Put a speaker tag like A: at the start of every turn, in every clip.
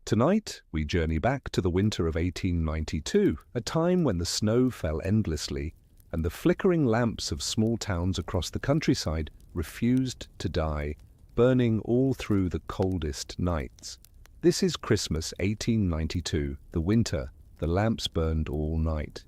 A: Tonight, we journey back to the winter of 1892, a time when the snow fell endlessly and the flickering lamps of small towns across the countryside refused to die, burning all through the coldest nights. This is Christmas 1892, the winter. The lamps burned all night.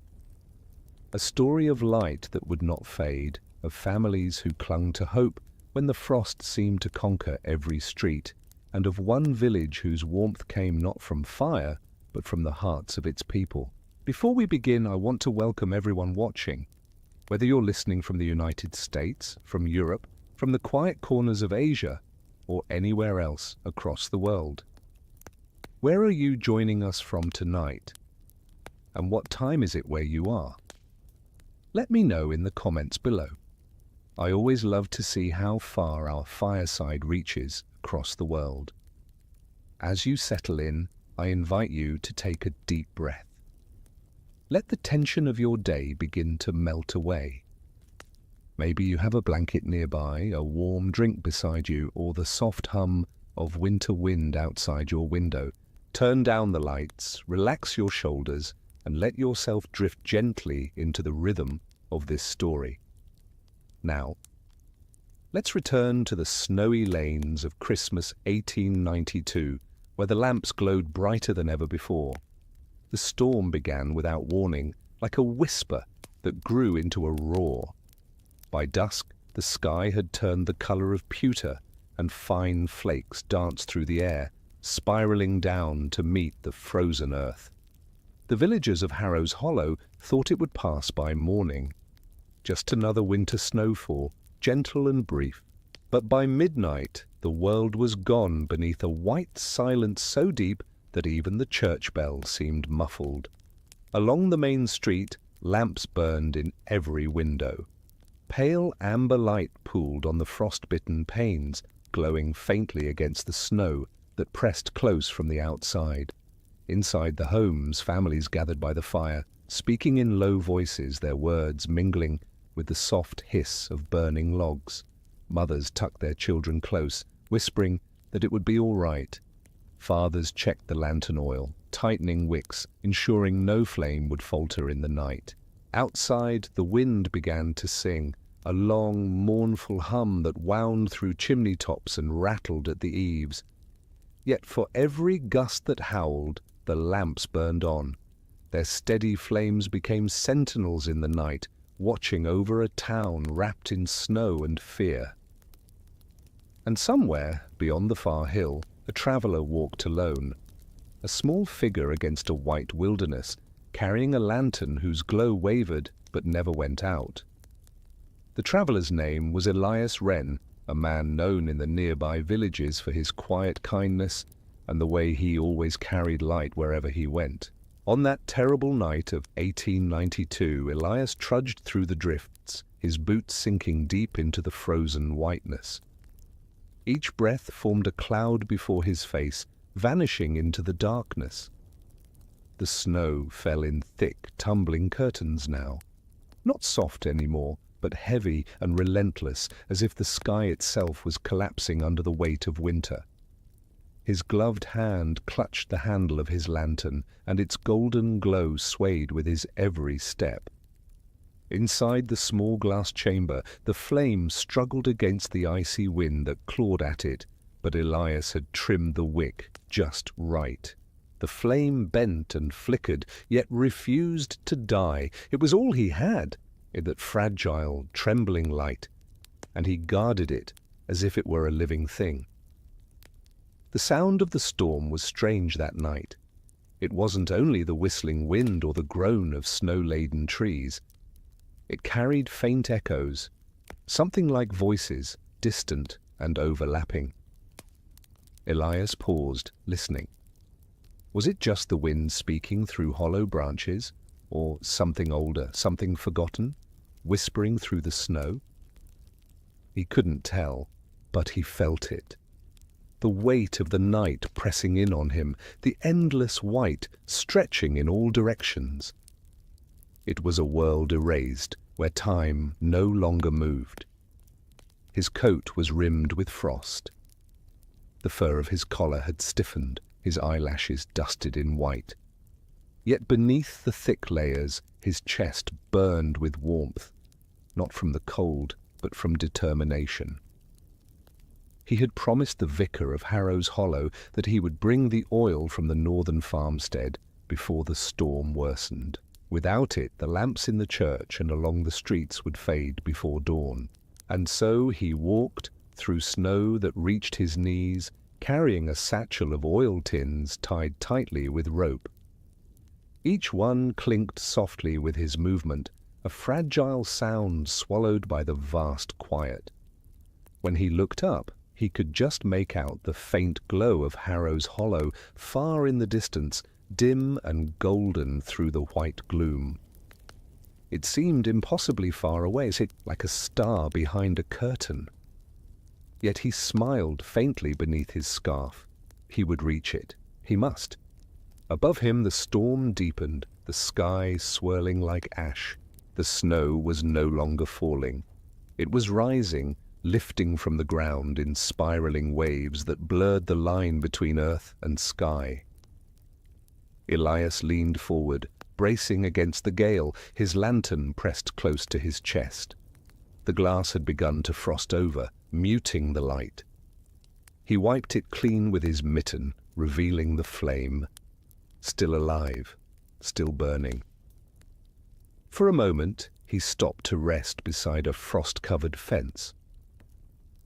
A: A story of light that would not fade, of families who clung to hope when the frost seemed to conquer every street, and of one village whose warmth came not from fire, but from the hearts of its people. Before we begin, I want to welcome everyone watching. Whether you're listening from the United States, from Europe, from the quiet corners of Asia, or anywhere else across the world. Where are you joining us from tonight? And what time is it where you are? Let me know in the comments below. I always love to see how far our fireside reaches across the world. As you settle in, I invite you to take a deep breath. Let the tension of your day begin to melt away. Maybe you have a blanket nearby, a warm drink beside you, or the soft hum of winter wind outside your window. Turn down the lights, relax your shoulders, and let yourself drift gently into the rhythm of this story. Now, let's return to the snowy lanes of Christmas 1892, where the lamps glowed brighter than ever before. The storm began without warning, like a whisper that grew into a roar. By dusk, the sky had turned the color of pewter, and fine flakes danced through the air, spiraling down to meet the frozen earth. The villagers of Harrows Hollow thought it would pass by morning. Just another winter snowfall, gentle and brief. But by midnight, the world was gone beneath a white silence so deep that even the church bell seemed muffled. Along the main street, lamps burned in every window. Pale amber light pooled on the frost-bitten panes, glowing faintly against the snow that pressed close from the outside. Inside the homes, families gathered by the fire, speaking in low voices, their words mingling with the soft hiss of burning logs. Mothers tucked their children close, whispering that it would be all right. Fathers checked the lantern oil, tightening wicks, ensuring no flame would falter in the night. Outside, the wind began to sing, a long, mournful hum that wound through chimney tops and rattled at the eaves. Yet for every gust that howled, the lamps burned on. Their steady flames became sentinels in the night, watching over a town wrapped in snow and fear. And somewhere, beyond the far hill, a traveler walked alone, a small figure against a white wilderness, carrying a lantern whose glow wavered but never went out. The traveler's name was Elias Wren, a man known in the nearby villages for his quiet kindness and the way he always carried light wherever he went. On that terrible night of 1892, Elias trudged through the drifts, his boots sinking deep into the frozen whiteness. Each breath formed a cloud before his face, vanishing into the darkness. The snow fell in thick, tumbling curtains now. Not soft anymore, but heavy and relentless, as if the sky itself was collapsing under the weight of winter. His gloved hand clutched the handle of his lantern, and its golden glow swayed with his every step. Inside the small glass chamber, the flame struggled against the icy wind that clawed at it, but Elias had trimmed the wick just right. The flame bent and flickered, yet refused to die. It was all he had, in that fragile, trembling light, and he guarded it as if it were a living thing. The sound of the storm was strange that night. It wasn't only the whistling wind or the groan of snow-laden trees. It carried faint echoes, something like voices, distant and overlapping. Elias paused, listening. Was it just the wind speaking through hollow branches, or something older, something forgotten, whispering through the snow? He couldn't tell, but he felt it. The weight of the night pressing in on him, the endless white stretching in all directions. It was a world erased, where time no longer moved. His coat was rimmed with frost. The fur of his collar had stiffened, his eyelashes dusted in white. Yet beneath the thick layers, his chest burned with warmth, not from the cold, but from determination. He had promised the vicar of Harrows Hollow that he would bring the oil from the northern farmstead before the storm worsened. Without it, the lamps in the church and along the streets would fade before dawn. And so he walked through snow that reached his knees, carrying a satchel of oil tins tied tightly with rope. Each one clinked softly with his movement, a fragile sound swallowed by the vast quiet. When he looked up, he could just make out the faint glow of Harrows Hollow far in the distance, dim and golden through the white gloom. It seemed impossibly far away, like a star behind a curtain. Yet he smiled faintly beneath his scarf. He would reach it. He must. Above him the storm deepened, the sky swirling like ash. The snow was no longer falling. It was rising, lifting from the ground in spiraling waves that blurred the line between earth and sky. Elias leaned forward, bracing against the gale, his lantern pressed close to his chest. The glass had begun to frost over, muting the light. He wiped it clean with his mitten, revealing the flame. Still alive, still burning. For a moment, he stopped to rest beside a frost-covered fence.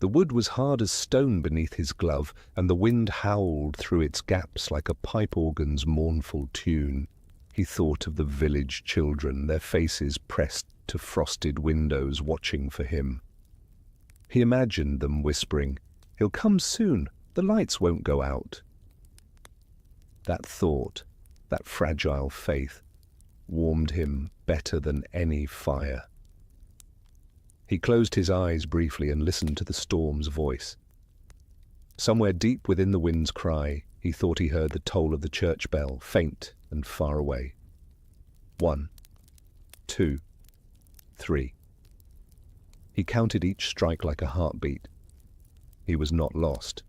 A: The wood was hard as stone beneath his glove, and the wind howled through its gaps like a pipe organ's mournful tune. He thought of the village children, their faces pressed to frosted windows, watching for him. He imagined them whispering, "He'll come soon, the lights won't go out." That thought, that fragile faith, warmed him better than any fire. He closed his eyes briefly and listened to the storm's voice. Somewhere deep within the wind's cry, he thought he heard the toll of the church bell, faint and far away. 1, 2, 3. He counted each strike like a heartbeat. He was not lost.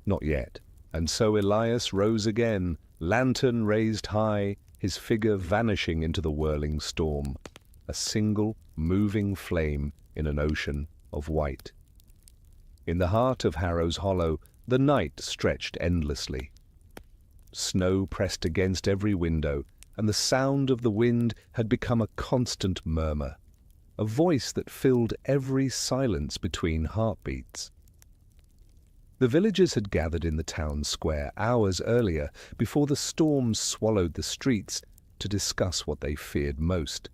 A: Not yet. And so Elias rose again, lantern raised high, his figure vanishing into the whirling storm, a single, moving flame in an ocean of white. In the heart of Harrows Hollow, the night stretched endlessly. Snow pressed against every window, and the sound of the wind had become a constant murmur, a voice that filled every silence between heartbeats. The villagers had gathered in the town square hours earlier, before the storm swallowed the streets, to discuss what they feared most.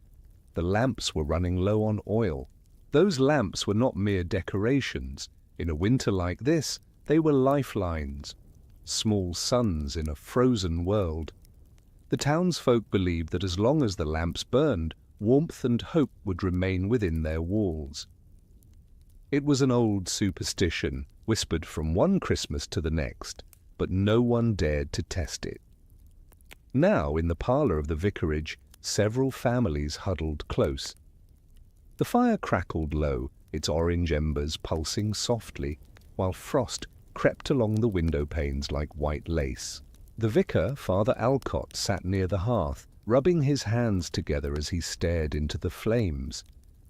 A: The lamps were running low on oil. Those lamps were not mere decorations. In a winter like this, they were lifelines, small suns in a frozen world. The townsfolk believed that as long as the lamps burned, warmth and hope would remain within their walls. It was an old superstition, whispered from one Christmas to the next, but no one dared to test it. Now, in the parlour of the vicarage, several families huddled close. The fire crackled low, its orange embers pulsing softly, while frost crept along the window panes like white lace. The vicar, Father Alcott, sat near the hearth, rubbing his hands together as he stared into the flames.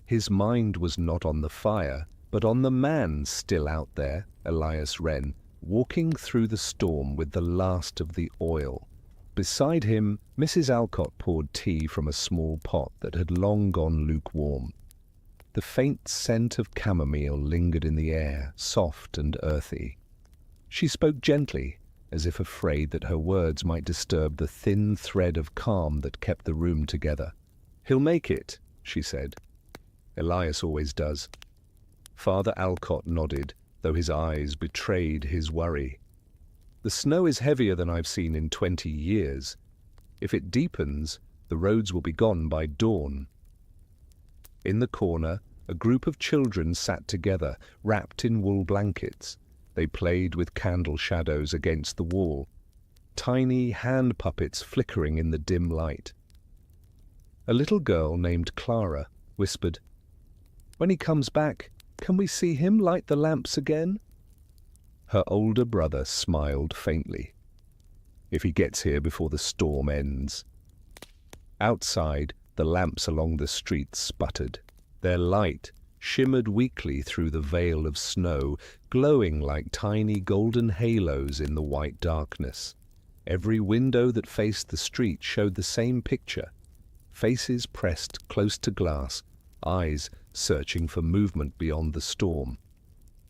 A: His mind was not on the fire, but on the man still out there, Elias Wren, walking through the storm with the last of the oil. Beside him, Mrs. Alcott poured tea from a small pot that had long gone lukewarm. The faint scent of chamomile lingered in the air, soft and earthy. She spoke gently, as if afraid that her words might disturb the thin thread of calm that kept the room together. "He'll make it," she said. "Elias always does." Father Alcott nodded, though his eyes betrayed his worry. "The snow is heavier than I've seen in 20 years. If it deepens, the roads will be gone by dawn." In the corner, a group of children sat together, wrapped in wool blankets. They played with candle shadows against the wall, tiny hand puppets flickering in the dim light. A little girl named Clara whispered, "When he comes back, can we see him light the lamps again?" Her older brother smiled faintly. if he gets here before the storm ends. Outside, the lamps along the street sputtered. Their light shimmered weakly through the veil of snow, glowing like tiny golden halos in the white darkness. Every window that faced the street showed the same picture: faces pressed close to glass, eyes searching for movement beyond the storm.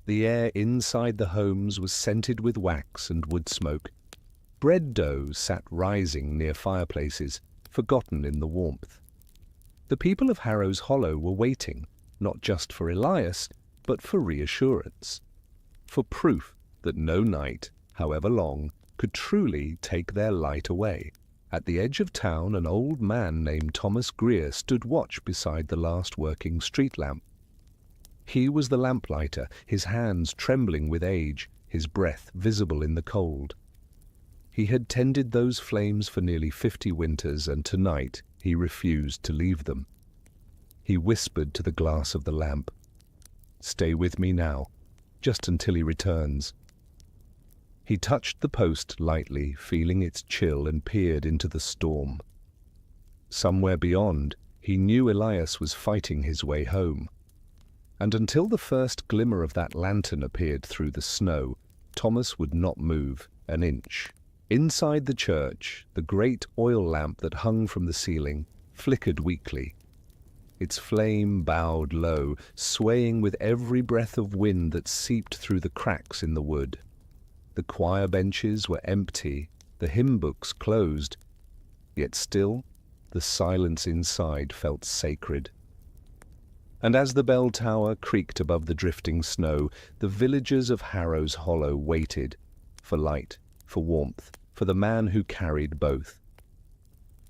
A: The air inside the homes was scented with wax and wood smoke. Bread dough sat rising near fireplaces, forgotten in the warmth. The people of Harrows Hollow were waiting, not just for Elias, but for reassurance, for proof that no night, however long, could truly take their light away. At the edge of town, an old man named Thomas Greer stood watch beside the last working street lamp. He was the lamplighter, his hands trembling with age, his breath visible in the cold. He had tended those flames for nearly 50 winters, and tonight he refused to leave them. He whispered to the glass of the lamp, "Stay with me now, just until he returns." He touched the post lightly, feeling its chill, and peered into the storm. Somewhere beyond, he knew Elias was fighting his way home. And until the first glimmer of that lantern appeared through the snow, Thomas would not move an inch. Inside the church, the great oil lamp that hung from the ceiling flickered weakly. Its flame bowed low, swaying with every breath of wind that seeped through the cracks in the wood. The choir benches were empty, the hymn books closed, yet still the silence inside felt sacred. And as the bell tower creaked above the drifting snow, the villagers of Harrows Hollow waited for light, for warmth, for the man who carried both.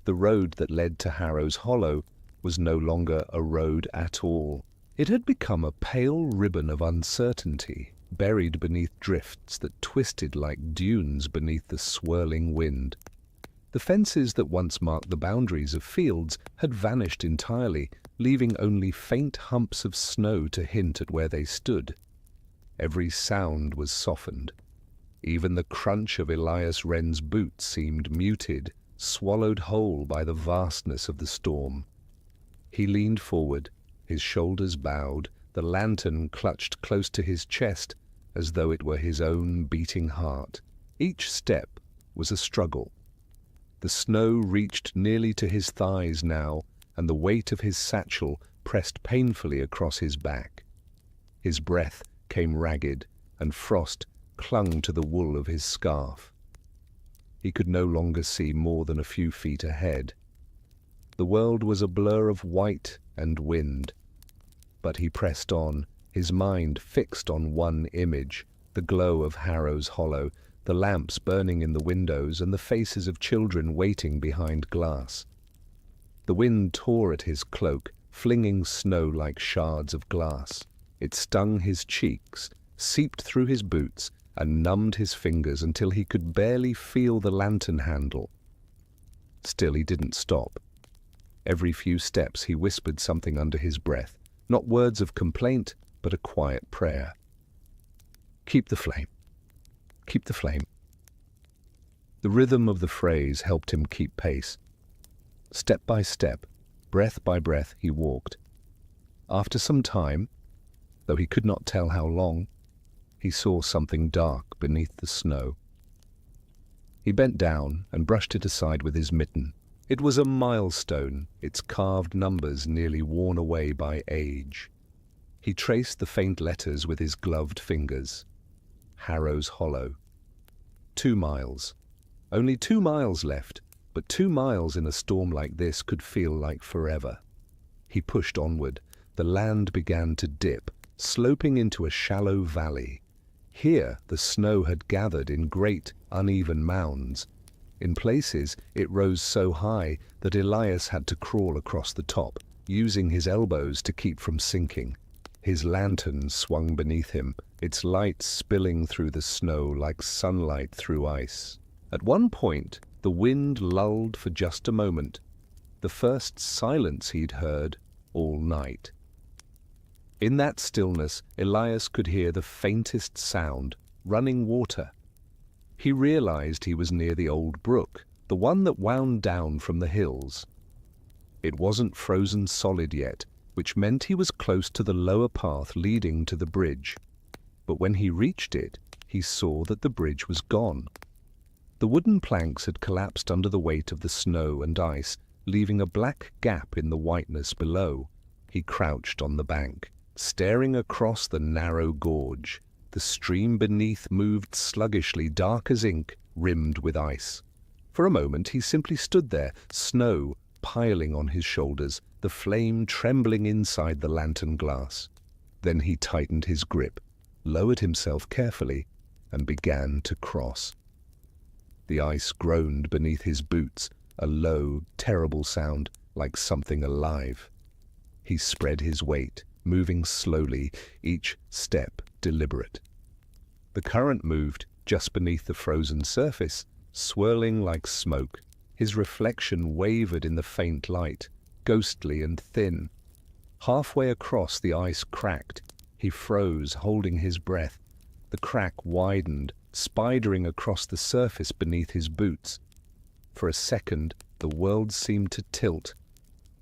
A: The road that led to Harrows Hollow was no longer a road at all. It had become a pale ribbon of uncertainty, buried beneath drifts that twisted like dunes beneath the swirling wind. The fences that once marked the boundaries of fields had vanished entirely, leaving only faint humps of snow to hint at where they stood. Every sound was softened. Even the crunch of Elias Wren's boots seemed muted, swallowed whole by the vastness of the storm. He leaned forward, his shoulders bowed, the lantern clutched close to his chest as though it were his own beating heart. Each step was a struggle. The snow reached nearly to his thighs now, and the weight of his satchel pressed painfully across his back. His breath came ragged, and frost clung to the wool of his scarf. He could no longer see more than a few feet ahead. The world was a blur of white and wind. But he pressed on, his mind fixed on one image, the glow of Harrows Hollow, the lamps burning in the windows, and the faces of children waiting behind glass. The wind tore at his cloak, flinging snow like shards of glass. It stung his cheeks, seeped through his boots, and numbed his fingers until he could barely feel the lantern handle. Still he didn't stop. Every few steps he whispered something under his breath, not words of complaint, but a quiet prayer. "Keep the flame. Keep the flame." The rhythm of the phrase helped him keep pace. Step by step, breath by breath, he walked. After some time, though he could not tell how long, he saw something dark beneath the snow. He bent down and brushed it aside with his mitten. It was a milestone, its carved numbers nearly worn away by age. He traced the faint letters with his gloved fingers. Harrows Hollow. 2 miles. Only 2 miles left, but 2 miles in a storm like this could feel like forever. He pushed onward. The land began to dip, sloping into a shallow valley. Here the snow had gathered in great, uneven mounds. In places it rose so high that Elias had to crawl across the top, using his elbows to keep from sinking. His lantern swung beneath him, its light spilling through the snow like sunlight through ice. At one point, the wind lulled for just a moment, the first silence he'd heard all night. In that stillness, Elias could hear the faintest sound, running water. He realized he was near the old brook, the one that wound down from the hills. It wasn't frozen solid yet, which meant he was close to the lower path leading to the bridge. But when he reached it, he saw that the bridge was gone. The wooden planks had collapsed under the weight of the snow and ice, leaving a black gap in the whiteness below. He crouched on the bank, staring across the narrow gorge. The stream beneath moved sluggishly, dark as ink, rimmed with ice. For a moment he simply stood there, snow piling on his shoulders, the flame trembling inside the lantern glass. Then he tightened his grip, lowered himself carefully, and began to cross. The ice groaned beneath his boots, a low, terrible sound, like something alive. He spread his weight, moving slowly, each step deliberate. The current moved just beneath the frozen surface, swirling like smoke. His reflection wavered in the faint light, ghostly and thin. Halfway across, the ice cracked. He froze, holding his breath. The crack widened, spidering across the surface beneath his boots. For a second, the world seemed to tilt.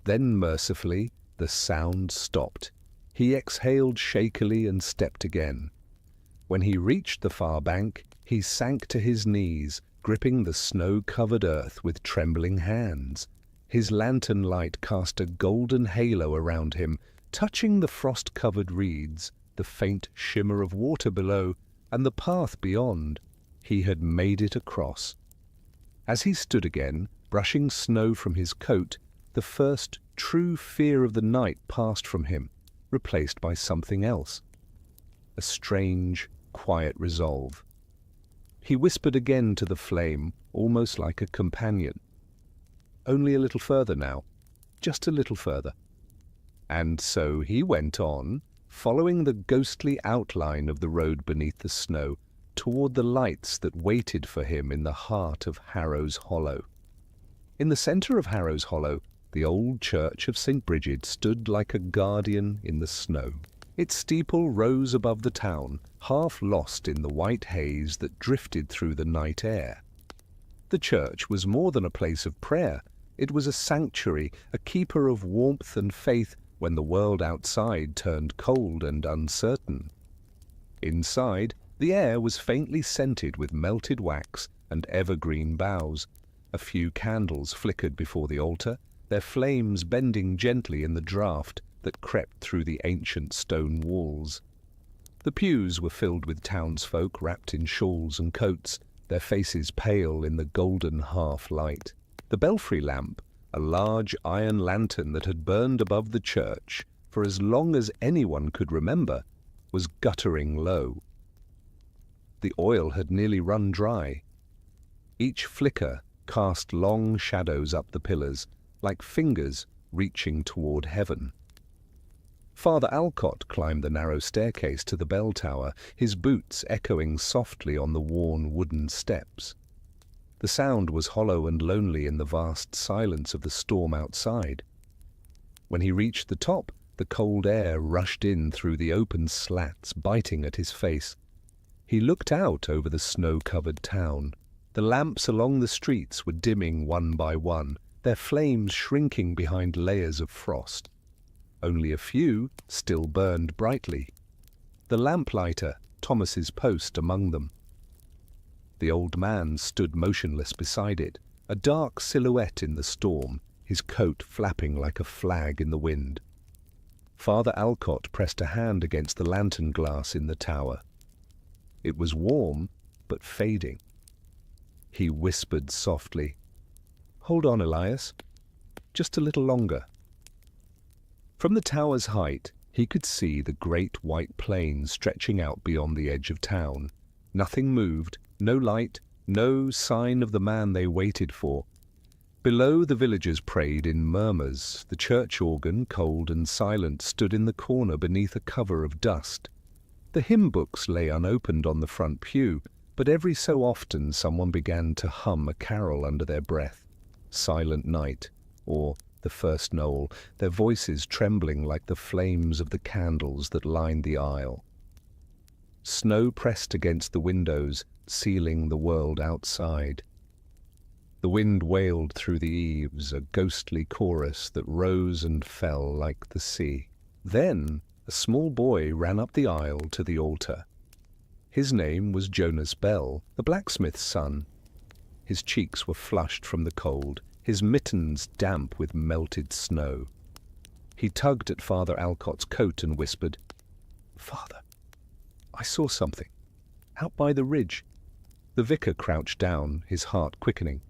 A: Then, mercifully, the sound stopped. He exhaled shakily and stepped again. When he reached the far bank, he sank to his knees, gripping the snow-covered earth with trembling hands. His lantern light cast a golden halo around him, touching the frost-covered reeds, the faint shimmer of water below, and the path beyond. He had made it across. As he stood again, brushing snow from his coat, the first true fear of the night passed from him, replaced by something else. A strange, quiet resolve. He whispered again to the flame, almost like a companion. Only a little further now, just a little further. And so he went on, following the ghostly outline of the road beneath the snow, toward the lights that waited for him in the heart of Harrows Hollow. In the center of Harrows Hollow, the old church of St. Bridget stood like a guardian in the snow. Its steeple rose above the town, half lost in the white haze that drifted through the night air. The church was more than a place of prayer. It was a sanctuary, a keeper of warmth and faith when the world outside turned cold and uncertain. Inside, the air was faintly scented with melted wax and evergreen boughs. A few candles flickered before the altar, their flames bending gently in the draught that crept through the ancient stone walls. The pews were filled with townsfolk wrapped in shawls and coats, their faces pale in the golden half-light. The belfry lamp, a large iron lantern that had burned above the church for as long as anyone could remember, was guttering low. The oil had nearly run dry. Each flicker cast long shadows up the pillars, like fingers reaching toward heaven. Father Alcott climbed the narrow staircase to the bell tower, his boots echoing softly on the worn wooden steps. The sound was hollow and lonely in the vast silence of the storm outside. When he reached the top, the cold air rushed in through the open slats, biting at his face. He looked out over the snow-covered town. The lamps along the streets were dimming one by one, their flames shrinking behind layers of frost. Only a few still burned brightly. The lamplighter, Thomas's post, among them. The old man stood motionless beside it, a dark silhouette in the storm, his coat flapping like a flag in the wind. Father Alcott pressed a hand against the lantern glass in the tower. It was warm, but fading. He whispered softly, "Hold on, Elias. Just a little longer." From the tower's height, he could see the great white plain stretching out beyond the edge of town. Nothing moved, no light, no sign of the man they waited for. Below, the villagers prayed in murmurs. The church organ, cold and silent, stood in the corner beneath a cover of dust. The hymn books lay unopened on the front pew, but every so often someone began to hum a carol under their breath. Silent Night, or The First Noel, their voices trembling like the flames of the candles that lined the aisle. Snow pressed against the windows, sealing the world outside. The wind wailed through the eaves, a ghostly chorus that rose and fell like the sea. Then a small boy ran up the aisle to the altar. His name was Jonas Bell, the blacksmith's son. His cheeks were flushed from the cold, his mittens damp with melted snow. He tugged at Father Alcott's coat and whispered, "Father, I saw something. Out by the ridge." The vicar crouched down, his heart quickening.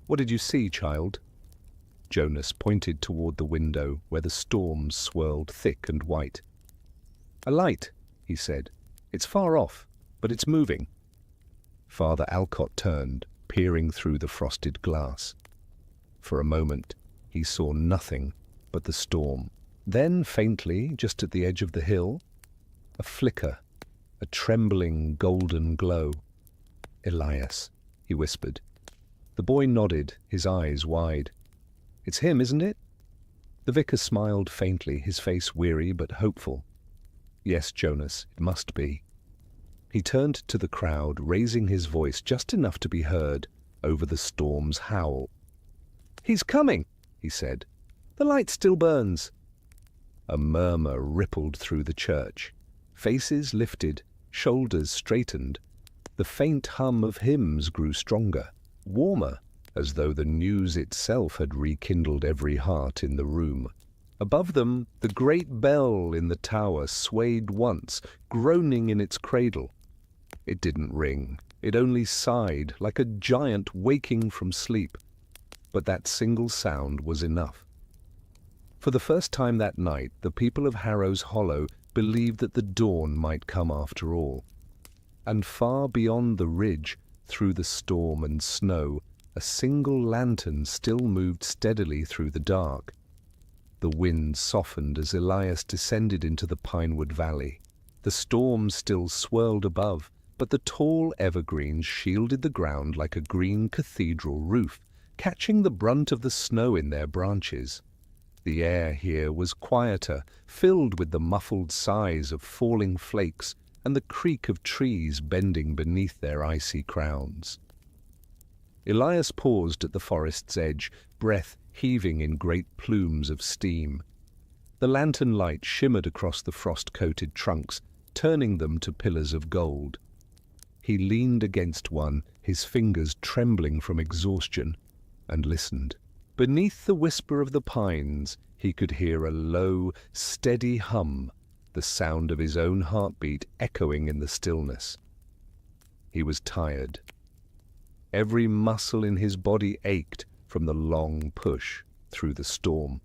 A: "What did you see, child?" Jonas pointed toward the window where the storm swirled thick and white. "A light," he said. "It's far off, but it's moving." Father Alcott turned, peering through the frosted glass. For a moment, he saw nothing but the storm. Then, faintly, just at the edge of the hill, a flicker, a trembling golden glow. "Elias," he whispered. The boy nodded, his eyes wide. "It's him, isn't it?" The vicar smiled faintly, his face weary but hopeful. "Yes, Jonas, it must be." He turned to the crowd, raising his voice just enough to be heard over the storm's howl. "He's coming," he said. "The light still burns." A murmur rippled through the church. Faces lifted, shoulders straightened. The faint hum of hymns grew stronger, warmer, as though the news itself had rekindled every heart in the room. Above them, the great bell in the tower swayed once, groaning in its cradle. It didn't ring. It only sighed, like a giant waking from sleep. But that single sound was enough. For the first time that night, the people of Harrows Hollow believed that the dawn might come after all. And far beyond the ridge, through the storm and snow, a single lantern still moved steadily through the dark. The wind softened as Elias descended into the pinewood valley. The storm still swirled above, but the tall evergreens shielded the ground like a green cathedral roof, catching the brunt of the snow in their branches. The air here was quieter, filled with the muffled sighs of falling flakes and the creak of trees bending beneath their icy crowns. Elias paused at the forest's edge, breath heaving in great plumes of steam. The lantern light shimmered across the frost-coated trunks, turning them to pillars of gold. He leaned against one, his fingers trembling from exhaustion, and listened. Beneath the whisper of the pines, he could hear a low, steady hum, the sound of his own heartbeat echoing in the stillness. He was tired. Every muscle in his body ached from the long push through the storm.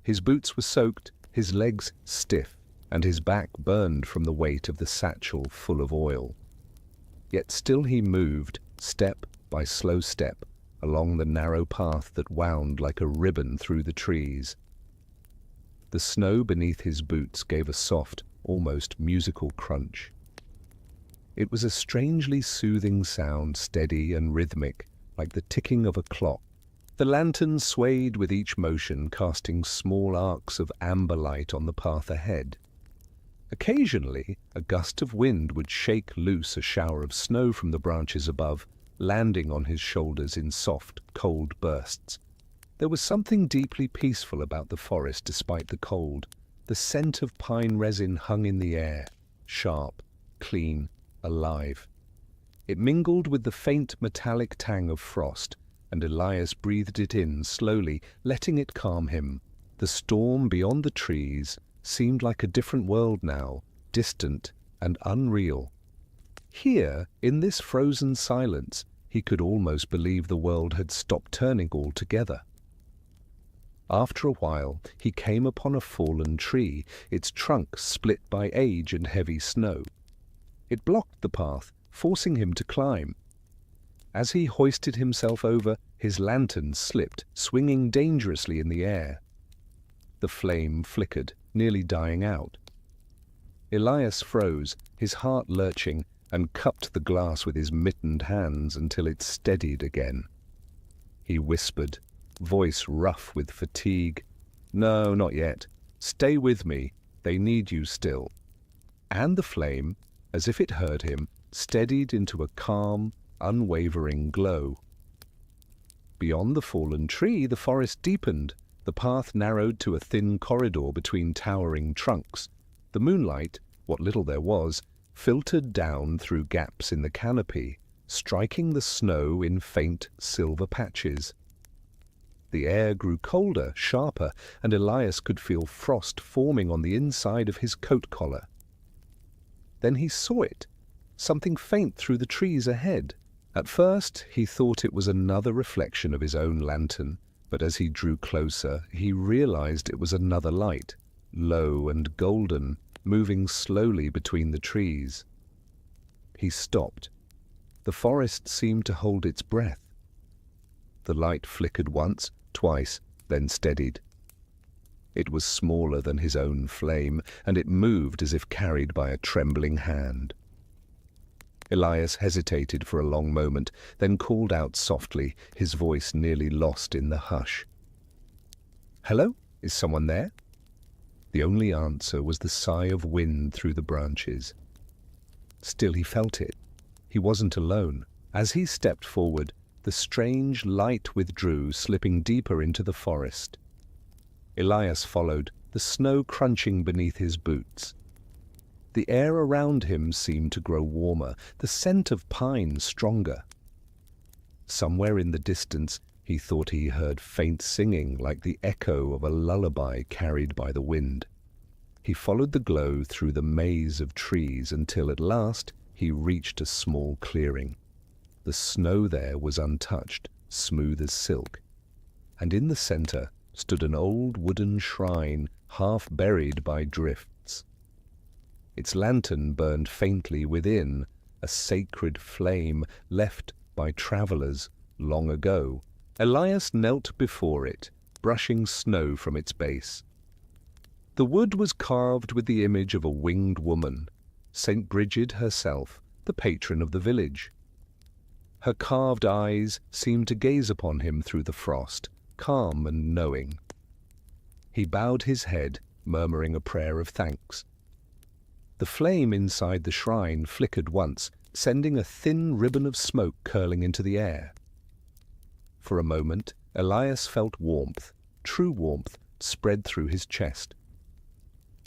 A: His boots were soaked, his legs stiff, and his back burned from the weight of the satchel full of oil. Yet still he moved, step by slow step, along the narrow path that wound like a ribbon through the trees. The snow beneath his boots gave a soft, almost musical crunch. It was a strangely soothing sound, steady and rhythmic, like the ticking of a clock. The lantern swayed with each motion, casting small arcs of amber light on the path ahead. Occasionally, a gust of wind would shake loose a shower of snow from the branches above, landing on his shoulders in soft, cold bursts. There was something deeply peaceful about the forest despite the cold. The scent of pine resin hung in the air, sharp, clean, alive. It mingled with the faint metallic tang of frost, and Elias breathed it in slowly, letting it calm him. The storm beyond the trees seemed like a different world now, distant and unreal. Here, in this frozen silence, he could almost believe the world had stopped turning altogether. After a while, he came upon a fallen tree, its trunk split by age and heavy snow. It blocked the path, forcing him to climb. As he hoisted himself over, his lantern slipped, swinging dangerously in the air. The flame flickered, nearly dying out. Elias froze, his heart lurching, and cupped the glass with his mittened hands until it steadied again. He whispered, voice rough with fatigue, "No, not yet. Stay with me. They need you still." And the flame, as if it heard him, steadied into a calm, unwavering glow. Beyond the fallen tree, the forest deepened. The path narrowed to a thin corridor between towering trunks. The moonlight, what little there was, filtered down through gaps in the canopy, striking the snow in faint silver patches. The air grew colder, sharper, and Elias could feel frost forming on the inside of his coat collar. Then he saw it, something faint through the trees ahead. At first he thought it was another reflection of his own lantern, but as he drew closer he realized it was another light, low and golden, moving slowly between the trees. He stopped. The forest seemed to hold its breath. The light flickered once, twice, then steadied. It was smaller than his own flame, and it moved as if carried by a trembling hand. Elias hesitated for a long moment, then called out softly, his voice nearly lost in the hush. "Hello? Is someone there?" The only answer was the sigh of wind through the branches. Still he felt it. He wasn't alone. As he stepped forward, the strange light withdrew, slipping deeper into the forest. Elias followed, the snow crunching beneath his boots. The air around him seemed to grow warmer, the scent of pine stronger. Somewhere in the distance, he thought he heard faint singing like the echo of a lullaby carried by the wind. He followed the glow through the maze of trees until at last he reached a small clearing. The snow there was untouched, smooth as silk, and in the center stood an old wooden shrine, half buried by drifts. Its lantern burned faintly within, a sacred flame left by travelers long ago. Elias knelt before it, brushing snow from its base. The wood was carved with the image of a winged woman, St. Bridget herself, the patron of the village. Her carved eyes seemed to gaze upon him through the frost, calm and knowing. He bowed his head, murmuring a prayer of thanks. The flame inside the shrine flickered once, sending a thin ribbon of smoke curling into the air. For a moment, Elias felt warmth, true warmth, spread through his chest.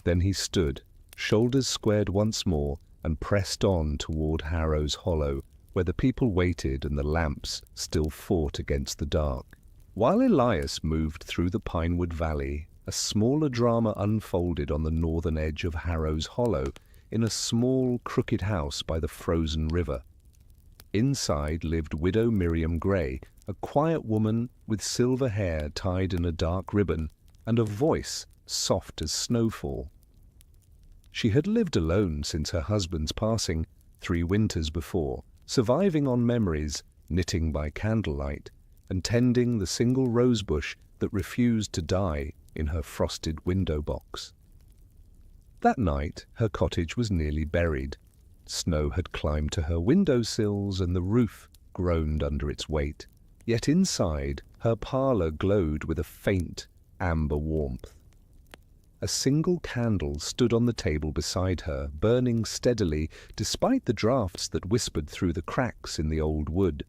A: Then he stood, shoulders squared once more, and pressed on toward Harrows Hollow, where the people waited and the lamps still fought against the dark. While Elias moved through the pinewood valley, a smaller drama unfolded on the northern edge of Harrows Hollow, in a small, crooked house by the frozen river. Inside lived widow Miriam Gray, a quiet woman with silver hair tied in a dark ribbon, and a voice soft as snowfall. She had lived alone since her husband's passing 3 winters before, surviving on memories, knitting by candlelight, and tending the single rosebush that refused to die in her frosted window box. That night her cottage was nearly buried. Snow had climbed to her windowsills and the roof groaned under its weight. Yet inside, her parlour glowed with a faint, amber warmth. A single candle stood on the table beside her, burning steadily despite the draughts that whispered through the cracks in the old wood.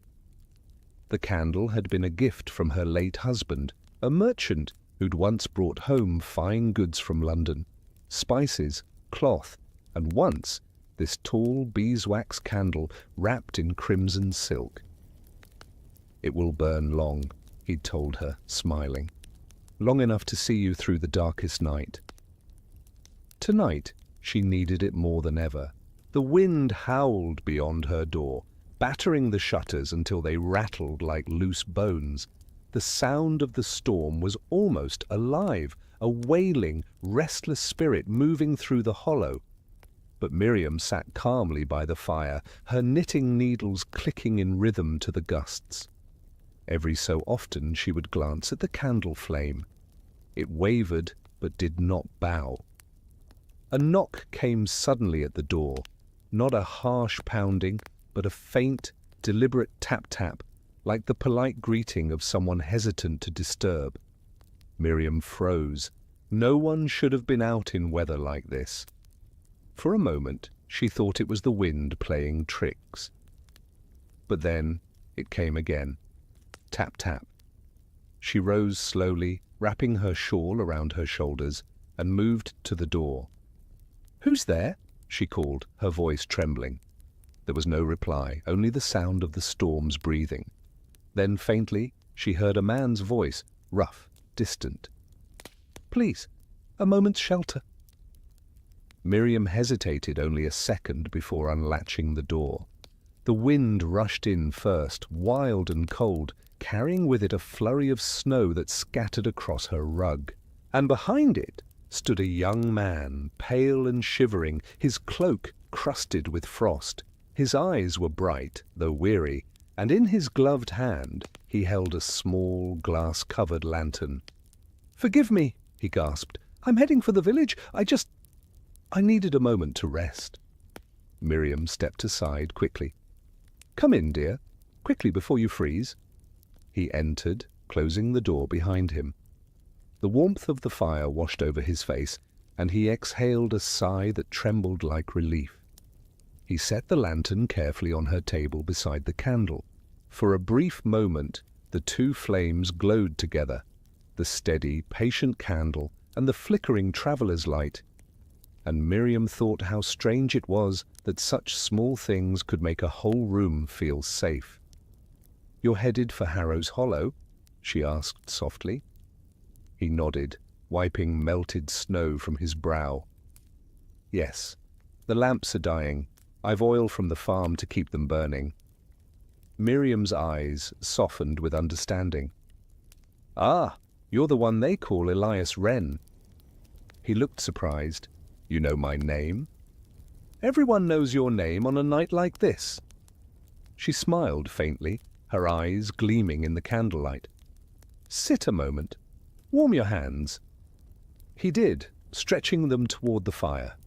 A: The candle had been a gift from her late husband, a merchant who'd once brought home fine goods from London, spices, cloth, and once this tall beeswax candle wrapped in crimson silk. "It will burn long," he'd told her, smiling. "Long enough to see you through the darkest night." Tonight, she needed it more than ever. The wind howled beyond her door, battering the shutters until they rattled like loose bones. The sound of the storm was almost alive, a wailing, restless spirit moving through the hollow. But Miriam sat calmly by the fire, her knitting needles clicking in rhythm to the gusts. Every so often she would glance at the candle flame. It wavered, but did not bow. A knock came suddenly at the door, not a harsh pounding, but a faint, deliberate tap-tap, like the polite greeting of someone hesitant to disturb. Miriam froze. No one should have been out in weather like this. For a moment, She thought it was the wind playing tricks. But then it came again. Tap, tap. She rose slowly, wrapping her shawl around her shoulders, and moved to the door. "Who's there?" she called, her voice trembling. There was no reply, only the sound of the storm's breathing. Then faintly, she heard a man's voice, rough, distant. "Please, a moment's shelter." Miriam hesitated only a second before unlatching the door. The wind rushed in first, wild and cold, carrying with it a flurry of snow that scattered across her rug. And behind it stood a young man, pale and shivering, his cloak crusted with frost. His eyes were bright, though weary, and in his gloved hand he held a small, glass-covered lantern. "Forgive me," he gasped. "I'm heading for the village. I needed a moment to rest." Miriam stepped aside quickly. "Come in, dear, quickly before you freeze." He entered, closing the door behind him. The warmth of the fire washed over his face, and he exhaled a sigh that trembled like relief. He set the lantern carefully on her table beside the candle. For a brief moment, the two flames glowed together, the steady, patient candle and the flickering traveller's light. And Miriam thought how strange it was that such small things could make a whole room feel safe. "You're headed for Harrows Hollow?" she asked softly. He nodded, wiping melted snow from his brow. "Yes, the lamps are dying. I've oil from the farm to keep them burning." Miriam's eyes softened with understanding. "Ah, you're the one they call Elias Wren." He looked surprised. "You know my name?" "Everyone knows your name on a night like this." She smiled faintly, her eyes gleaming in the candlelight. "Sit a moment. Warm your hands." He did, stretching them toward the fire.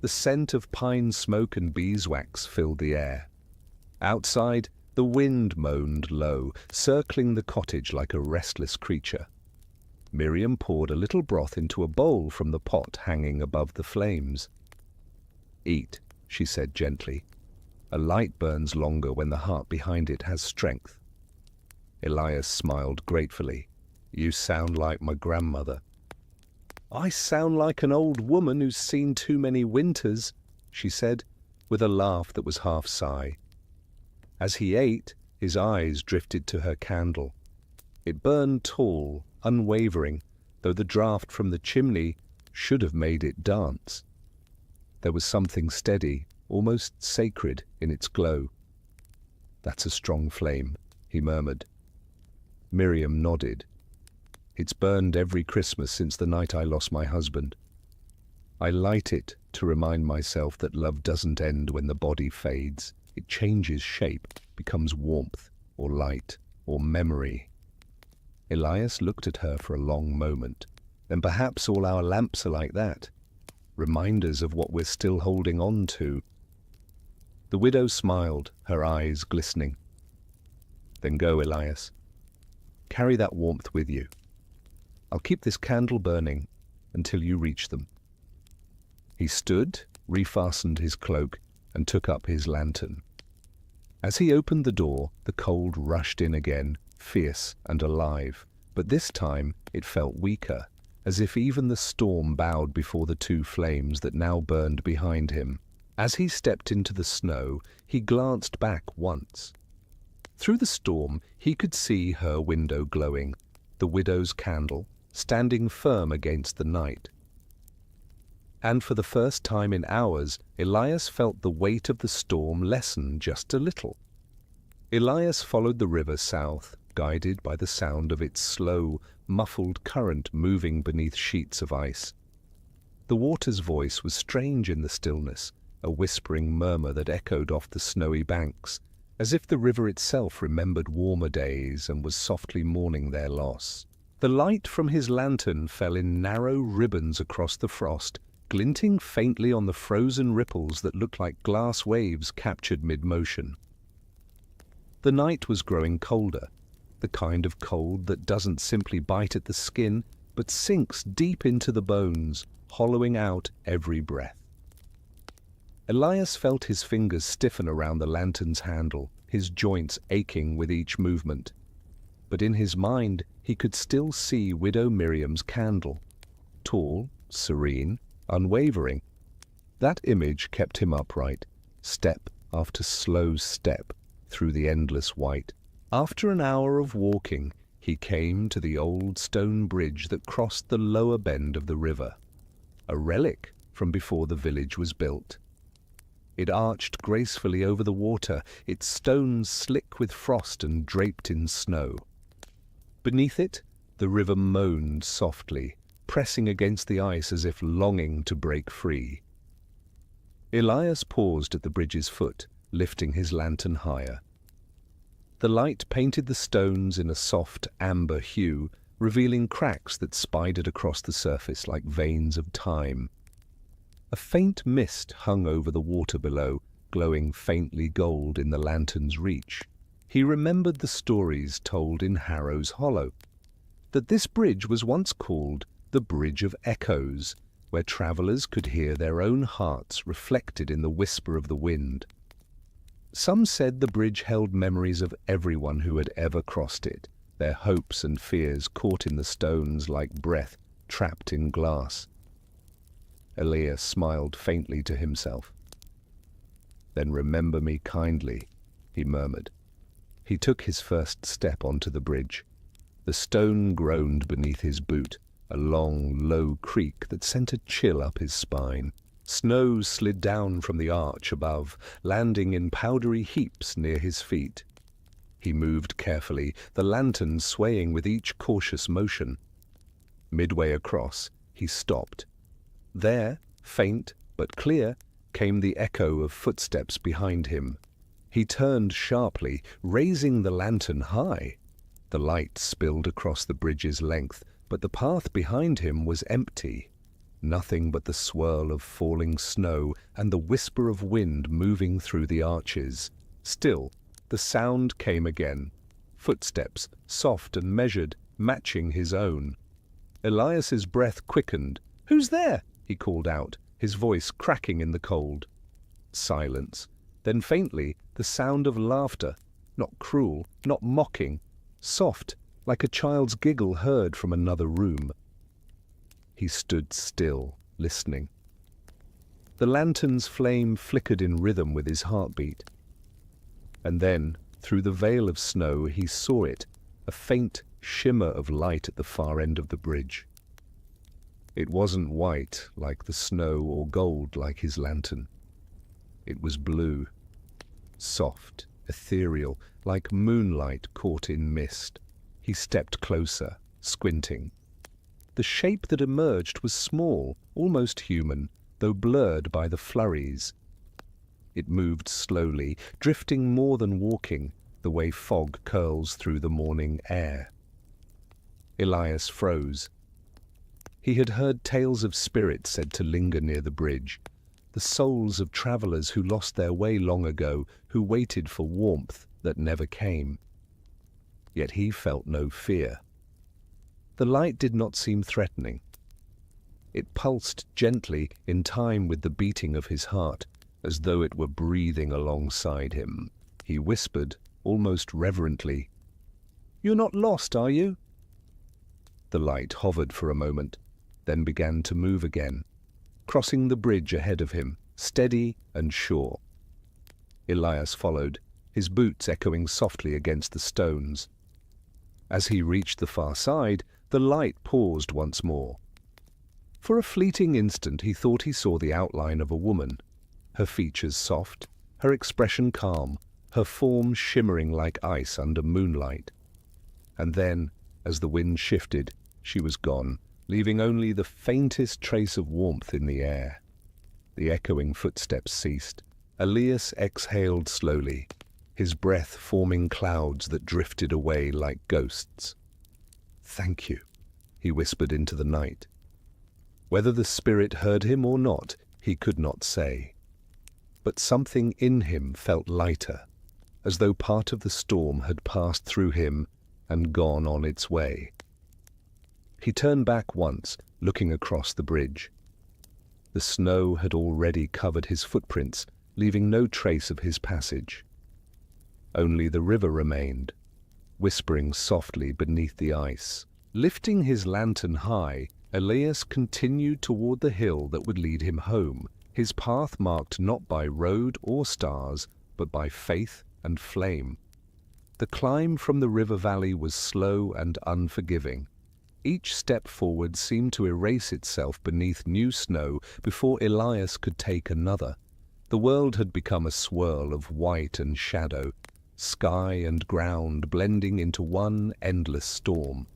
A: The scent of pine smoke and beeswax filled the air. Outside, the wind moaned low, circling the cottage like a restless creature. Miriam poured a little broth into a bowl from the pot hanging above the flames. "Eat," she said gently. "A light burns longer when the heart behind it has strength." Elias smiled gratefully. "You sound like my grandmother." "I sound like an old woman who's seen too many winters," she said, with a laugh that was half sigh. As he ate, his eyes drifted to her candle. It burned tall, unwavering, though the draught from the chimney should have made it dance. There was something steady, almost sacred, in its glow. "That's a strong flame," he murmured. Miriam nodded. "It's burned every Christmas since the night I lost my husband. I light it to remind myself that love doesn't end when the body fades. It changes shape, becomes warmth, or light, or memory." Elias looked at her for a long moment. "Then perhaps all our lamps are like that, reminders of what we're still holding on to." The widow smiled, her eyes glistening. "Then go, Elias. Carry that warmth with you. I'll keep this candle burning until you reach them." He stood, refastened his cloak, and took up his lantern. As he opened the door, the cold rushed in again, fierce and alive, but this time it felt weaker, as if even the storm bowed before the two flames that now burned behind him. As he stepped into the snow, he glanced back once. Through the storm, he could see her window glowing, the widow's candle, standing firm against the night. And for the first time in hours, Elias felt the weight of the storm lessen just a little. Elias followed the river south, guided by the sound of its slow, muffled current moving beneath sheets of ice. The water's voice was strange in the stillness, a whispering murmur that echoed off the snowy banks, as if the river itself remembered warmer days and was softly mourning their loss. The light from his lantern fell in narrow ribbons across the frost, glinting faintly on the frozen ripples that looked like glass waves captured mid-motion. The night was growing colder, the kind of cold that doesn't simply bite at the skin, but sinks deep into the bones, hollowing out every breath. Elias felt his fingers stiffen around the lantern's handle, his joints aching with each movement. But in his mind, he could still see Widow Miriam's candle. Tall, serene, unwavering. That image kept him upright, step after slow step, through the endless white. After an hour of walking, he came to the old stone bridge that crossed the lower bend of the river, a relic from before the village was built. It arched gracefully over the water, its stones slick with frost and draped in snow. Beneath it, the river moaned softly, pressing against the ice as if longing to break free. Elias paused at the bridge's foot, lifting his lantern higher. The light painted the stones in a soft amber hue, revealing cracks that spidered across the surface like veins of time. A faint mist hung over the water below, glowing faintly gold in the lantern's reach. He remembered the stories told in Harrows Hollow, that this bridge was once called the Bridge of Echoes, where travellers could hear their own hearts reflected in the whisper of the wind. Some said the bridge held memories of everyone who had ever crossed it, their hopes and fears caught in the stones like breath trapped in glass. Elias smiled faintly to himself. "Then remember me kindly," he murmured. He took his first step onto the bridge. The stone groaned beneath his boot, a long, low creak that sent a chill up his spine. Snow slid down from the arch above, landing in powdery heaps near his feet. He moved carefully, the lantern swaying with each cautious motion. Midway across, he stopped. There, faint but clear, came the echo of footsteps behind him. He turned sharply, raising the lantern high. The light spilled across the bridge's length, but the path behind him was empty. Nothing but the swirl of falling snow and the whisper of wind moving through the arches. Still, the sound came again. Footsteps, soft and measured, matching his own. Elias's breath quickened. "Who's there?" he called out, his voice cracking in the cold. Silence. Then faintly, the sound of laughter, not cruel, not mocking, soft, like a child's giggle heard from another room. He stood still, listening. The lantern's flame flickered in rhythm with his heartbeat. And then, through the veil of snow, he saw it, a faint shimmer of light at the far end of the bridge. It wasn't white like the snow or gold like his lantern. It was blue, soft, ethereal, like moonlight caught in mist. He stepped closer, squinting. The shape that emerged was small, almost human, though blurred by the flurries. It moved slowly, drifting more than walking, the way fog curls through the morning air. Elias froze. He had heard tales of spirits said to linger near the bridge, the souls of travellers who lost their way long ago, who waited for warmth that never came. Yet he felt no fear. The light did not seem threatening. It pulsed gently in time with the beating of his heart, as though it were breathing alongside him. He whispered, almost reverently, "You're not lost, are you?" The light hovered for a moment, then began to move again, crossing the bridge ahead of him, steady and sure. Elias followed, his boots echoing softly against the stones. As he reached the far side, the light paused once more. For a fleeting instant he thought he saw the outline of a woman, her features soft, her expression calm, her form shimmering like ice under moonlight. And then, as the wind shifted, she was gone, leaving only the faintest trace of warmth in the air. The echoing footsteps ceased. Elias exhaled slowly, his breath forming clouds that drifted away like ghosts. "Thank you," he whispered into the night. Whether the spirit heard him or not, he could not say. But something in him felt lighter, as though part of the storm had passed through him and gone on its way. He turned back once, looking across the bridge. The snow had already covered his footprints, leaving no trace of his passage. Only the river remained, whispering softly beneath the ice. Lifting his lantern high, Elias continued toward the hill that would lead him home, his path marked not by road or stars, but by faith and flame. The climb from the river valley was slow and unforgiving. Each step forward seemed to erase itself beneath new snow before Elias could take another. The world had become a swirl of white and shadow, sky and ground blending into one endless storm.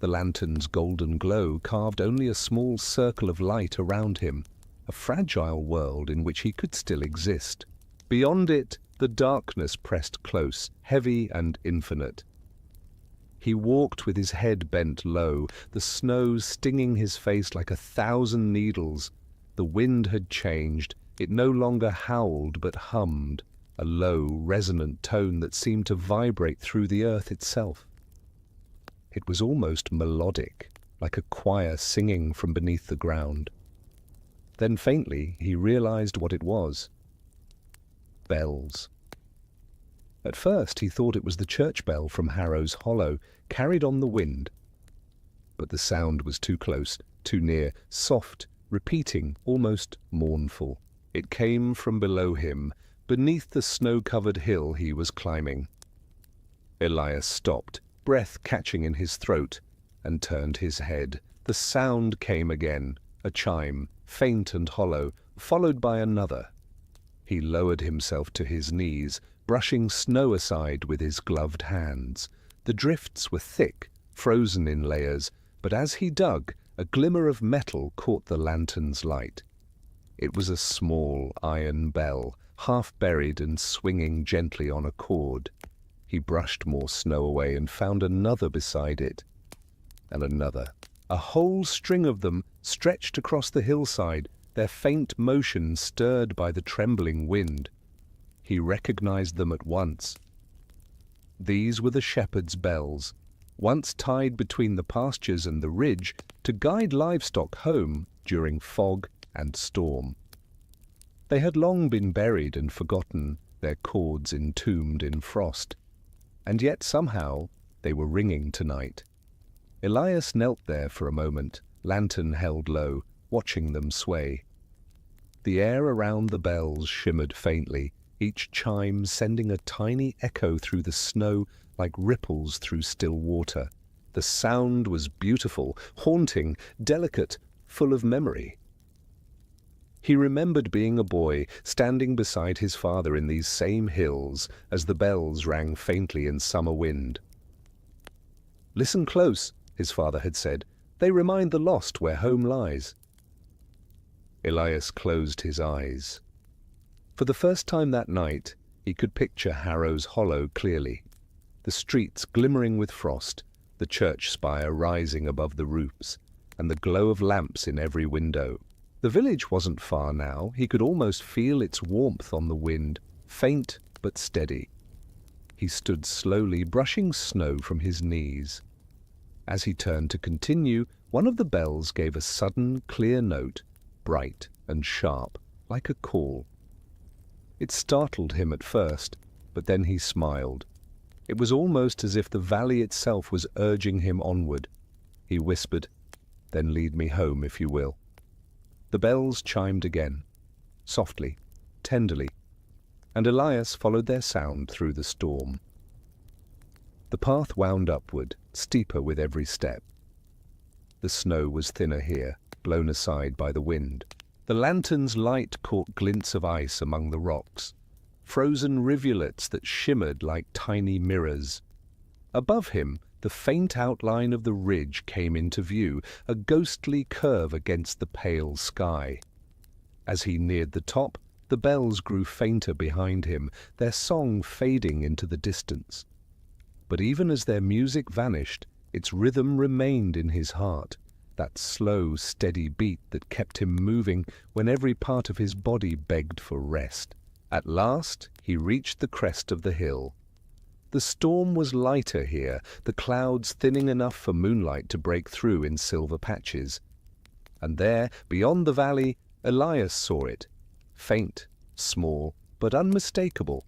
A: The lantern's golden glow carved only a small circle of light around him, a fragile world in which he could still exist. Beyond it, the darkness pressed close, heavy and infinite. He walked with his head bent low, the snow stinging his face like 1,000 needles. The wind had changed. It no longer howled but hummed, a low, resonant tone that seemed to vibrate through the earth itself. It was almost melodic, like a choir singing from beneath the ground. Then faintly he realized what it was. Bells. At first he thought it was the church bell from Harrows Hollow, carried on the wind. But the sound was too close, too near, soft, repeating, almost mournful. It came from below him, beneath the snow-covered hill he was climbing. Elias stopped, breath catching in his throat, and turned his head. The sound came again, a chime, faint and hollow, followed by another. He lowered himself to his knees, brushing snow aside with his gloved hands. The drifts were thick, frozen in layers, but as he dug, a glimmer of metal caught the lantern's light. It was a small iron bell, half buried and swinging gently on a cord. He brushed more snow away and found another beside it, and another. A whole string of them stretched across the hillside, their faint motion stirred by the trembling wind. He recognized them at once. These were the shepherd's bells, once tied between the pastures and the ridge to guide livestock home during fog and storm. They had long been buried and forgotten, their cords entombed in frost. And yet somehow they were ringing tonight. Elias knelt there for a moment, lantern held low, watching them sway. The air around the bells shimmered faintly, each chime sending a tiny echo through the snow like ripples through still water. The sound was beautiful, haunting, delicate, full of memory. He remembered being a boy, standing beside his father in these same hills as the bells rang faintly in summer wind. "Listen close," his father had said. "They remind the lost where home lies." Elias closed his eyes. For the first time that night, he could picture Harrows Hollow clearly. The streets glimmering with frost, the church spire rising above the roofs, and the glow of lamps in every window. The village wasn't far now. He could almost feel its warmth on the wind, faint but steady. He stood slowly, brushing snow from his knees. As he turned to continue, one of the bells gave a sudden, clear note, bright and sharp, like a call. It startled him at first, but then he smiled. It was almost as if the valley itself was urging him onward. He whispered, "Then lead me home, if you will." The bells chimed again, softly, tenderly, and Elias followed their sound through the storm. The path wound upward, steeper with every step. The snow was thinner here, blown aside by the wind. The lantern's light caught glints of ice among the rocks, frozen rivulets that shimmered like tiny mirrors. Above him, the faint outline of the ridge came into view, a ghostly curve against the pale sky. As he neared the top, the bells grew fainter behind him, their song fading into the distance. But even as their music vanished, its rhythm remained in his heart, that slow, steady beat that kept him moving when every part of his body begged for rest. At last, he reached the crest of the hill. The storm was lighter here, the clouds thinning enough for moonlight to break through in silver patches. And there, beyond the valley, Elias saw it, faint, small, but unmistakable.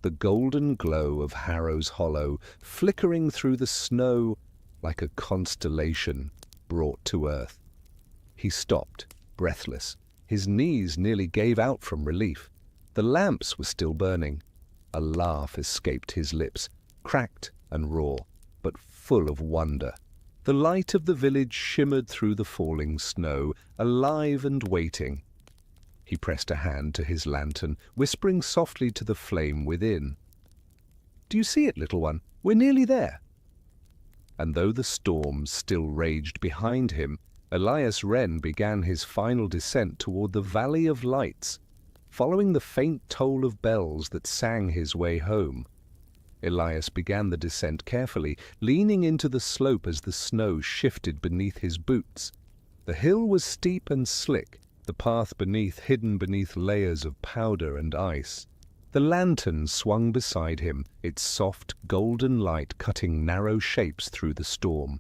A: The golden glow of Harrows Hollow, flickering through the snow like a constellation brought to earth. He stopped, breathless. His knees nearly gave out from relief. The lamps were still burning. A laugh escaped his lips, cracked and raw, but full of wonder. The light of the village shimmered through the falling snow, alive and waiting. He pressed a hand to his lantern, whispering softly to the flame within. "Do you see it, little one? We're nearly there." And though the storm still raged behind him, Elias Wren began his final descent toward the Valley of Lights, following the faint toll of bells that sang his way home. Elias began the descent carefully, leaning into the slope as the snow shifted beneath his boots. The hill was steep and slick, the path beneath hidden beneath layers of powder and ice. The lantern swung beside him, its soft golden light cutting narrow shapes through the storm.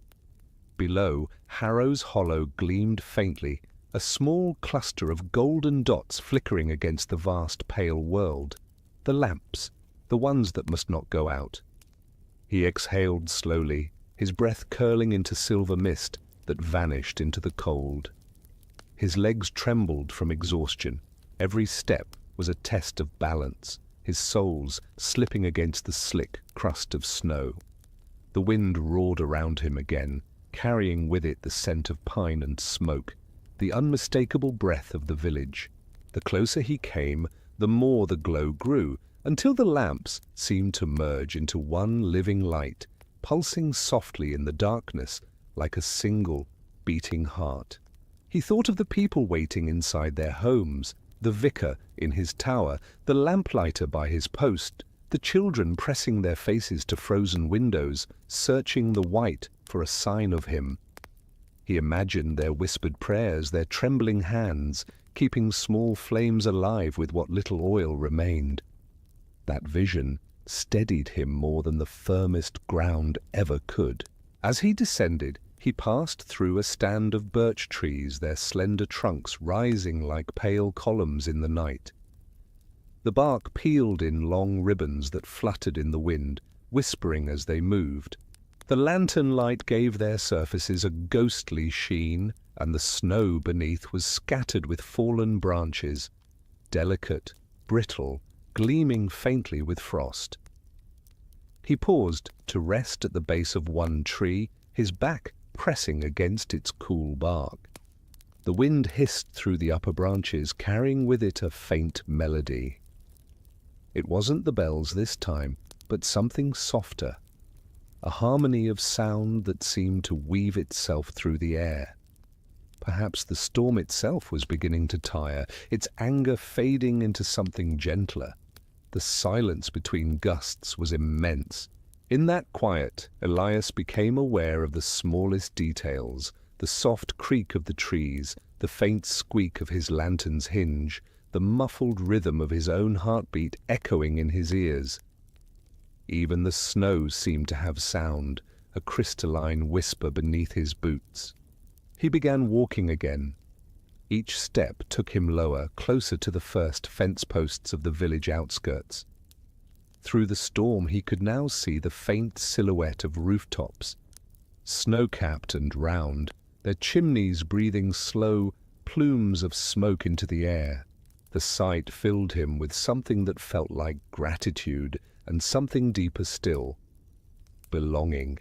A: Below, Harrows Hollow gleamed faintly, a small cluster of golden dots flickering against the vast pale world. The lamps, the ones that must not go out. He exhaled slowly, his breath curling into silver mist that vanished into the cold. His legs trembled from exhaustion. Every step was a test of balance, his soles slipping against the slick crust of snow. The wind roared around him again, carrying with it the scent of pine and smoke, the unmistakable breath of the village. The closer he came, the more the glow grew, until the lamps seemed to merge into one living light, pulsing softly in the darkness like a single beating heart. He thought of the people waiting inside their homes, the vicar in his tower, the lamplighter by his post, the children pressing their faces to frozen windows, searching the white for a sign of him. He imagined their whispered prayers, their trembling hands, keeping small flames alive with what little oil remained. That vision steadied him more than the firmest ground ever could. As he descended, he passed through a stand of birch trees, their slender trunks rising like pale columns in the night. The bark peeled in long ribbons that fluttered in the wind, whispering as they moved. The lantern light gave their surfaces a ghostly sheen, and the snow beneath was scattered with fallen branches, delicate, brittle, gleaming faintly with frost. He paused to rest at the base of one tree, his back pressing against its cool bark. The wind hissed through the upper branches, carrying with it a faint melody. It wasn't the bells this time, but something softer, a harmony of sound that seemed to weave itself through the air. Perhaps the storm itself was beginning to tire, its anger fading into something gentler. The silence between gusts was immense. In that quiet, Elias became aware of the smallest details, the soft creak of the trees, the faint squeak of his lantern's hinge, the muffled rhythm of his own heartbeat echoing in his ears. Even the snow seemed to have sound, a crystalline whisper beneath his boots. He began walking again. Each step took him lower, closer to the first fence posts of the village outskirts. Through the storm he could now see the faint silhouette of rooftops, snow-capped and round, their chimneys breathing slow plumes of smoke into the air. The sight filled him with something that felt like gratitude and something deeper still, belonging.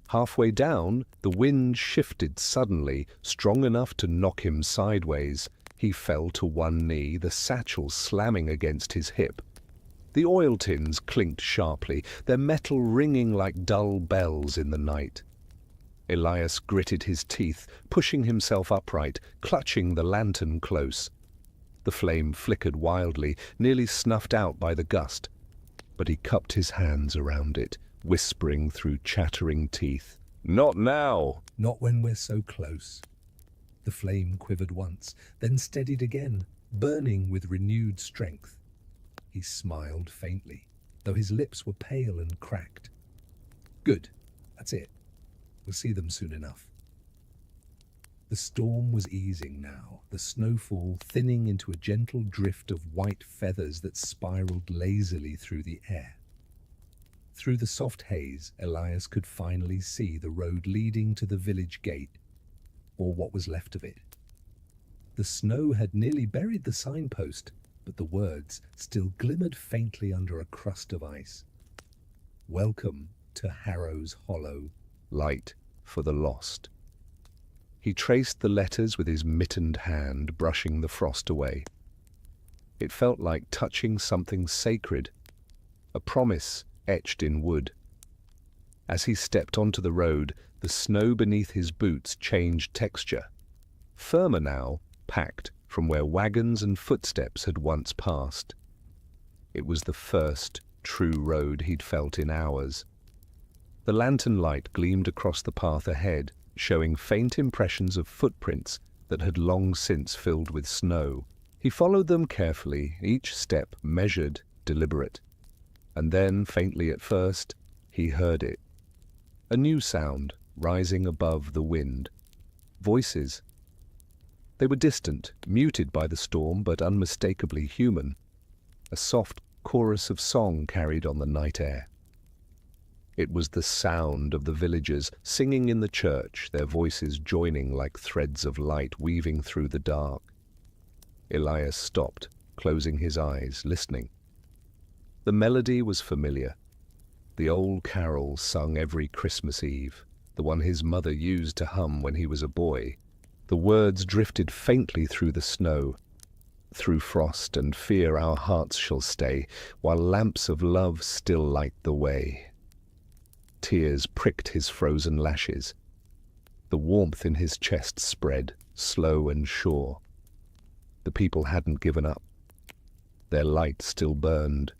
A: Halfway down, the wind shifted suddenly, strong enough to knock him sideways. He fell to one knee, the satchel slamming against his hip. The oil tins clinked sharply, their metal ringing like dull bells in the night. Elias gritted his teeth, pushing himself upright, clutching the lantern close. The flame flickered wildly, nearly snuffed out by the gust, but he cupped his hands around it, whispering through chattering teeth, "Not now!" "Not when we're so close." The flame quivered once, then steadied again, burning with renewed strength. He smiled faintly, though his lips were pale and cracked. "Good. That's it. We'll see them soon enough." The storm was easing now, the snowfall thinning into a gentle drift of white feathers that spiraled lazily through the air. Through the soft haze, Elias could finally see the road leading to the village gate, or what was left of it. The snow had nearly buried the signpost, but the words still glimmered faintly under a crust of ice. "Welcome to Harrows Hollow, light for the lost." He traced the letters with his mittened hand, brushing the frost away. It felt like touching something sacred, a promise etched in wood. As he stepped onto the road, the snow beneath his boots changed texture. Firmer now, packed from where wagons and footsteps had once passed. It was the first true road he'd felt in hours. The lantern light gleamed across the path ahead, showing faint impressions of footprints that had long since filled with snow. He followed them carefully, each step measured, deliberate. And then, faintly at first, he heard it. A new sound, rising above the wind. Voices. They were distant, muted by the storm, but unmistakably human. A soft chorus of song carried on the night air. It was the sound of the villagers singing in the church, their voices joining like threads of light weaving through the dark. Elias stopped, closing his eyes, listening. The melody was familiar. The old carol sung every Christmas Eve, the one his mother used to hum when he was a boy. The words drifted faintly through the snow. Through frost and fear our hearts shall stay, while lamps of love still light the way. Tears pricked his frozen lashes. The warmth in his chest spread, slow and sure. The people hadn't given up. Their light still burned,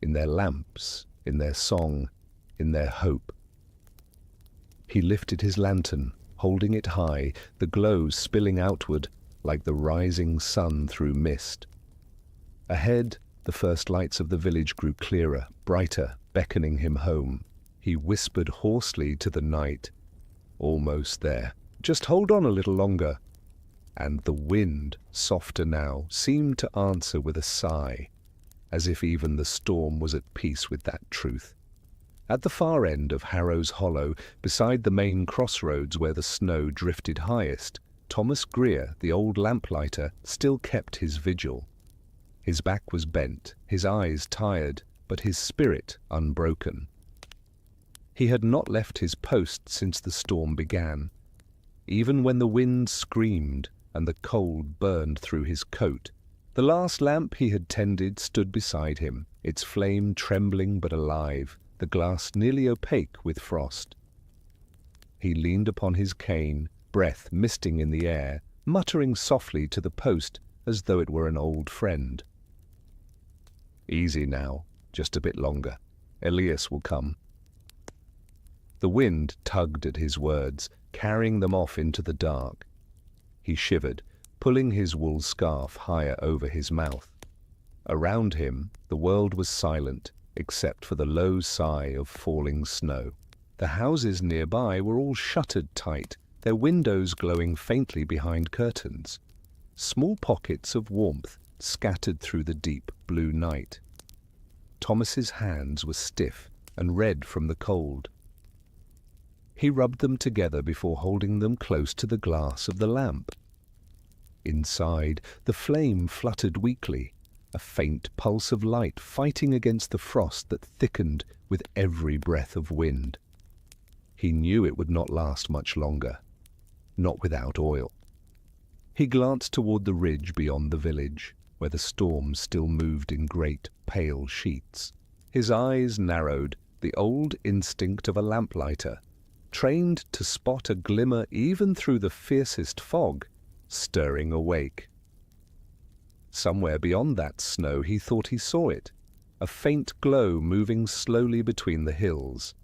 A: in their lamps, in their song, in their hope. He lifted his lantern, holding it high, the glow spilling outward like the rising sun through mist. Ahead, the first lights of the village grew clearer, brighter, beckoning him home. He whispered hoarsely to the night, "Almost there. Just hold on a little longer." And the wind, softer now, seemed to answer with a sigh, as if even the storm was at peace with that truth. At the far end of Harrows Hollow, beside the main crossroads where the snow drifted highest, Thomas Greer, the old lamplighter, still kept his vigil. His back was bent, his eyes tired, but his spirit unbroken. He had not left his post since the storm began. Even when the wind screamed and the cold burned through his coat, the last lamp he had tended stood beside him, its flame trembling but alive, the glass nearly opaque with frost. He leaned upon his cane, breath misting in the air, muttering softly to the post as though it were an old friend. "Easy now, just a bit longer. Elias will come." The wind tugged at his words, carrying them off into the dark. He shivered, pulling his wool scarf higher over his mouth. Around him, the world was silent, except for the low sigh of falling snow. The houses nearby were all shuttered tight, their windows glowing faintly behind curtains. Small pockets of warmth scattered through the deep blue night. Thomas's hands were stiff and red from the cold. He rubbed them together before holding them close to the glass of the lamp. Inside, the flame fluttered weakly, a faint pulse of light fighting against the frost that thickened with every breath of wind. He knew it would not last much longer, not without oil. He glanced toward the ridge beyond the village, where the storm still moved in great, pale sheets. His eyes narrowed, the old instinct of a lamplighter, trained to spot a glimmer even through the fiercest fog, stirring awake. Somewhere beyond that snow he thought he saw it, a faint glow moving slowly between the hills.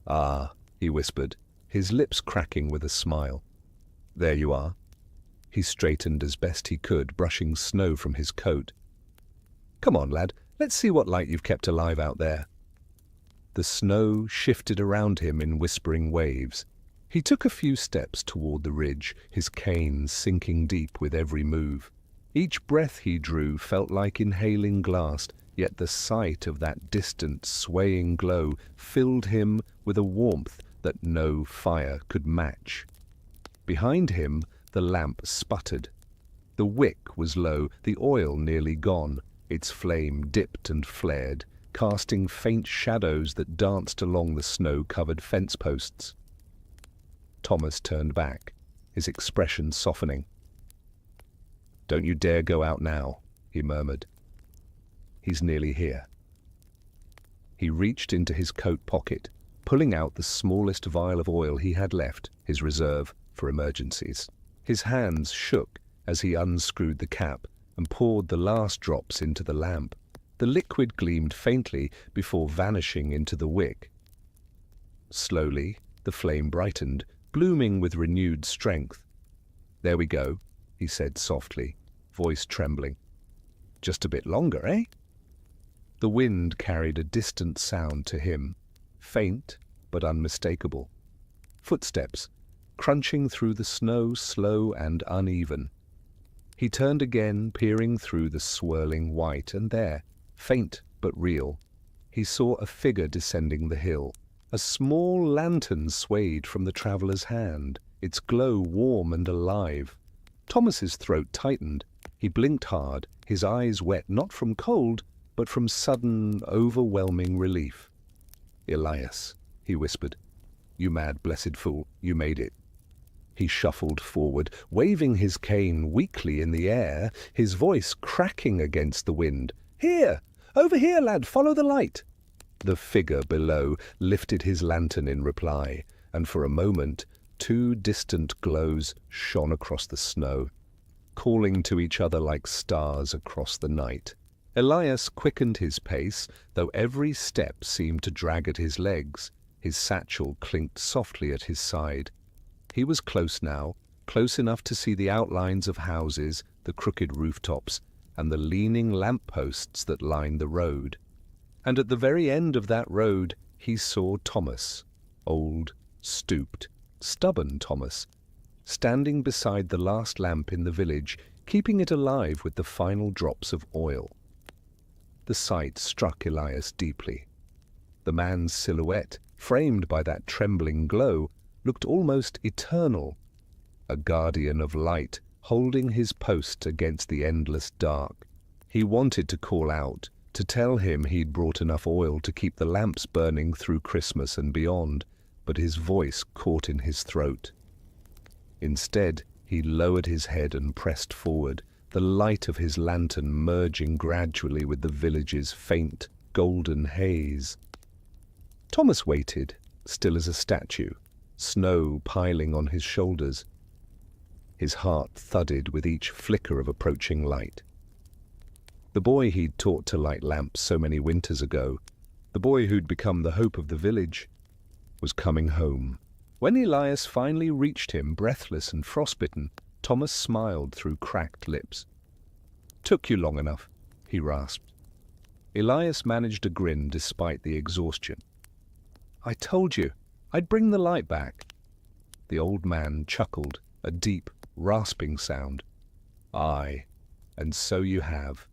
A: "Ah," he whispered, his lips cracking with a smile. "There you are." He straightened as best he could, brushing snow from his coat. "Come on, lad, let's see what light you've kept alive out there." The snow shifted around him in whispering waves. He took a few steps toward the ridge, his cane sinking deep with every move. Each breath he drew felt like inhaling glass, yet the sight of that distant, swaying glow filled him with a warmth that no fire could match. Behind him, the lamp sputtered. The wick was low, the oil nearly gone. Its flame dipped and flared, casting faint shadows that danced along the snow-covered fence posts. Thomas turned back, his expression softening. "Don't you dare go out now," he murmured. "He's nearly here." He reached into his coat pocket, pulling out the smallest vial of oil he had left, his reserve for emergencies. His hands shook as he unscrewed the cap and poured the last drops into the lamp. The liquid gleamed faintly before vanishing into the wick. Slowly, the flame brightened, blooming with renewed strength. "There we go," he said softly, voice trembling. "Just a bit longer, eh?" The wind carried a distant sound to him, faint but unmistakable. Footsteps, crunching through the snow, slow and uneven. He turned again, peering through the swirling white, and there, faint but real, he saw a figure descending the hill. A small lantern swayed from the traveller's hand, its glow warm and alive. Thomas's throat tightened. He blinked hard, his eyes wet not from cold, but from sudden, overwhelming relief. "Elias," he whispered. "You mad, blessed fool, you made it." He shuffled forward, waving his cane weakly in the air, his voice cracking against the wind. "Here! Over here, lad! Follow the light!" The figure below lifted his lantern in reply, and for a moment 2 distant glows shone across the snow, calling to each other like stars across the night. Elias quickened his pace, though every step seemed to drag at his legs. His satchel clinked softly at his side. He was close now, close enough to see the outlines of houses, the crooked rooftops, and the leaning lamp-posts that lined the road. And at the very end of that road he saw Thomas, old, stooped, stubborn Thomas, standing beside the last lamp in the village, keeping it alive with the final drops of oil. The sight struck Elias deeply. The man's silhouette, framed by that trembling glow, looked almost eternal, a guardian of light, holding his post against the endless dark. He wanted to call out, to tell him he'd brought enough oil to keep the lamps burning through Christmas and beyond, but his voice caught in his throat. Instead, he lowered his head and pressed forward, the light of his lantern merging gradually with the village's faint, golden haze. Thomas waited, still as a statue, snow piling on his shoulders. His heart thudded with each flicker of approaching light. The boy he'd taught to light lamps so many winters ago, the boy who'd become the hope of the village, was coming home. When Elias finally reached him, breathless and frostbitten, Thomas smiled through cracked lips. "Took you long enough," he rasped. Elias managed a grin despite the exhaustion. "I told you, I'd bring the light back." The old man chuckled, a deep, rasping sound. "Aye, and so you have."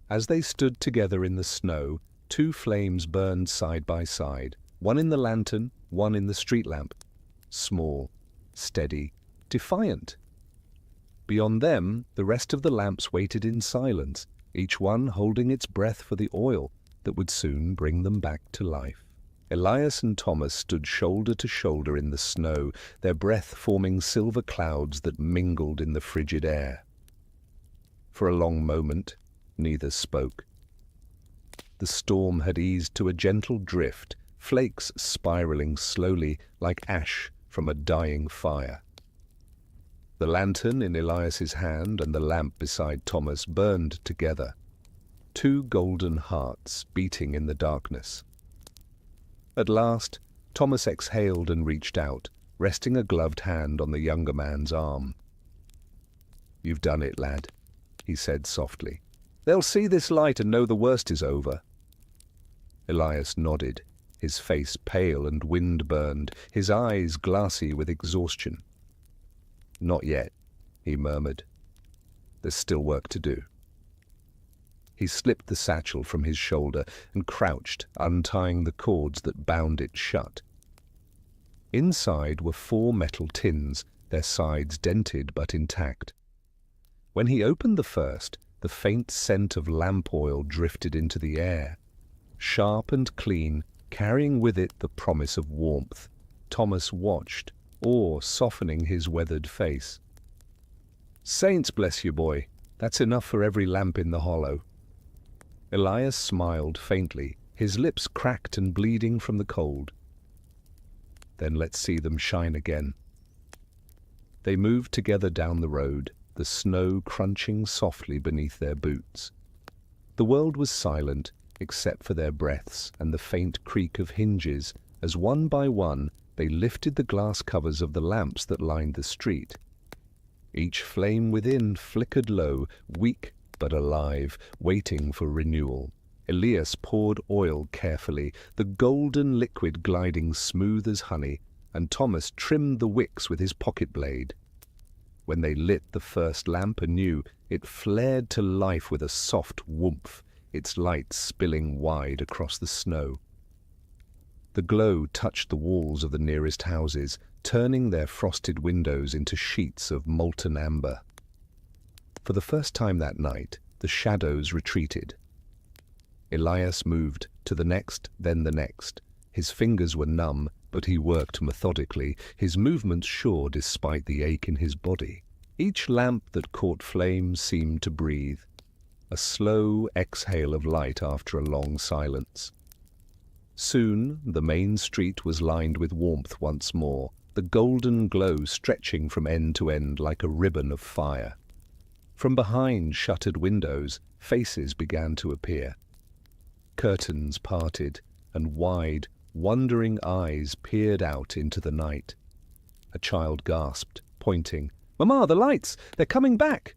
A: As they stood together in the snow, 2 flames burned side by side, one in the lantern, one in the street lamp. Small, steady, defiant. Beyond them, the rest of the lamps waited in silence, each one holding its breath for the oil that would soon bring them back to life. Elias and Thomas stood shoulder to shoulder in the snow, their breath forming silver clouds that mingled in the frigid air. For a long moment, neither spoke. The storm had eased to a gentle drift, flakes spiraling slowly like ash from a dying fire. The lantern in Elias's hand and the lamp beside Thomas burned together, 2 golden hearts beating in the darkness. At last, Thomas exhaled and reached out, resting a gloved hand on the younger man's arm. "You've done it, lad," he said softly. "They'll see this light and know the worst is over." Elias nodded, his face pale and wind-burned, his eyes glassy with exhaustion. "Not yet," he murmured. "There's still work to do." He slipped the satchel from his shoulder and crouched, untying the cords that bound it shut. Inside were 4 metal tins, their sides dented but intact. When he opened the first, the faint scent of lamp oil drifted into the air. Sharp and clean, carrying with it the promise of warmth, Thomas watched, awe softening his weathered face. "Saints bless you, boy. That's enough for every lamp in the hollow." Elias smiled faintly, his lips cracked and bleeding from the cold. "Then let's see them shine again." They moved together down the road, the snow crunching softly beneath their boots. The world was silent, except for their breaths and the faint creak of hinges, as one by one they lifted the glass covers of the lamps that lined the street. Each flame within flickered low, weak but alive, waiting for renewal. Elias poured oil carefully, the golden liquid gliding smooth as honey, and Thomas trimmed the wicks with his pocket blade. When they lit the first lamp anew, it flared to life with a soft whoomph, its light spilling wide across the snow. The glow touched the walls of the nearest houses, turning their frosted windows into sheets of molten amber. For the first time that night, the shadows retreated. Elias moved to the next, then the next. His fingers were numb, but he worked methodically, his movements sure despite the ache in his body. Each lamp that caught flame seemed to breathe, a slow exhale of light after a long silence. Soon the main street was lined with warmth once more, the golden glow stretching from end to end like a ribbon of fire. From behind shuttered windows, faces began to appear. Curtains parted, and wide, wondering eyes peered out into the night. A child gasped, pointing, "Mama, the lights! They're coming back!"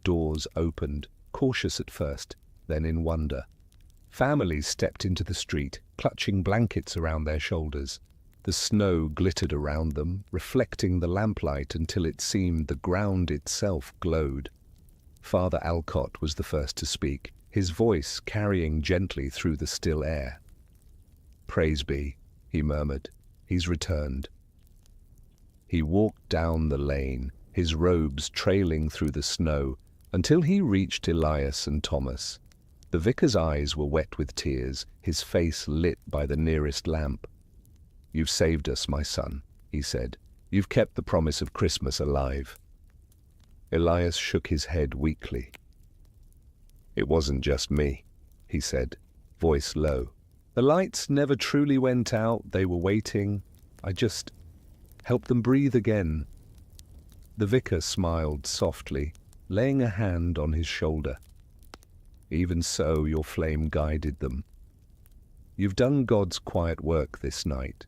A: Doors opened, cautious at first, then in wonder. Families stepped into the street, clutching blankets around their shoulders. The snow glittered around them, reflecting the lamplight until it seemed the ground itself glowed. Father Alcott was the first to speak, his voice carrying gently through the still air. "Praise be," he murmured. "He's returned." He walked down the lane, his robes trailing through the snow, until he reached Elias and Thomas. The vicar's eyes were wet with tears, his face lit by the nearest lamp. "You've saved us, my son," he said. "You've kept the promise of Christmas alive." Elias shook his head weakly. "It wasn't just me," he said, voice low. "The lights never truly went out. They were waiting. I just helped them breathe again." The vicar smiled softly, laying a hand on his shoulder. "Even so, your flame guided them. You've done God's quiet work this night."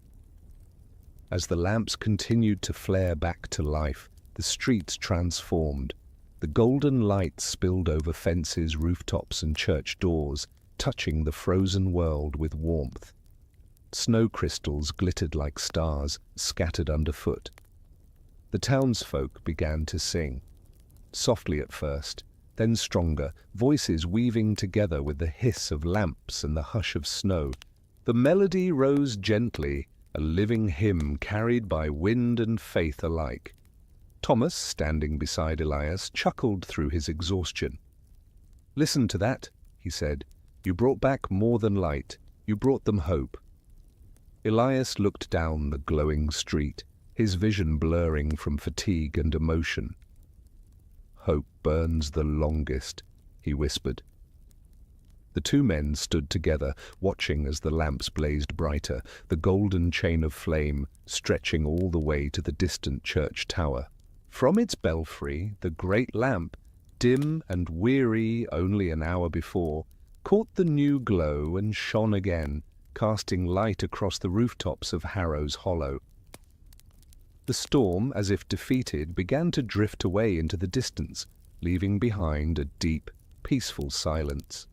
A: As the lamps continued to flare back to life, the streets transformed. The golden light spilled over fences, rooftops, and church doors, touching the frozen world with warmth. Snow crystals glittered like stars, scattered underfoot. The townsfolk began to sing. Softly at first, then stronger, voices weaving together with the hiss of lamps and the hush of snow. The melody rose gently, a living hymn carried by wind and faith alike. Thomas, standing beside Elias, chuckled through his exhaustion. "Listen to that," he said. "You brought back more than light. You brought them hope." Elias looked down the glowing street, his vision blurring from fatigue and emotion. "Hope burns the longest," he whispered. The two men stood together, watching as the lamps blazed brighter, the golden chain of flame stretching all the way to the distant church tower. From its belfry, the great lamp, dim and weary only an hour before, caught the new glow and shone again, casting light across the rooftops of Harrows Hollow. The storm, as if defeated, began to drift away into the distance, leaving behind a deep, peaceful silence.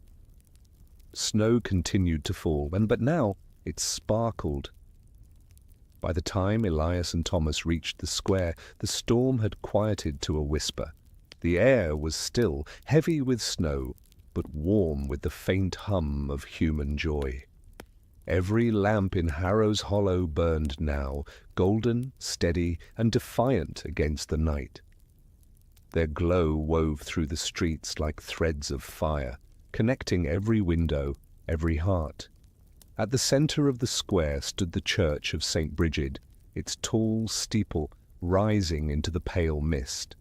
A: Snow continued to fall, but now It sparkled. By the time Elias and Thomas reached the square, the storm had quieted to a whisper. The air was still, heavy with snow, but warm with the faint hum of human joy. Every lamp in Harrows Hollow burned now, golden, steady, and defiant against the night. Their glow wove through the streets like threads of fire, connecting every window, every heart. At the center of the square stood the church of St. Brigid, its tall steeple rising into the pale mist.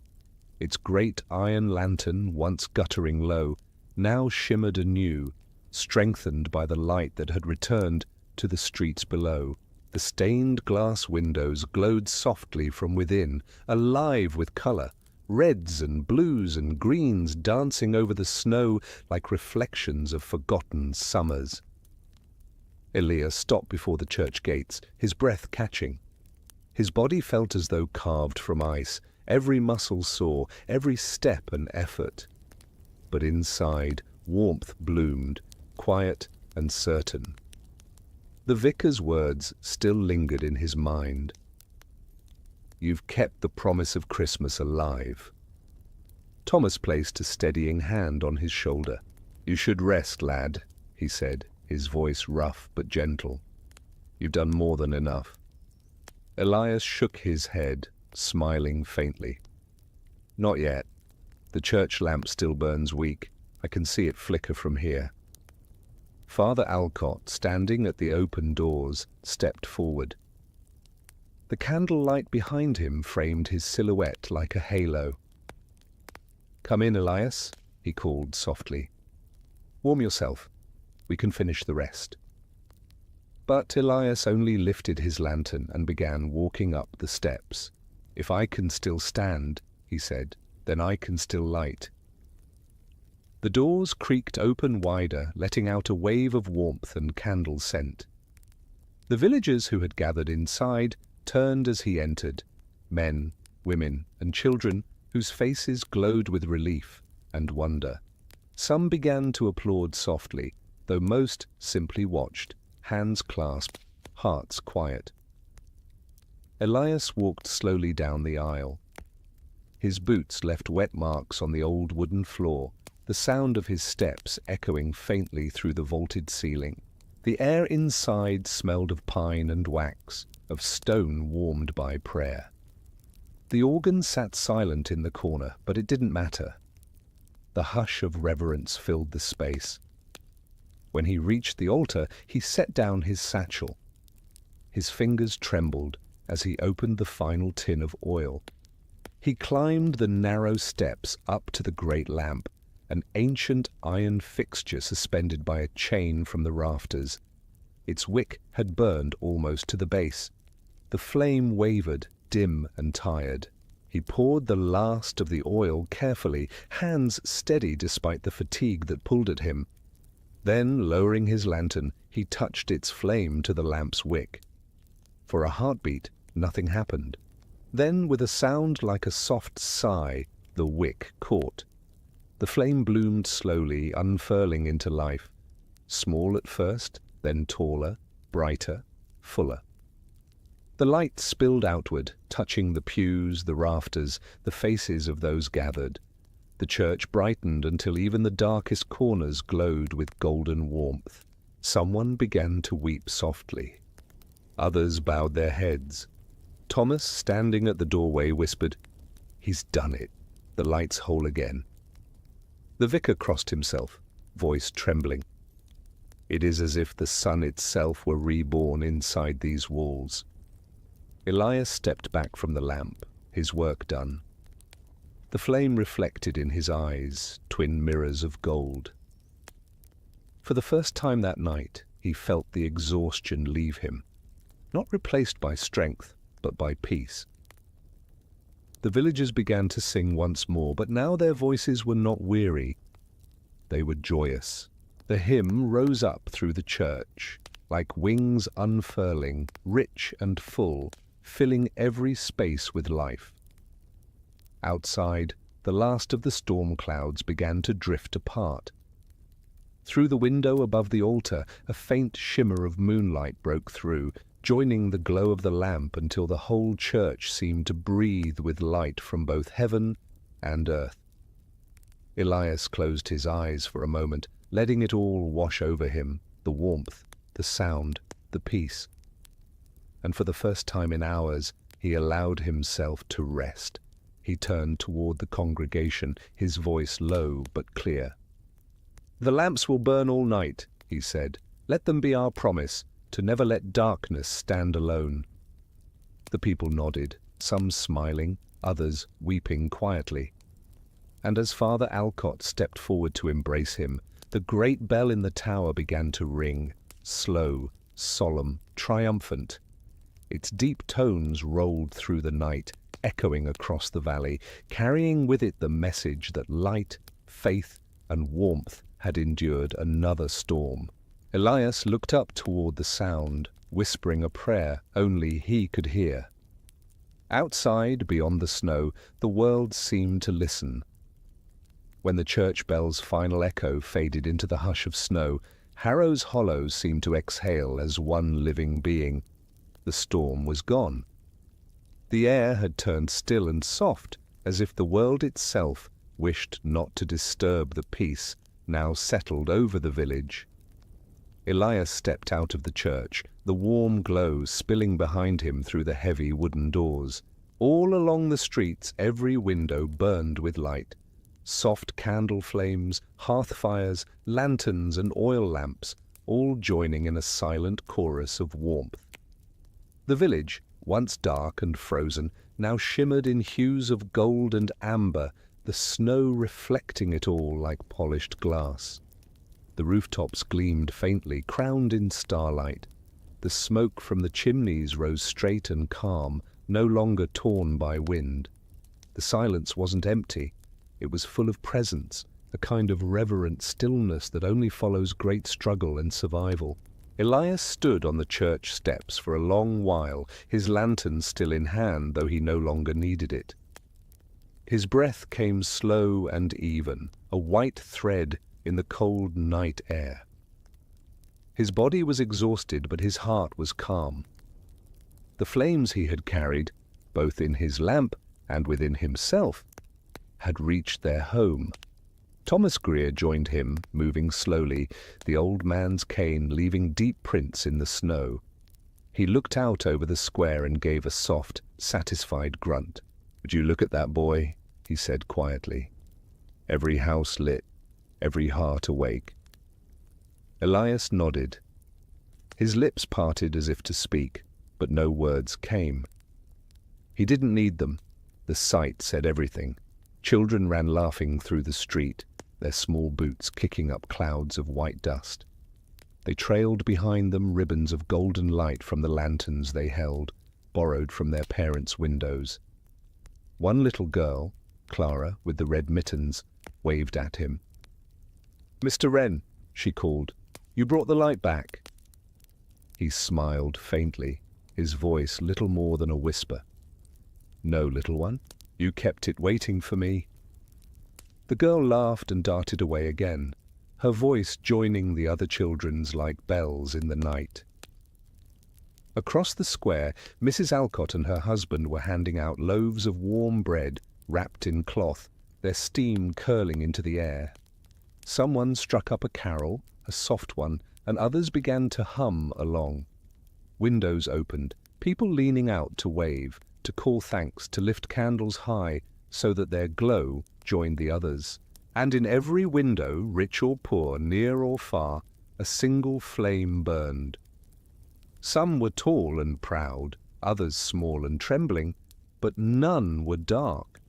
A: Its great iron lantern, once guttering low, now shimmered anew, strengthened by the light that had returned to the streets below. The stained glass windows glowed softly from within, alive with color, reds and blues and greens dancing over the snow like reflections of forgotten summers. Elias stopped before the church gates, his breath catching. His body felt as though carved from ice, every muscle sore, every step an effort. But inside, warmth bloomed, quiet and certain. The vicar's words still lingered in his mind. "You've kept the promise of Christmas alive." Thomas placed a steadying hand on his shoulder. "You should rest, lad," he said, his voice rough but gentle. "You've done more than enough." Elias shook his head, smiling faintly. "Not yet. The church lamp still burns weak. I can see it flicker from here." Father Alcott, standing at the open doors, stepped forward. The candlelight behind him framed his silhouette like a halo. "Come in, Elias," he called softly. "Warm yourself. We can finish the rest." But Elias only lifted his lantern and began walking up the steps. "If I can still stand," he said, "then I can still light." The doors creaked open wider, letting out a wave of warmth and candle scent. The villagers who had gathered inside turned as he entered, men, women, and children whose faces glowed with relief and wonder. Some began to applaud softly, though most simply watched, hands clasped, hearts quiet. Elias walked slowly down the aisle. His boots left wet marks on the old wooden floor, the sound of his steps echoing faintly through the vaulted ceiling. The air inside smelled of pine and wax, of stone warmed by prayer. The organ sat silent in the corner, but it didn't matter. The hush of reverence filled the space. When he reached the altar, he set down his satchel. His fingers trembled as he opened the final tin of oil. He climbed the narrow steps up to the great lamp, an ancient iron fixture suspended by a chain from the rafters. Its wick had burned almost to the base. The flame wavered, dim and tired. He poured the last of the oil carefully, hands steady despite the fatigue that pulled at him. Then, lowering his lantern, he touched its flame to the lamp's wick. For a heartbeat, nothing happened. Then, with a sound like a soft sigh, the wick caught. The flame bloomed slowly, unfurling into life. Small at first, then taller, brighter, fuller. The light spilled outward, touching the pews, the rafters, the faces of those gathered. The church brightened until even the darkest corners glowed with golden warmth. Someone began to weep softly. Others bowed their heads. Thomas, standing at the doorway, whispered, "He's done it. The light's whole again." The vicar crossed himself, voice trembling. "It is as if the sun itself were reborn inside these walls." Elias stepped back from the lamp, his work done. The flame reflected in his eyes, twin mirrors of gold. For the first time that night, he felt the exhaustion leave him, not replaced by strength, but by peace. The villagers began to sing once more, but now their voices were not weary. They were joyous. The hymn rose up through the church, like wings unfurling, rich and full, filling every space with life. Outside, the last of the storm clouds began to drift apart. Through the window above the altar, a faint shimmer of moonlight broke through, joining the glow of the lamp until the whole church seemed to breathe with light from both heaven and earth. Elias closed his eyes for a moment, letting it all wash over him, the warmth, the sound, the peace. And for the first time in hours, he allowed himself to rest. He turned toward the congregation, his voice low but clear. "The lamps will burn all night," he said. "Let them be our promise, to never let darkness stand alone." The people nodded, some smiling, others weeping quietly. And as Father Alcott stepped forward to embrace him, the great bell in the tower began to ring, slow, solemn, triumphant. Its deep tones rolled through the night, echoing across the valley, carrying with it the message that light, faith, and warmth had endured another storm. Elias looked up toward the sound, whispering a prayer only he could hear. Outside, beyond the snow, the world seemed to listen. When the church bell's final echo faded into the hush of snow, Harrows Hollow seemed to exhale as one living being. The storm was gone. The air had turned still and soft, as if the world itself wished not to disturb the peace now settled over the village. Elias stepped out of the church, the warm glow spilling behind him through the heavy wooden doors. All along the streets, every window burned with light. Soft candle flames, hearth fires, lanterns and oil lamps, all joining in a silent chorus of warmth. The village, once dark and frozen, now shimmered in hues of gold and amber, the snow reflecting it all like polished glass. The rooftops gleamed faintly, crowned in starlight. The smoke from the chimneys rose straight and calm, no longer torn by wind. The silence wasn't empty. It was full of presence, a kind of reverent stillness that only follows great struggle and survival. Elias stood on the church steps for a long while, his lantern still in hand, though he no longer needed it. His breath came slow and even, a white thread in the cold night air. His body was exhausted, but his heart was calm. The flames he had carried, both in his lamp and within himself, had reached their home. Thomas Greer joined him, moving slowly, the old man's cane leaving deep prints in the snow. He looked out over the square and gave a soft, satisfied grunt. "Would you look at that boy?" he said quietly. "Every house lit, every heart awake." Elias nodded. His lips parted as if to speak, but no words came. He didn't need them. The sight said everything. Children ran laughing through the street, their small boots kicking up clouds of white dust. They trailed behind them ribbons of golden light from the lanterns they held, borrowed from their parents' windows. One little girl, Clara, with the red mittens, waved at him. "Mr. Wren," she called, "you brought the light back." He smiled faintly, his voice little more than a whisper. "No, little one, you kept it waiting for me." The girl laughed and darted away again, her voice joining the other children's like bells in the night. Across the square, Mrs. Alcott and her husband were handing out loaves of warm bread wrapped in cloth, their steam curling into the air. Someone struck up a carol, a soft one, and others began to hum along. Windows opened, people leaning out to wave, to call thanks, to lift candles high so that their glow joined the others. And in every window, rich or poor, near or far, a single flame burned. Some were tall and proud, others small and trembling, but none were dark.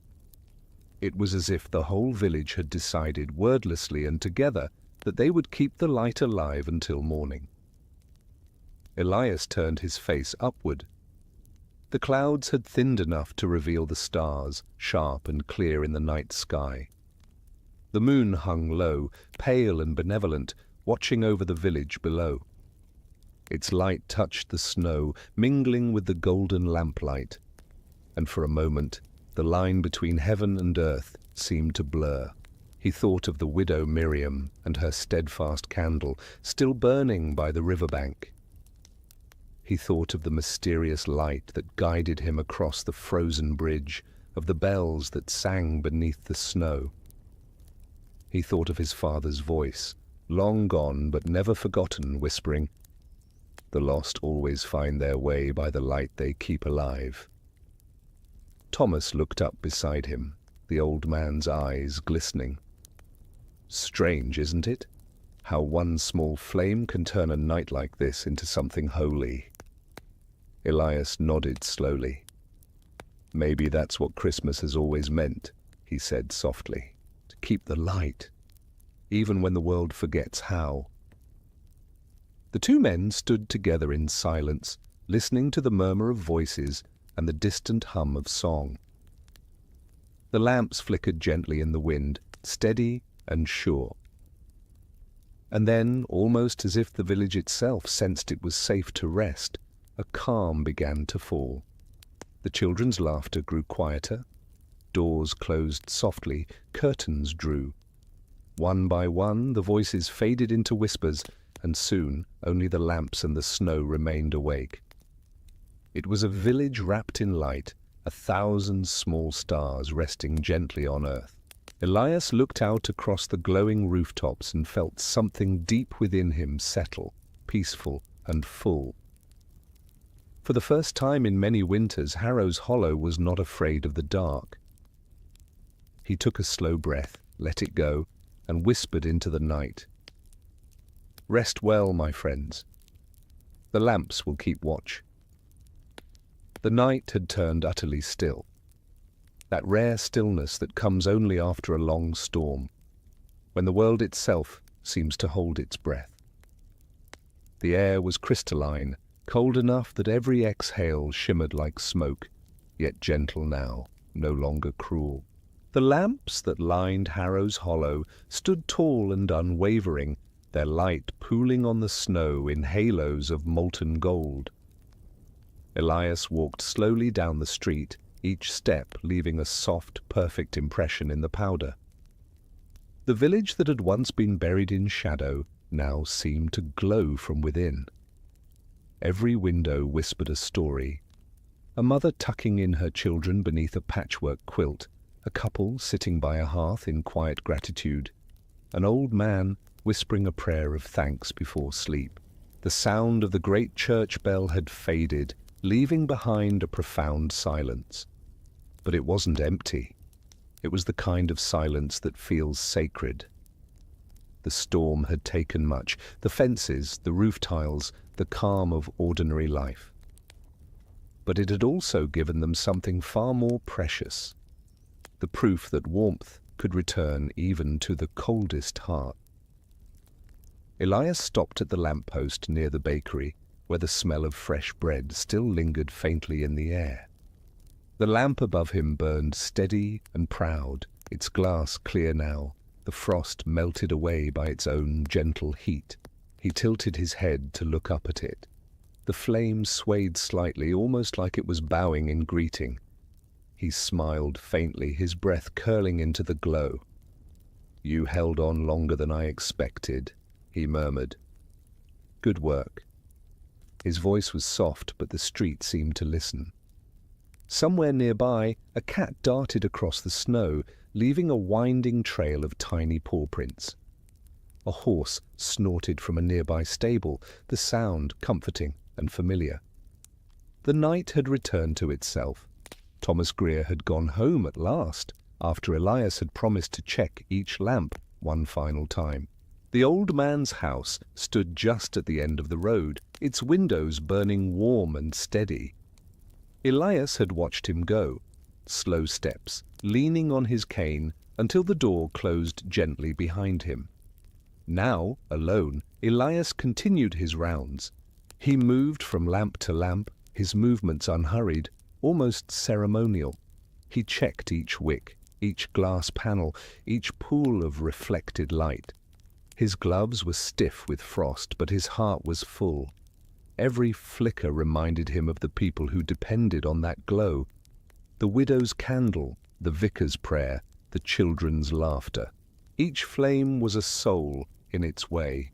A: It was as if the whole village had decided wordlessly and together that they would keep the light alive until morning. Elias turned his face upward. The clouds had thinned enough to reveal the stars, sharp and clear in the night sky. The moon hung low, pale and benevolent, watching over the village below. Its light touched the snow, mingling with the golden lamplight, and for a moment the line between heaven and earth seemed to blur. He thought of the widow Miriam and her steadfast candle still burning by the riverbank. He thought of the mysterious light that guided him across the frozen bridge, of the bells that sang beneath the snow. He thought of his father's voice, long gone but never forgotten, whispering, "The lost always find their way by the light they keep alive." Thomas looked up beside him, the old man's eyes glistening. "Strange, isn't it? How one small flame can turn a night like this into something holy." Elias nodded slowly. "Maybe that's what Christmas has always meant," he said softly. "To keep the light, even when the world forgets how." The two men stood together in silence, listening to the murmur of voices and the distant hum of song. The lamps flickered gently in the wind, steady and sure. And then, almost as if the village itself sensed it was safe to rest, a calm began to fall. The children's laughter grew quieter. Doors closed softly, curtains drew. One by one, the voices faded into whispers, and soon only the lamps and the snow remained awake. It was a village wrapped in light, 1,000 small stars resting gently on earth. Elias looked out across the glowing rooftops and felt something deep within him settle, peaceful and full. For the first time in many winters, Harrows Hollow was not afraid of the dark. He took a slow breath, let it go, and whispered into the night, "Rest well, my friends. The lamps will keep watch." The night had turned utterly still, that rare stillness that comes only after a long storm, when the world itself seems to hold its breath. The air was crystalline, cold enough that every exhale shimmered like smoke, yet gentle now, no longer cruel. The lamps that lined Harrows Hollow stood tall and unwavering, their light pooling on the snow in halos of molten gold. Elias walked slowly down the street, each step leaving a soft, perfect impression in the powder. The village that had once been buried in shadow now seemed to glow from within. Every window whispered a story. A mother tucking in her children beneath a patchwork quilt, a couple sitting by a hearth in quiet gratitude, an old man whispering a prayer of thanks before sleep. The sound of the great church bell had faded, leaving behind a profound silence. But it wasn't empty. It was the kind of silence that feels sacred. The storm had taken much, the fences, the roof tiles, the calm of ordinary life. But it had also given them something far more precious, the proof that warmth could return even to the coldest heart. Elias stopped at the lamppost near the bakery, where the smell of fresh bread still lingered faintly in the air. The lamp above him burned steady and proud, its glass clear now, the frost melted away by its own gentle heat. He tilted his head to look up at it. The flame swayed slightly, almost like it was bowing in greeting. He smiled faintly, his breath curling into the glow. "You held on longer than I expected," he murmured. "Good work." His voice was soft, but the street seemed to listen. Somewhere nearby, a cat darted across the snow, leaving a winding trail of tiny paw prints. A horse snorted from a nearby stable, the sound comforting and familiar. The night had returned to itself. Thomas Greer had gone home at last, after Elias had promised to check each lamp one final time. The old man's house stood just at the end of the road, its windows burning warm and steady. Elias had watched him go, slow steps, leaning on his cane until the door closed gently behind him. Now, alone, Elias continued his rounds. He moved from lamp to lamp, his movements unhurried, almost ceremonial. He checked each wick, each glass panel, each pool of reflected light. His gloves were stiff with frost, but his heart was full. Every flicker reminded him of the people who depended on that glow. The widow's candle, the vicar's prayer, the children's laughter. Each flame was a soul in its way.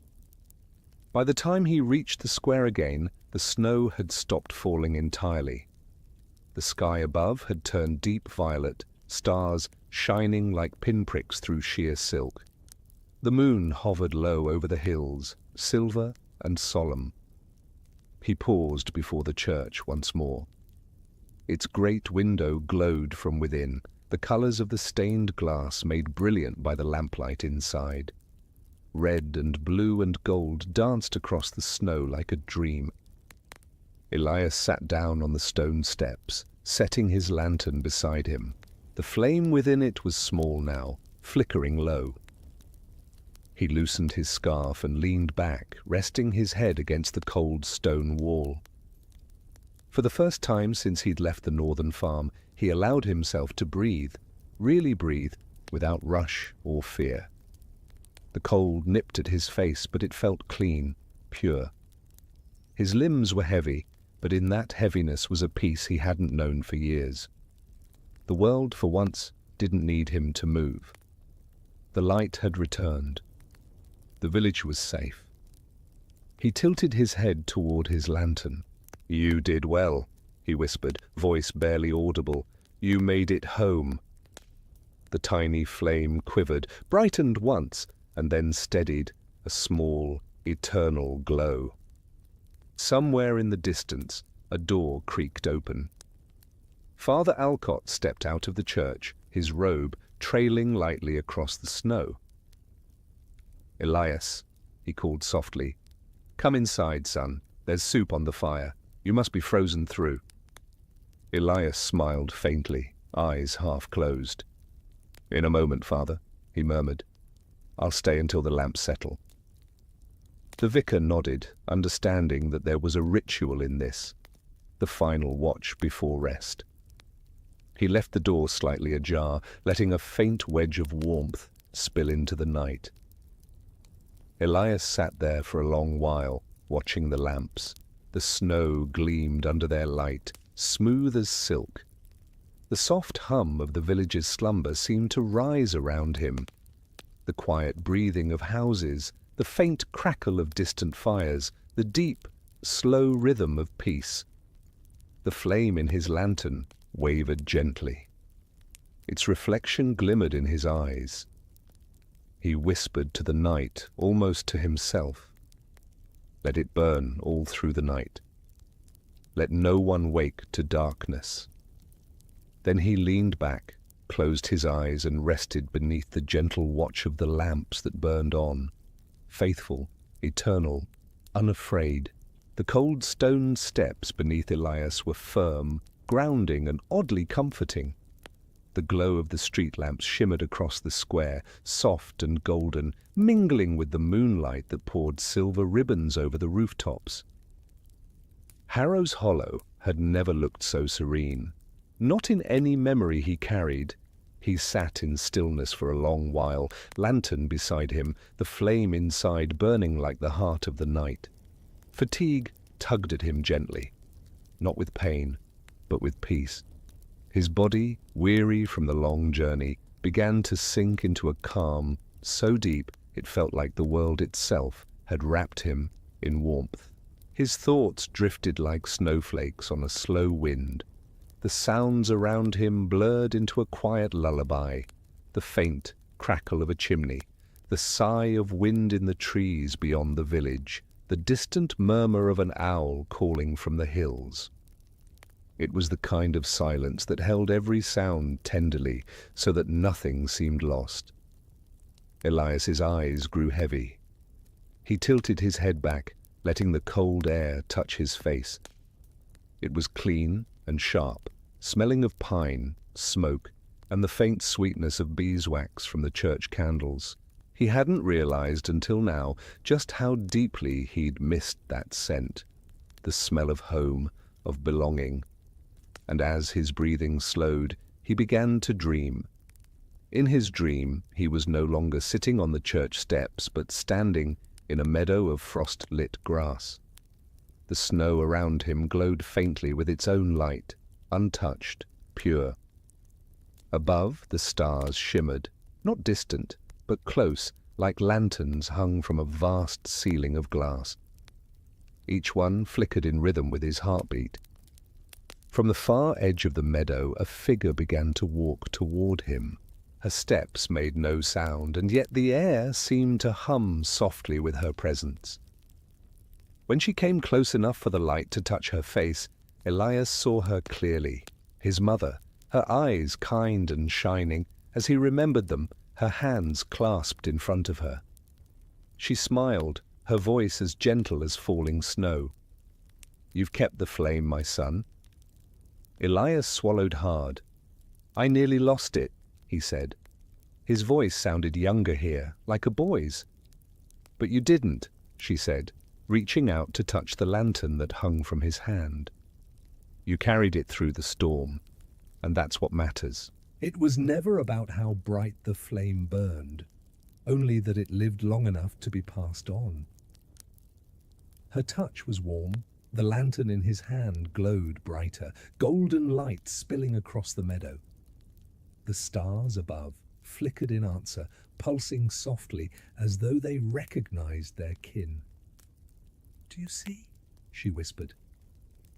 A: By the time he reached the square again, the snow had stopped falling entirely. The sky above had turned deep violet, stars shining like pinpricks through sheer silk. The moon hovered low over the hills, silver and solemn. He paused before the church once more. Its great window glowed from within, the colors of the stained glass made brilliant by the lamplight inside. Red and blue and gold danced across the snow like a dream. Elias sat down on the stone steps, setting his lantern beside him. The flame within it was small now, flickering low. He loosened his scarf and leaned back, resting his head against the cold stone wall. For the first time since he'd left the northern farm, he allowed himself to breathe, really breathe, without rush or fear. The cold nipped at his face, but it felt clean, pure. His limbs were heavy, but in that heaviness was a peace he hadn't known for years. The world, for once, didn't need him to move. The light had returned. The village was safe. He tilted his head toward his lantern. "You did well," he whispered, voice barely audible. "You made it home." The tiny flame quivered, brightened once, and then steadied, a small, eternal glow. Somewhere in the distance, a door creaked open. Father Alcott stepped out of the church, his robe trailing lightly across the snow. "Elias," he called softly, "come inside, son. There's soup on the fire. You must be frozen through." Elias smiled faintly, eyes half closed. "In a moment, Father," he murmured. "I'll stay until the lamps settle." The vicar nodded, understanding that there was a ritual in this, the final watch before rest. He left the door slightly ajar, letting a faint wedge of warmth spill into the night. Elias sat there for a long while, watching the lamps. The snow gleamed under their light, smooth as silk. The soft hum of the village's slumber seemed to rise around him. The quiet breathing of houses, the faint crackle of distant fires, the deep, slow rhythm of peace. The flame in his lantern wavered gently. Its reflection glimmered in his eyes. He whispered to the night, almost to himself. Let it burn all through the night. Let no one wake to darkness. Then he leaned back, closed his eyes, and rested beneath the gentle watch of the lamps that burned on. Faithful, eternal, unafraid. The cold stone steps beneath Elias were firm, grounding, and oddly comforting. The glow of the street lamps shimmered across the square, soft and golden, mingling with the moonlight that poured silver ribbons over the rooftops. Harrows Hollow had never looked so serene. Not in any memory he carried. He sat in stillness for a long while, lantern beside him, the flame inside burning like the heart of the night. Fatigue tugged at him gently, not with pain, but with peace. His body, weary from the long journey, began to sink into a calm so deep it felt like the world itself had wrapped him in warmth. His thoughts drifted like snowflakes on a slow wind. The sounds around him blurred into a quiet lullaby, the faint crackle of a chimney, the sigh of wind in the trees beyond the village, the distant murmur of an owl calling from the hills. It was the kind of silence that held every sound tenderly, so that nothing seemed lost. Elias's eyes grew heavy. He tilted his head back, letting the cold air touch his face. It was clean and sharp, smelling of pine, smoke, and the faint sweetness of beeswax from the church candles. He hadn't realized until now just how deeply he'd missed that scent, the smell of home, of belonging. And as his breathing slowed, he began to dream. In his dream, he was no longer sitting on the church steps, but standing in a meadow of frost-lit grass. The snow around him glowed faintly with its own light, untouched, pure. Above, the stars shimmered, not distant, but close, like lanterns hung from a vast ceiling of glass. Each one flickered in rhythm with his heartbeat. From the far edge of the meadow, a figure began to walk toward him. Her steps made no sound, and yet the air seemed to hum softly with her presence. When she came close enough for the light to touch her face, Elias saw her clearly, his mother, her eyes kind and shining, as he remembered them, her hands clasped in front of her. She smiled, her voice as gentle as falling snow. "You've kept the flame, my son." Elias swallowed hard. "I nearly lost it," he said. His voice sounded younger here, like a boy's. "But you didn't," she said, reaching out to touch the lantern that hung from his hand. "You carried it through the storm, and that's what matters." It was never about how bright the flame burned, only that it lived long enough to be passed on. Her touch was warm. The lantern in his hand glowed brighter, golden light spilling across the meadow. The stars above flickered in answer, pulsing softly as though they recognized their kin. "Do you see?" she whispered.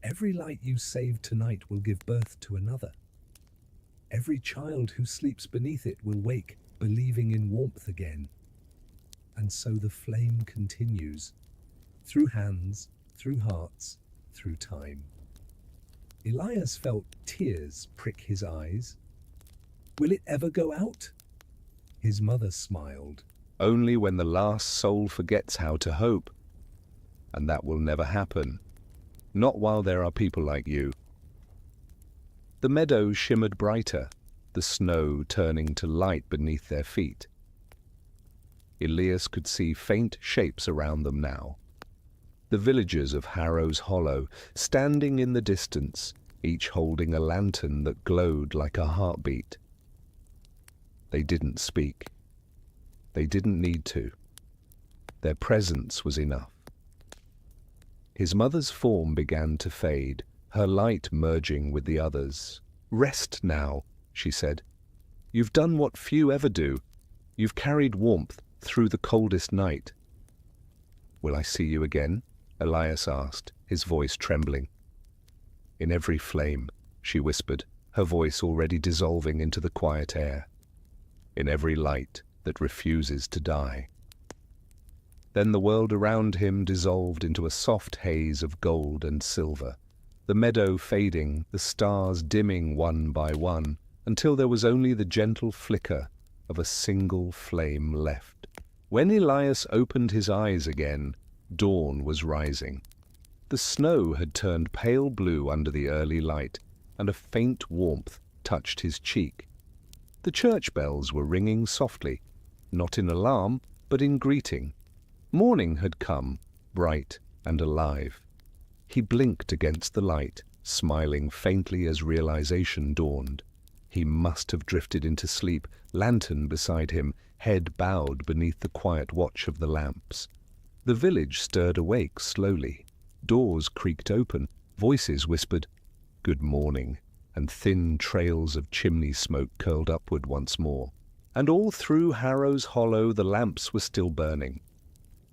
A: "Every light you save tonight will give birth to another. Every child who sleeps beneath it will wake, believing in warmth again. And so the flame continues, through hands, through hearts, through time." Elias felt tears prick his eyes. "Will it ever go out?" His mother smiled. "Only when the last soul forgets how to hope. And that will never happen. Not while there are people like you." The meadow shimmered brighter, the snow turning to light beneath their feet. Elias could see faint shapes around them now. The villagers of Harrows Hollow, standing in the distance, each holding a lantern that glowed like a heartbeat. They didn't speak. They didn't need to. Their presence was enough. His mother's form began to fade, her light merging with the others. "Rest now," she said. "You've done what few ever do. You've carried warmth through the coldest night." "Will I see you again?" Elias asked, his voice trembling. "In every flame," she whispered, her voice already dissolving into the quiet air. "In every light that refuses to die." Then the world around him dissolved into a soft haze of gold and silver, the meadow fading, the stars dimming one by one, until there was only the gentle flicker of a single flame left. When Elias opened his eyes again, dawn was rising. The snow had turned pale blue under the early light, and a faint warmth touched his cheek. The church bells were ringing softly, not in alarm, but in greeting. Morning had come, bright and alive. He blinked against the light, smiling faintly as realization dawned. He must have drifted into sleep, lantern beside him, head bowed beneath the quiet watch of the lamps. The village stirred awake slowly. Doors creaked open, voices whispered, "Good morning," and thin trails of chimney smoke curled upward once more. And all through Harrows Hollow the lamps were still burning.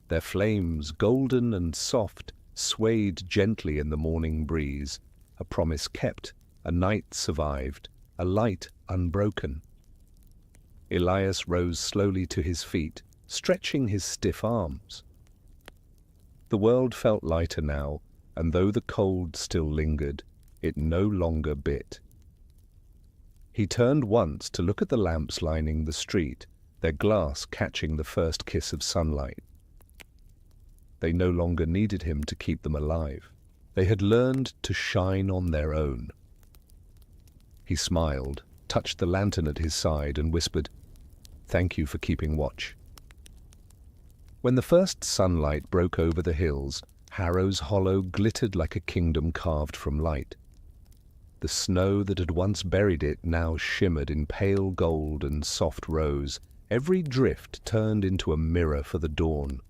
A: Their flames, golden and soft, swayed gently in the morning breeze, a promise kept, a night survived, a light unbroken. Elias rose slowly to his feet, stretching his stiff arms. The world felt lighter now, and though the cold still lingered, it no longer bit. He turned once to look at the lamps lining the street, their glass catching the first kiss of sunlight. They no longer needed him to keep them alive. They had learned to shine on their own. He smiled, touched the lantern at his side, and whispered, "Thank you for keeping watch." When the first sunlight broke over the hills, Harrows Hollow glittered like a kingdom carved from light. The snow that had once buried it now shimmered in pale gold and soft rose. Every drift turned into a mirror for the dawn.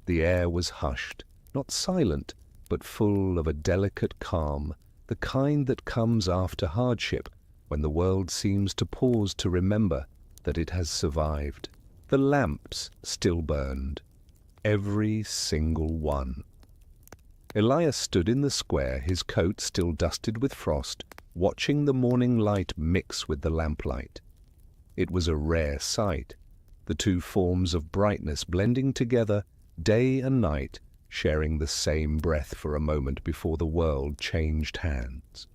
A: The air was hushed, not silent, but full of a delicate calm, the kind that comes after hardship, when the world seems to pause to remember that it has survived. The lamps still burned, every single one. Elias stood in the square, his coat still dusted with frost, watching the morning light mix with the lamplight. It was a rare sight, the two forms of brightness blending together, day and night, sharing the same breath for a moment before the world changed hands.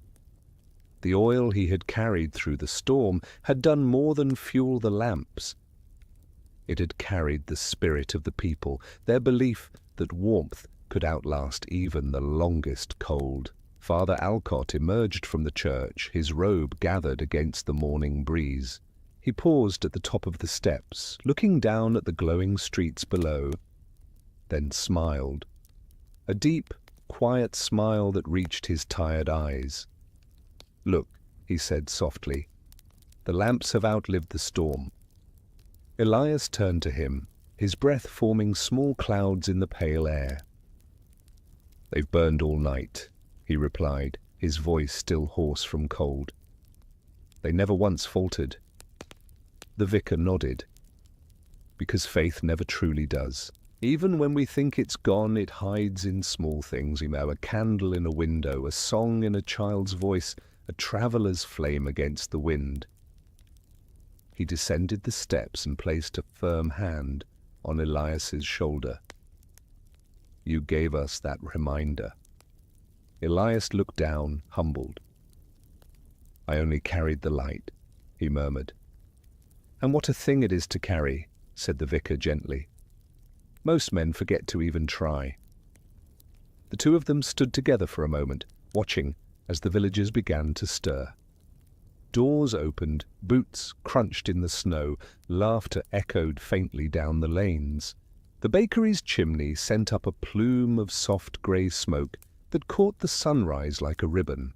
A: The oil he had carried through the storm had done more than fuel the lamps. It had carried the spirit of the people, their belief that warmth could outlast even the longest cold. Father Alcott emerged from the church, his robe gathered against the morning breeze. He paused at the top of the steps, looking down at the glowing streets below, then smiled. A deep, quiet smile that reached his tired eyes. "Look," he said softly, "the lamps have outlived the storm." Elias turned to him, his breath forming small clouds in the pale air. "They've burned all night," he replied, his voice still hoarse from cold. "They never once faltered." The vicar nodded. "Because faith never truly does. Even when we think it's gone, it hides in small things, a candle in a window, a song in a child's voice, a traveller's flame against the wind." He descended the steps and placed a firm hand on Elias's shoulder. "You gave us that reminder." Elias looked down, humbled. "I only carried the light," he murmured. "And what a thing it is to carry," said the vicar gently. "Most men forget to even try." The two of them stood together for a moment, watching as the villagers began to stir. Doors opened, boots crunched in the snow, laughter echoed faintly down the lanes. The bakery's chimney sent up a plume of soft grey smoke that caught the sunrise like a ribbon.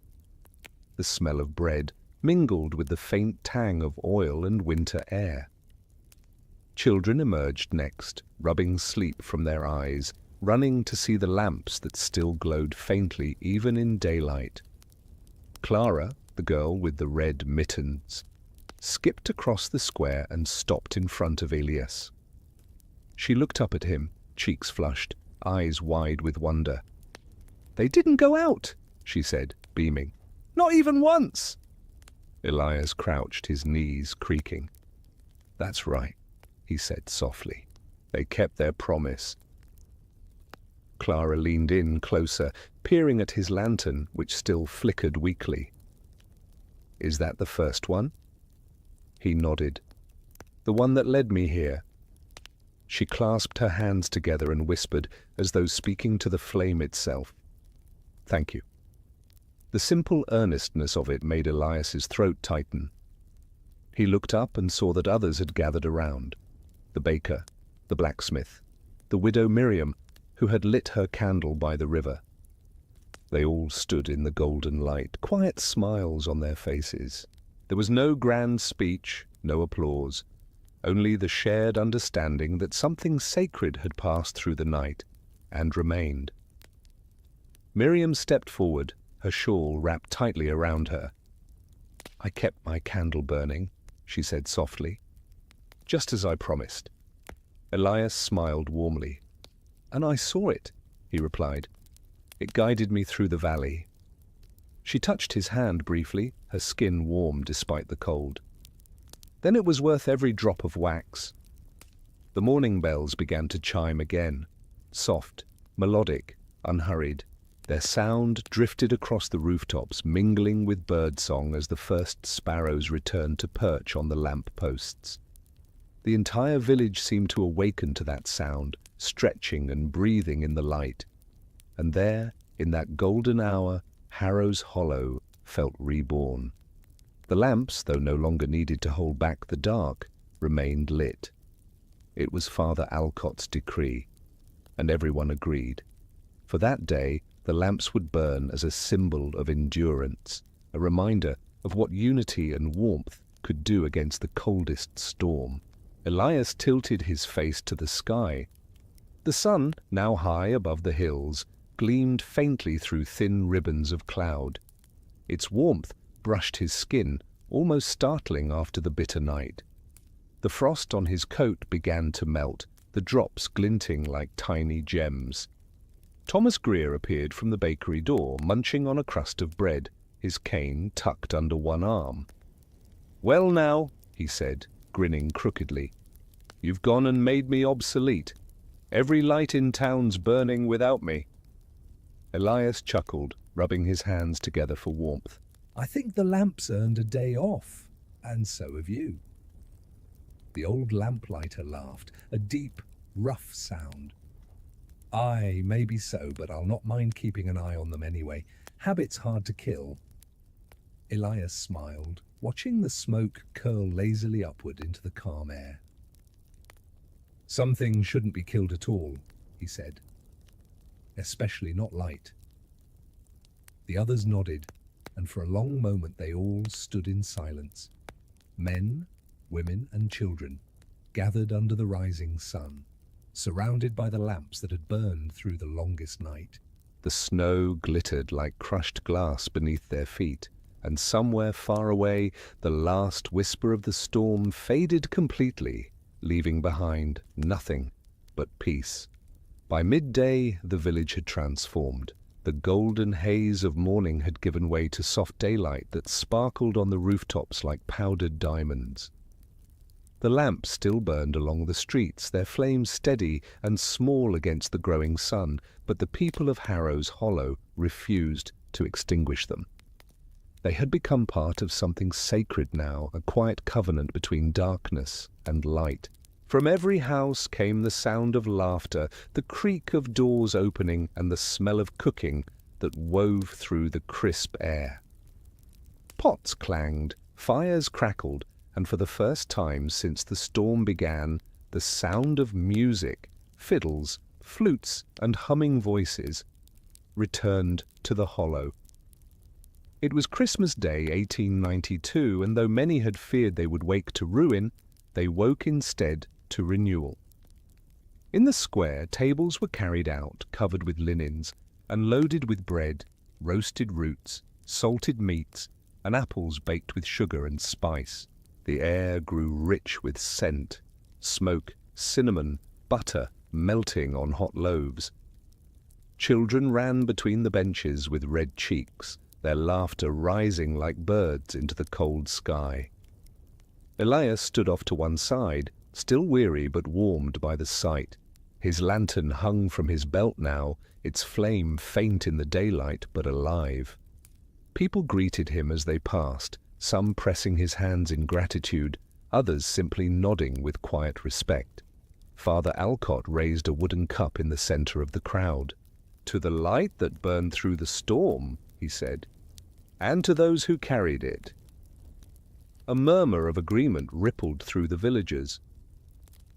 A: The smell of bread mingled with the faint tang of oil and winter air. Children emerged next, rubbing sleep from their eyes, running to see the lamps that still glowed faintly even in daylight. Clara, the girl with the red mittens, skipped across the square and stopped in front of Elias. She looked up at him, cheeks flushed, eyes wide with wonder. "They didn't go out," she said, beaming. "Not even once." Elias crouched, his knees creaking. "That's right," he said softly. "They kept their promise." Clara leaned in closer, peering at his lantern, which still flickered weakly. "Is that the first one?" He nodded. "The one that led me here." She clasped her hands together and whispered, as though speaking to the flame itself, "Thank you." The simple earnestness of it made Elias's throat tighten. He looked up and saw that others had gathered around. The baker, the blacksmith, the widow Miriam, who had lit her candle by the river. They all stood in the golden light, quiet smiles on their faces. There was no grand speech, no applause, only the shared understanding that something sacred had passed through the night and remained. Miriam stepped forward, her shawl wrapped tightly around her. "I kept my candle burning," she said softly, "just as I promised." Elias smiled warmly. "And I saw it," he replied. "It guided me through the valley." She touched his hand briefly, her skin warm despite the cold. "Then it was worth every drop of wax." The morning bells began to chime again, soft, melodic, unhurried. Their sound drifted across the rooftops, mingling with birdsong as the first sparrows returned to perch on the lamp posts. The entire village seemed to awaken to that sound, stretching and breathing in the light. And there, in that golden hour, Harrows Hollow felt reborn. The lamps, though no longer needed to hold back the dark, remained lit. It was Father Alcott's decree, and everyone agreed. For that day, the lamps would burn as a symbol of endurance, a reminder of what unity and warmth could do against the coldest storm. Elias tilted his face to the sky. The sun, now high above the hills, gleamed faintly through thin ribbons of cloud. Its warmth brushed his skin, almost startling after the bitter night. The frost on his coat began to melt, the drops glinting like tiny gems. Thomas Greer appeared from the bakery door, munching on a crust of bread, his cane tucked under one arm. "Well now," he said, grinning crookedly, "you've gone and made me obsolete. Every light in town's burning without me." Elias chuckled, rubbing his hands together for warmth.
B: "I think the lamps earned a day off, and so have you." The old lamplighter laughed, a deep, rough sound. "Aye, maybe so, but I'll not mind keeping an eye on them anyway. Habit's hard to kill." Elias smiled, watching the smoke curl lazily upward into the calm air. "Some things shouldn't be killed at all," he said. "Especially not light." The others nodded, and for a long moment they all stood in silence. Men, women, and children gathered under the rising sun, surrounded by the lamps that had burned through the longest night.
A: The snow glittered like crushed glass beneath their feet, and somewhere far away the last whisper of the storm faded completely, leaving behind nothing but peace. By midday the village had transformed. The golden haze of morning had given way to soft daylight that sparkled on the rooftops like powdered diamonds. The lamps still burned along the streets, their flames steady and small against the growing sun, but the people of Harrows Hollow refused to extinguish them. They had become part of something sacred now, a quiet covenant between darkness and light. From every house came the sound of laughter, the creak of doors opening, and the smell of cooking that wove through the crisp air. Pots clanged, fires crackled, and for the first time since the storm began, the sound of music, fiddles, flutes, and humming voices returned to the hollow. It was Christmas Day 1892, and though many had feared they would wake to ruin, they woke instead to renewal. In the square, tables were carried out, covered with linens, and loaded with bread, roasted roots, salted meats, and apples baked with sugar and spice. The air grew rich with scent, smoke, cinnamon, butter melting on hot loaves. Children ran between the benches with red cheeks, their laughter rising like birds into the cold sky. Elias stood off to one side, still weary but warmed by the sight. His lantern hung from his belt now, its flame faint in the daylight but alive. People greeted him as they passed, some pressing his hands in gratitude, others simply nodding with quiet respect. Father Alcott raised a wooden cup in the center of the crowd. "To the light that burned through the storm," he said, "and to those who carried it." A murmur of agreement rippled through the villagers.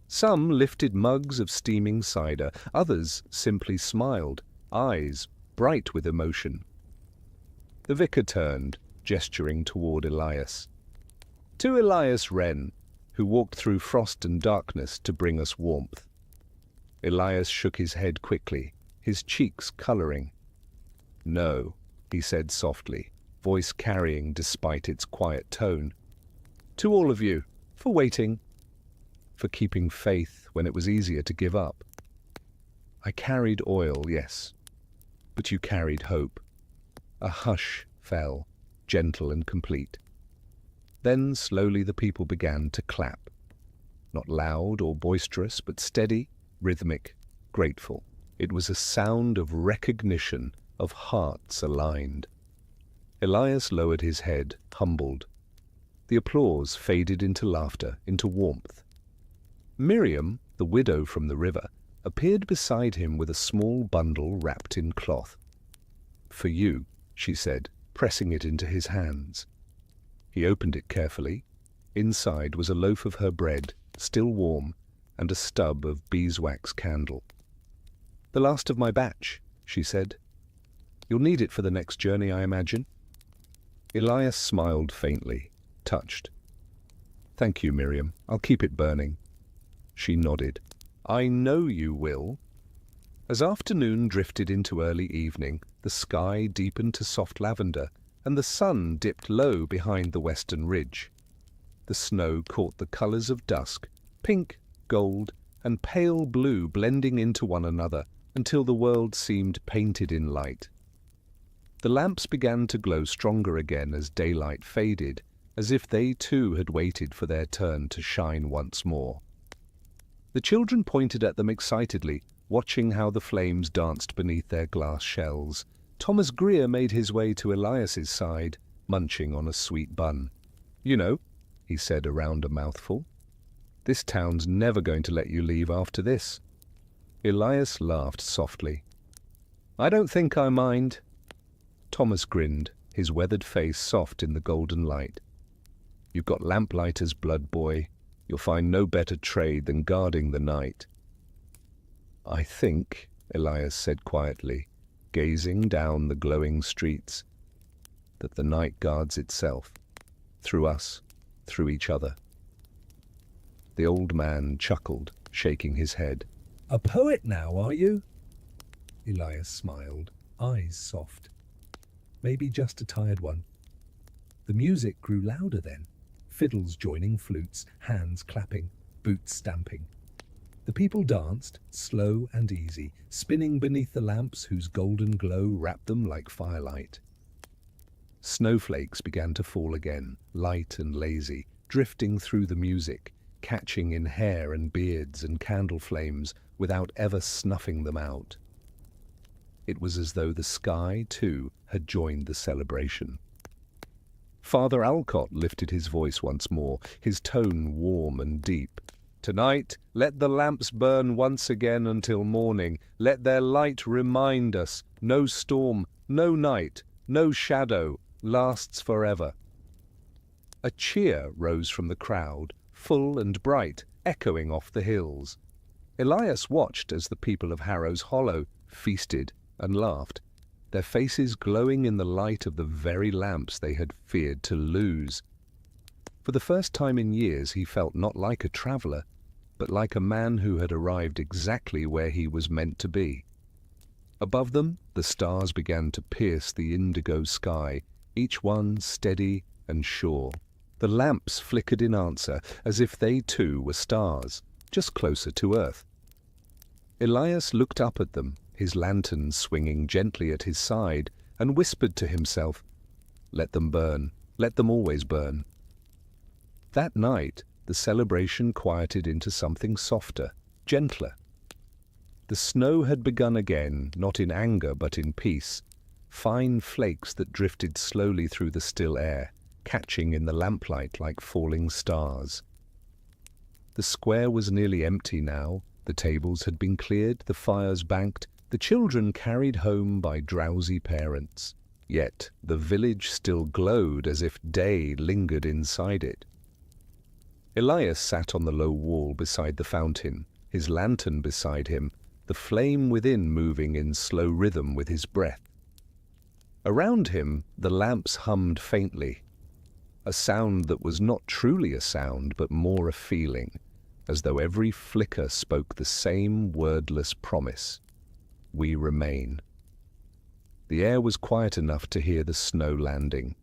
A: Some lifted mugs of steaming cider, others simply smiled, eyes bright with emotion. The vicar turned, gesturing toward Elias. "To Elias Wren, who walked through frost and darkness to bring us warmth." Elias shook his head quickly, his cheeks coloring. "No," he said softly, voice carrying despite its quiet tone. "To all of you, for waiting, for keeping faith when it was easier to give up. I carried oil, yes, but you carried hope." A hush fell, gentle and complete. Then slowly the people began to clap. Not loud or boisterous, but steady, rhythmic, grateful. It was a sound of recognition, of hearts aligned. Elias lowered his head, humbled. The applause faded into laughter, into warmth. Miriam, the widow from the river, appeared beside him with a small bundle wrapped in cloth. "For you," she said, pressing it into his hands. He opened it carefully. Inside was a loaf of her bread, still warm, and a stub of beeswax candle. "The last of my batch," she said. "You'll need it for the next journey, I imagine." Elias smiled faintly, touched. "Thank you, Miriam. I'll keep it burning." She nodded. "I know you will." As afternoon drifted into early evening, the sky deepened to soft lavender, and the sun dipped low behind the western ridge. The snow caught the colors of dusk, pink, gold, and pale blue blending into one another until the world seemed painted in light. The lamps began to glow stronger again as daylight faded, as if they too had waited for their turn to shine once more. The children pointed at them excitedly, watching how the flames danced beneath their glass shells. Thomas Greer made his way to Elias's side, munching on a sweet bun. "You know," he said around a mouthful, "this town's never going to let you leave after this." Elias laughed softly. "I don't think I mind." Thomas grinned, his weathered face soft in the golden light. "You've got lamplighter's blood, boy. You'll find no better trade than guarding the night." "I think," Elias said quietly, gazing down the glowing streets, "that the night guards itself, through us, through each other." The old man chuckled, shaking his head.
B: "A poet now, are you?" Elias smiled, eyes soft. Maybe just a tired one. The music grew louder then, fiddles joining flutes, hands clapping, boots stamping. The people danced, slow and easy, spinning beneath the lamps whose golden glow wrapped them like firelight.
A: Snowflakes began to fall again, light and lazy, drifting through the music, catching in hair and beards and candle flames without ever snuffing them out. It was as though the sky, too, had joined the celebration. Father Alcott lifted his voice once more, his tone warm and deep. "Tonight, let the lamps burn once again until morning. Let their light remind us, no storm, no night, no shadow lasts forever." A cheer rose from the crowd, full and bright, echoing off the hills. Elias watched as the people of Harrows Hollow feasted and laughed, their faces glowing in the light of the very lamps they had feared to lose. For the first time in years he felt not like a traveller, but like a man who had arrived exactly where he was meant to be. Above them, the stars began to pierce the indigo sky, each one steady and sure. The lamps flickered in answer, as if they too were stars, just closer to earth. Elias looked up at them, his lantern swinging gently at his side, and whispered to himself, "Let them burn, let them always burn." That night, the celebration quieted into something softer, gentler. The snow had begun again, not in anger but in peace, fine flakes that drifted slowly through the still air, catching in the lamplight like falling stars. The square was nearly empty now. The tables had been cleared, the fires banked, the children carried home by drowsy parents. Yet the village still glowed as if day lingered inside it. Elias sat on the low wall beside the fountain, his lantern beside him, the flame within moving in slow rhythm with his breath. Around him the lamps hummed faintly, a sound that was not truly a sound but more a feeling, as though every flicker spoke the same wordless promise: we remain. The air was quiet enough to hear the snow landing.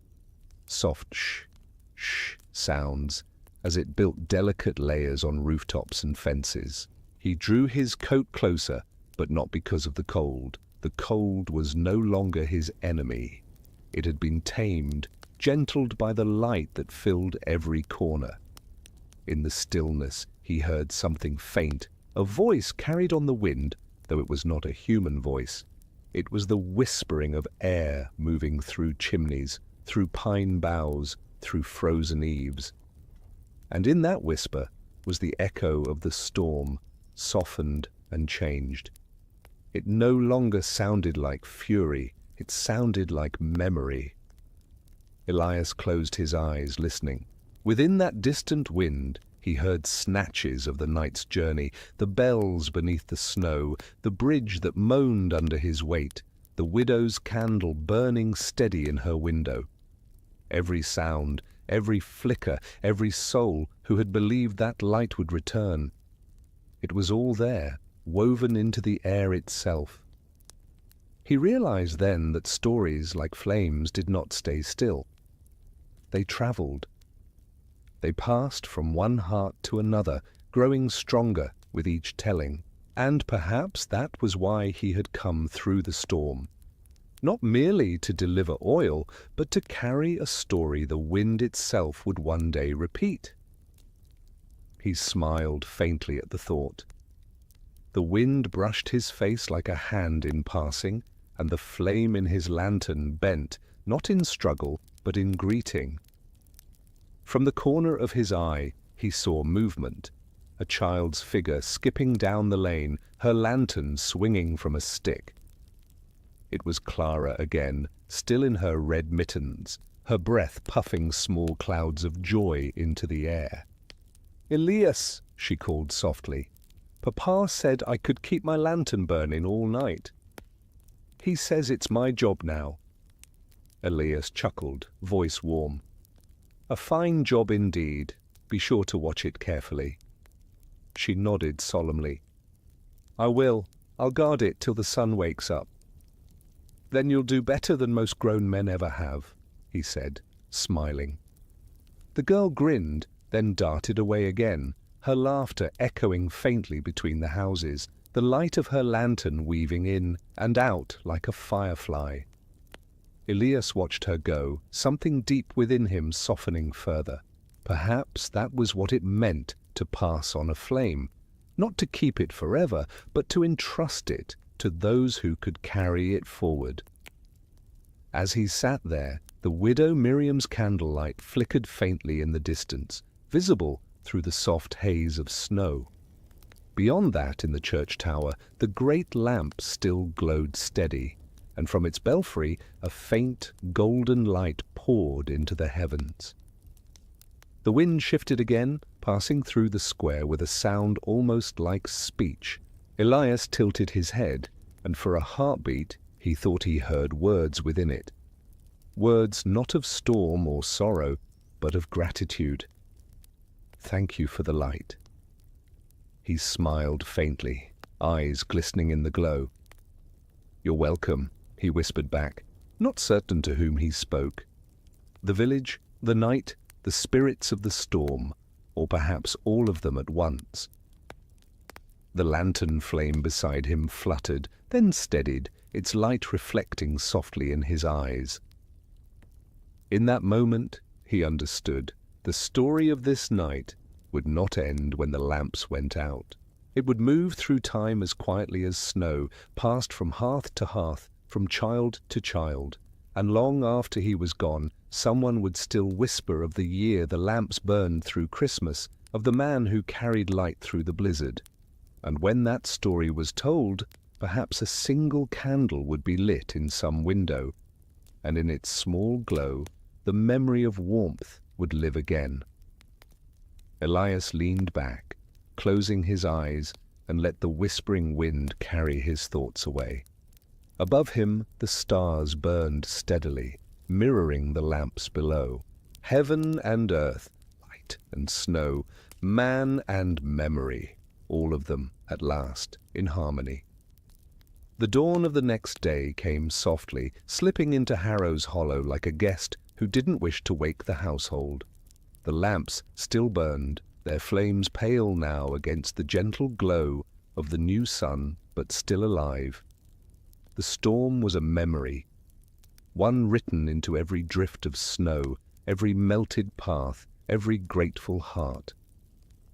A: Soft shh sounds, as it built delicate layers on rooftops and fences. He drew his coat closer, but not because of the cold. The cold was no longer his enemy. It had been tamed, gentled by the light that filled every corner. In the stillness, he heard something faint, a voice carried on the wind, though it was not a human voice. It was the whispering of air moving through chimneys, through pine boughs, through frozen eaves. And in that whisper was the echo of the storm, softened and changed. It no longer sounded like fury, it sounded like memory. Elias closed his eyes, listening. Within that distant wind, he heard snatches of the night's journey, the bells beneath the snow, the bridge that moaned under his weight, the widow's candle burning steady in her window. Every sound, every flicker, every soul who had believed that light would return. It was all there, woven into the air itself. He realized then that stories like flames did not stay still. They traveled. They passed from one heart to another, growing stronger with each telling. And perhaps that was why he had come through the storm. Not merely to deliver oil, but to carry a story the wind itself would one day repeat. He smiled faintly at the thought. The wind brushed his face like a hand in passing, and the flame in his lantern bent, not in struggle, but in greeting. From the corner of his eye, he saw movement. A child's figure skipping down the lane, her lantern swinging from a stick. It was Clara again, still in her red mittens, her breath puffing small clouds of joy into the air. "Elias," she called softly. "Papa said I could keep my lantern burning all night. He says it's my job now." Elias chuckled, voice warm. "A fine job indeed. Be sure to watch it carefully." She nodded solemnly. "I will. I'll guard it till the sun wakes up." "Then you'll do better than most grown men ever have," he said, smiling. The girl grinned, then darted away again, her laughter echoing faintly between the houses, the light of her lantern weaving in and out like a firefly. Elias watched her go, something deep within him softening further. Perhaps that was what it meant to pass on a flame, not to keep it forever, but to entrust it to those who could carry it forward. As he sat there, the widow Miriam's candlelight flickered faintly in the distance, visible through the soft haze of snow. Beyond that, in the church tower, the great lamp still glowed steady, and from its belfry a faint golden light poured into the heavens. The wind shifted again, passing through the square with a sound almost like speech. Elias tilted his head, and for a heartbeat he thought he heard words within it. Words not of storm or sorrow, but of gratitude. "Thank you for the light." He smiled faintly, eyes glistening in the glow. "You're welcome," he whispered back, not certain to whom he spoke. The village, the night, the spirits of the storm, or perhaps all of them at once. The lantern flame beside him fluttered, then steadied, its light reflecting softly in his eyes. In that moment, he understood, the story of this night would not end when the lamps went out. It would move through time as quietly as snow, passed from hearth to hearth, from child to child, and long after he was gone, someone would still whisper of the year the lamps burned through Christmas, of the man who carried light through the blizzard. And when that story was told, perhaps a single candle would be lit in some window, and in its small glow, the memory of warmth would live again. Elias leaned back, closing his eyes, and let the whispering wind carry his thoughts away. Above him, the stars burned steadily, mirroring the lamps below. Heaven and earth, light and snow, man and memory, all of them, at last, in harmony. The dawn of the next day came softly, slipping into Harrows Hollow like a guest who didn't wish to wake the household. The lamps still burned, their flames pale now against the gentle glow of the new sun, but still alive. The storm was a memory, one written into every drift of snow, every melted path, every grateful heart.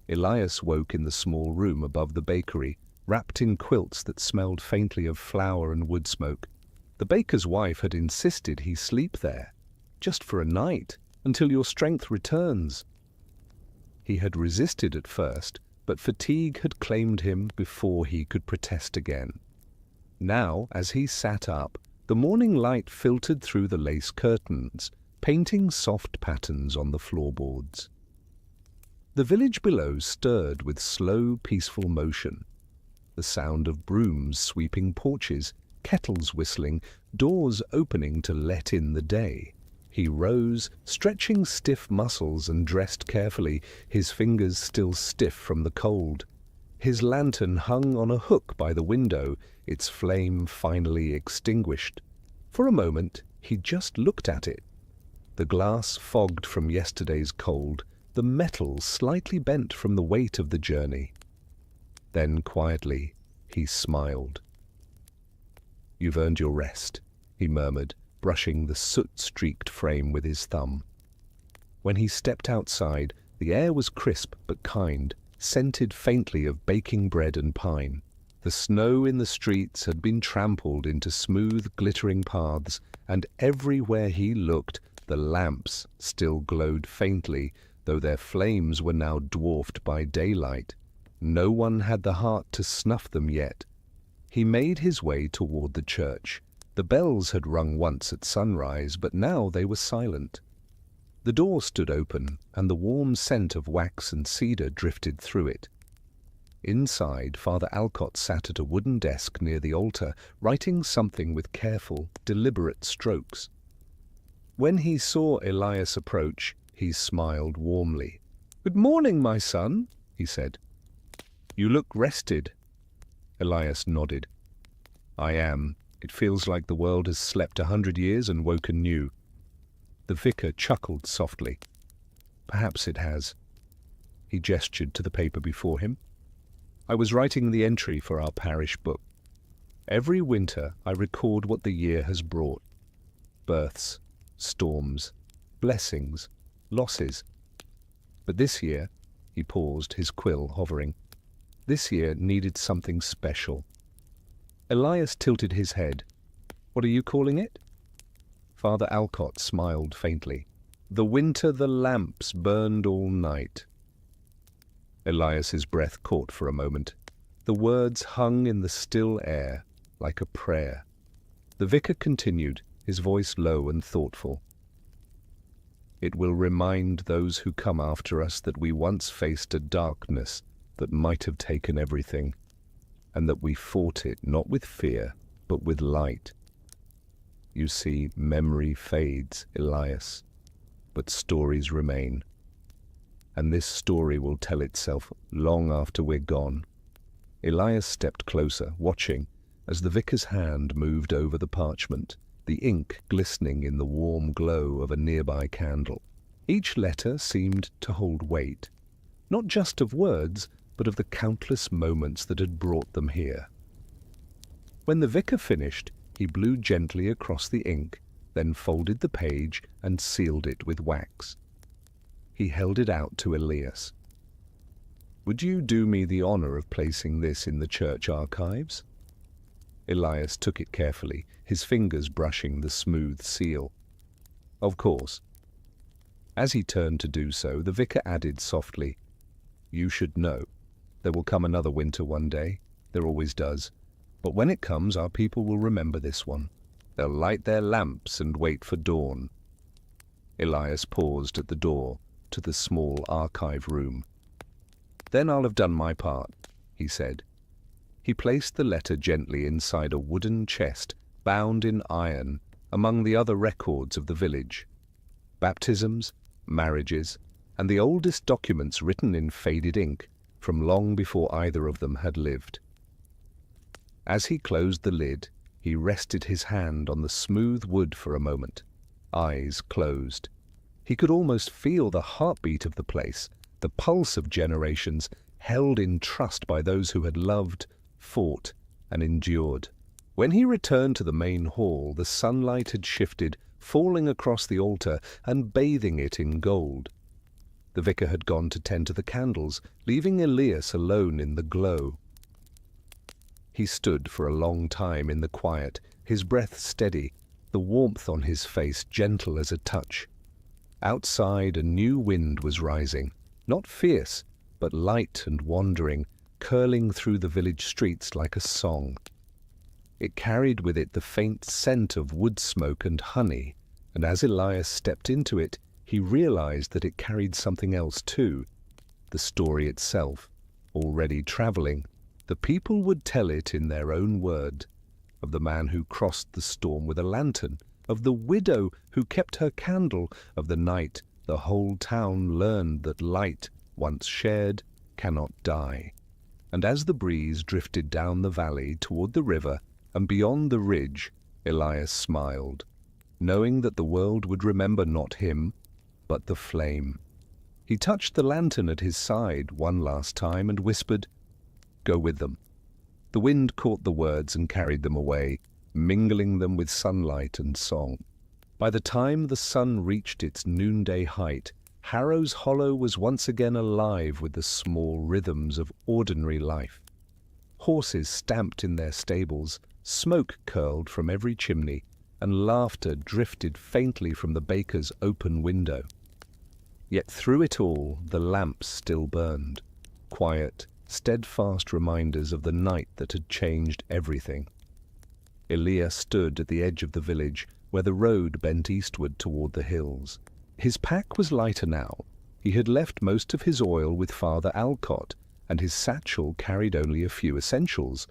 A: Elias woke in the small room above the bakery, wrapped in quilts that smelled faintly of flour and wood smoke. The baker's wife had insisted he sleep there, just for a night, until your strength returns. He had resisted at first, but fatigue had claimed him before he could protest again. Now, as he sat up, the morning light filtered through the lace curtains, painting soft patterns on the floorboards. The village below stirred with slow, peaceful motion. The sound of brooms sweeping porches, kettles whistling, doors opening to let in the day. He rose, stretching stiff muscles, and dressed carefully, his fingers still stiff from the cold. His lantern hung on a hook by the window, its flame finally extinguished. For a moment he just looked at it. The glass fogged from yesterday's cold, the metal slightly bent from the weight of the journey. Then, quietly, he smiled. "You've earned your rest," he murmured, brushing the soot-streaked frame with his thumb. When he stepped outside, the air was crisp but kind, scented faintly of baking bread and pine. The snow in the streets had been trampled into smooth, glittering paths, and everywhere he looked, the lamps still glowed faintly, though their flames were now dwarfed by daylight. No one had the heart to snuff them yet. He made his way toward the church. The bells had rung once at sunrise, but now they were silent. The door stood open, and the warm scent of wax and cedar drifted through it. Inside, Father Alcott sat at a wooden desk near the altar, writing something with careful, deliberate strokes. When he saw Elias approach, he smiled warmly. "Good morning, my son," he said. "You look rested." Elias nodded. "I am. It feels like the world has slept 100 years and woken new." The vicar chuckled softly. "Perhaps it has." He gestured to the paper before him. "I was writing the entry for our parish book. Every winter I record what the year has brought. Births, storms, blessings, losses. But this year," he paused, his quill hovering, "this year needed something special." Elias tilted his head. "What are you calling it?" Father Alcott smiled faintly. "The winter the lamps burned all night." Elias's breath caught for a moment. The words hung in the still air, like a prayer. The vicar continued, his voice low and thoughtful. "It will remind those who come after us that we once faced a darkness that might have taken everything, and that we fought it not with fear, but with light. You see, memory fades, Elias, but stories remain. And this story will tell itself long after we're gone." Elias stepped closer, watching, as the vicar's hand moved over the parchment, the ink glistening in the warm glow of a nearby candle. Each letter seemed to hold weight, not just of words, but of the countless moments that had brought them here. When the vicar finished, he blew gently across the ink, then folded the page and sealed it with wax. He held it out to Elias. "Would you do me the honor of placing this in the church archives?" Elias took it carefully, his fingers brushing the smooth seal. "Of course." As he turned to do so, the vicar added softly, "You should know. There will come another winter one day. There always does. But when it comes, our people will remember this one. They'll light their lamps and wait for dawn." Elias paused at the door to the small archive room. "Then I'll have done my part," he said. He placed the letter gently inside a wooden chest bound in iron among the other records of the village. Baptisms, marriages, and the oldest documents written in faded ink from long before either of them had lived. As he closed the lid, he rested his hand on the smooth wood for a moment, eyes closed. He could almost feel the heartbeat of the place, the pulse of generations held in trust by those who had loved, fought, and endured. When he returned to the main hall, the sunlight had shifted, falling across the altar and bathing it in gold. The vicar had gone to tend to the candles, leaving Elias alone in the glow. He stood for a long time in the quiet, his breath steady, the warmth on his face gentle as a touch. Outside, a new wind was rising, not fierce, but light and wandering, curling through the village streets like a song. It carried with it the faint scent of wood smoke and honey, and as Elias stepped into it, he realized that it carried something else too, the story itself, already traveling. The people would tell it in their own word, of the man who crossed the storm with a lantern, of the widow who kept her candle, of the night the whole town learned that light, once shared, cannot die. And as the breeze drifted down the valley toward the river and beyond the ridge, Elias smiled, knowing that the world would remember not him, but the flame. He touched the lantern at his side one last time and whispered, "Go with them." The wind caught the words and carried them away, mingling them with sunlight and song. By the time the sun reached its noonday height, Harrows Hollow was once again alive with the small rhythms of ordinary life. Horses stamped in their stables, smoke curled from every chimney, and laughter drifted faintly from the baker's open window. Yet through it all the lamps still burned, quiet, steadfast reminders of the night that had changed everything. Elia stood at the edge of the village, where the road bent eastward toward the hills. His pack was lighter now. He had left most of his oil with Father Alcott, and his satchel carried only a few essentials: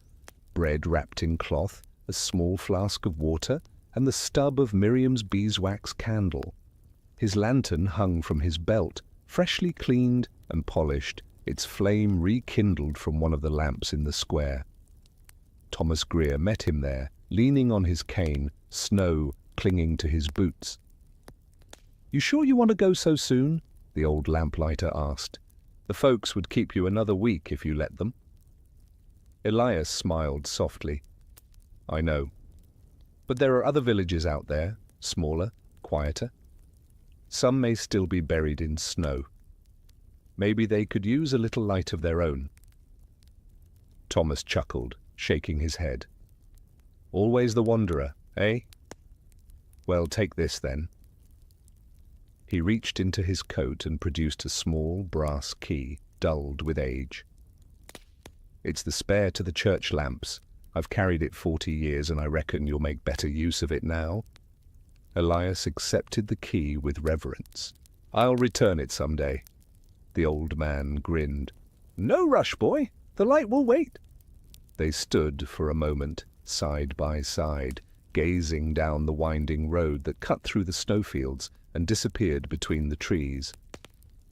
A: bread wrapped in cloth, a small flask of water, and the stub of Miriam's beeswax candle. His lantern hung from his belt, freshly cleaned and polished, its flame rekindled from one of the lamps in the square. Thomas Greer met him there, leaning on his cane, snow clinging to his boots. "You sure you want to go so soon?" the old lamplighter asked. "The folks would keep you another week if you let them." Elias smiled softly. "I know. But there are other villages out there, smaller, quieter. Some may still be buried in snow. Maybe they could use a little light of their own." Thomas chuckled, shaking his head. "Always the wanderer, eh? Well, take this then." He reached into his coat and produced a small brass key, dulled with age. "It's the spare to the church lamps. I've carried it 40 years, and I reckon you'll make better use of it now." Elias accepted the key with reverence. "I'll return it some day." The old man grinned. "No rush, boy. The light will wait." They stood for a moment, side by side, gazing down the winding road that cut through the snowfields and disappeared between the trees.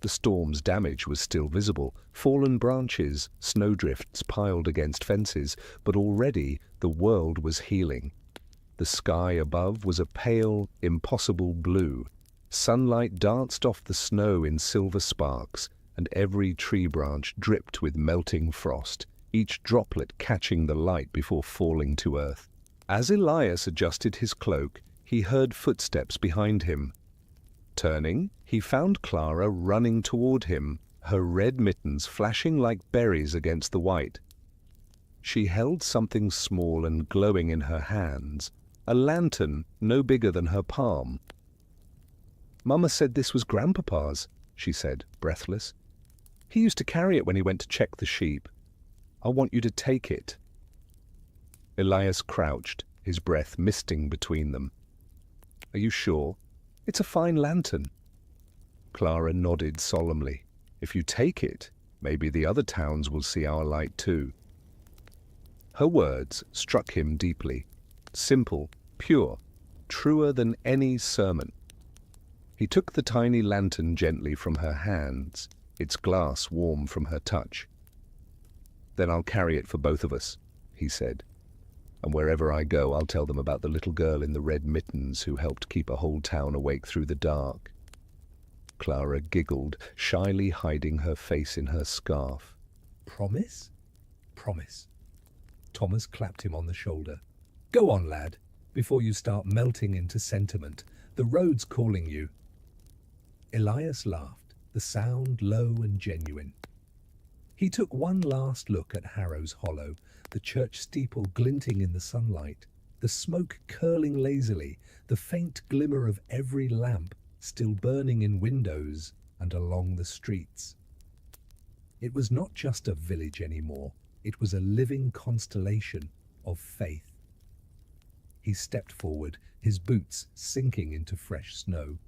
A: The storm's damage was still visible: fallen branches, snowdrifts piled against fences, but already the world was healing. The sky above was a pale, impossible blue. Sunlight danced off the snow in silver sparks, and every tree branch dripped with melting frost, each droplet catching the light before falling to earth. As Elias adjusted his cloak, he heard footsteps behind him. Turning, he found Clara running toward him, her red mittens flashing like berries against the white. She held something small and glowing in her hands, a lantern no bigger than her palm. "Mama said this was Grandpapa's," she said, breathless. "He used to carry it when he went to check the sheep. I want you to take it." Elias crouched, his breath misting between them. "Are you sure? It's a fine lantern." Clara nodded solemnly. "If you take it, maybe the other towns will see our light too." Her words struck him deeply. Simple, pure, truer than any sermon. He took the tiny lantern gently from her hands, its glass warm from her touch. "Then I'll carry it for both of us," he said. "And wherever I go, I'll tell them about the little girl in the red mittens who helped keep a whole town awake through the dark." Clara giggled, shyly hiding her face in her scarf.
B: "Promise?" "Promise." Thomas clapped him on the shoulder. "Go on, lad, before you start melting into sentiment. The road's calling you." Elias laughed, the sound low and genuine. He took one last look at Harrows Hollow, the church steeple glinting in the sunlight, the smoke curling lazily, the faint glimmer of every lamp still burning in windows and along the streets. It was not just a village anymore, it was a living constellation of faith. He stepped forward, his boots sinking into fresh snow.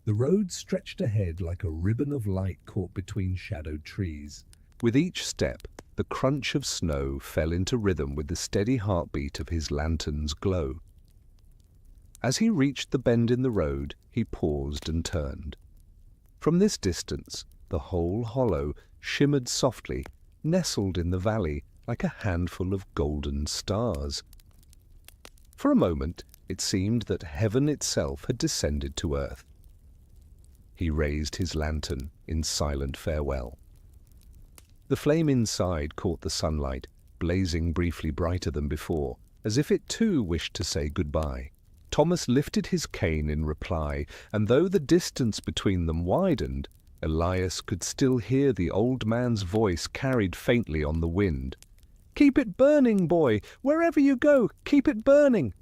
B: The road stretched ahead like a ribbon of light caught between shadowed trees. With each step, the crunch of snow fell into rhythm with the steady heartbeat of his lantern's glow. As he reached the bend in the road, he paused and turned. From this distance, the whole hollow shimmered softly, nestled in the valley like a handful of golden stars. For a moment, it seemed that heaven itself had descended to earth.
A: He raised his lantern in silent farewell. The flame inside caught the sunlight, blazing briefly brighter than before, as if it too wished to say goodbye. Thomas lifted his cane in reply, and though the distance between them widened, Elias could still hear the old man's voice carried faintly on the wind. "Keep it burning, boy! Wherever you go, keep it burning!"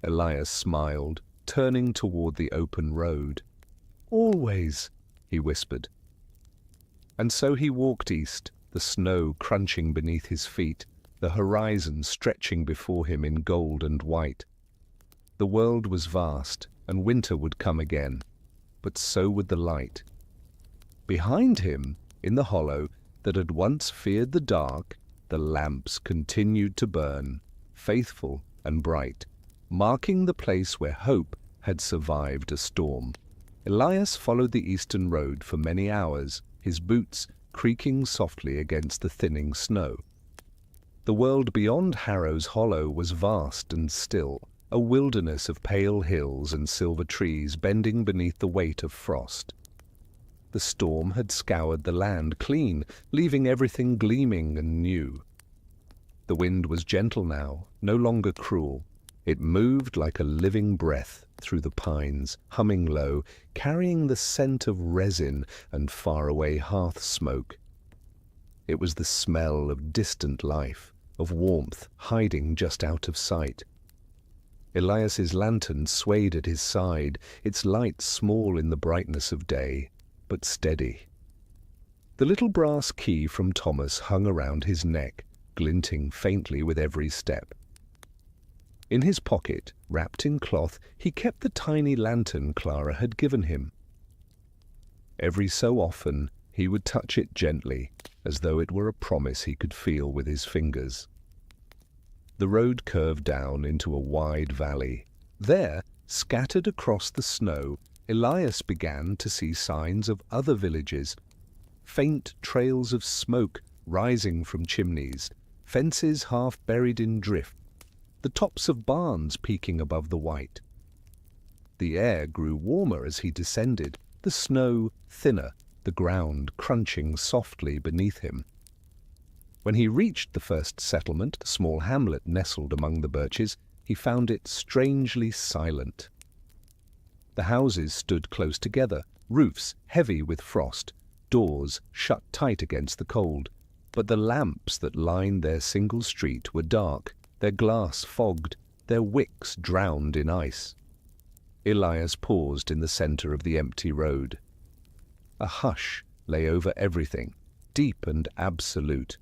A: Elias smiled, turning toward the open road. "Always," he whispered. And so he walked east, the snow crunching beneath his feet, the horizon stretching before him in gold and white. The world was vast, and winter would come again, but so would the light. Behind him, in the hollow that had once feared the dark, the lamps continued to burn, faithful and bright, marking the place where hope had survived a storm. Elias followed the eastern road for many hours, his boots creaking softly against the thinning snow. The world beyond Harrows Hollow was vast and still, a wilderness of pale hills and silver trees bending beneath the weight of frost. The storm had scoured the land clean, leaving everything gleaming and new. The wind was gentle now, no longer cruel. It moved like a living breath through the pines, humming low, carrying the scent of resin and faraway hearth smoke. It was the smell of distant life, of warmth hiding just out of sight. Elias's lantern swayed at his side, its light small in the brightness of day, but steady. The little brass key from Thomas hung around his neck, glinting faintly with every step. In his pocket, wrapped in cloth, he kept the tiny lantern Clara had given him. Every so often he would touch it gently, as though it were a promise he could feel with his fingers. The road curved down into a wide valley. There, scattered across the snow, Elias began to see signs of other villages, faint trails of smoke rising from chimneys, fences half buried in drift, the tops of barns peeking above the white. The air grew warmer as he descended, the snow thinner, the ground crunching softly beneath him. When he reached the first settlement, the small hamlet nestled among the birches, he found it strangely silent. The houses stood close together, roofs heavy with frost, doors shut tight against the cold, but the lamps that lined their single street were dark, their glass fogged, their wicks drowned in ice. Elias paused in the center of the empty road. A hush lay over everything, deep and absolute.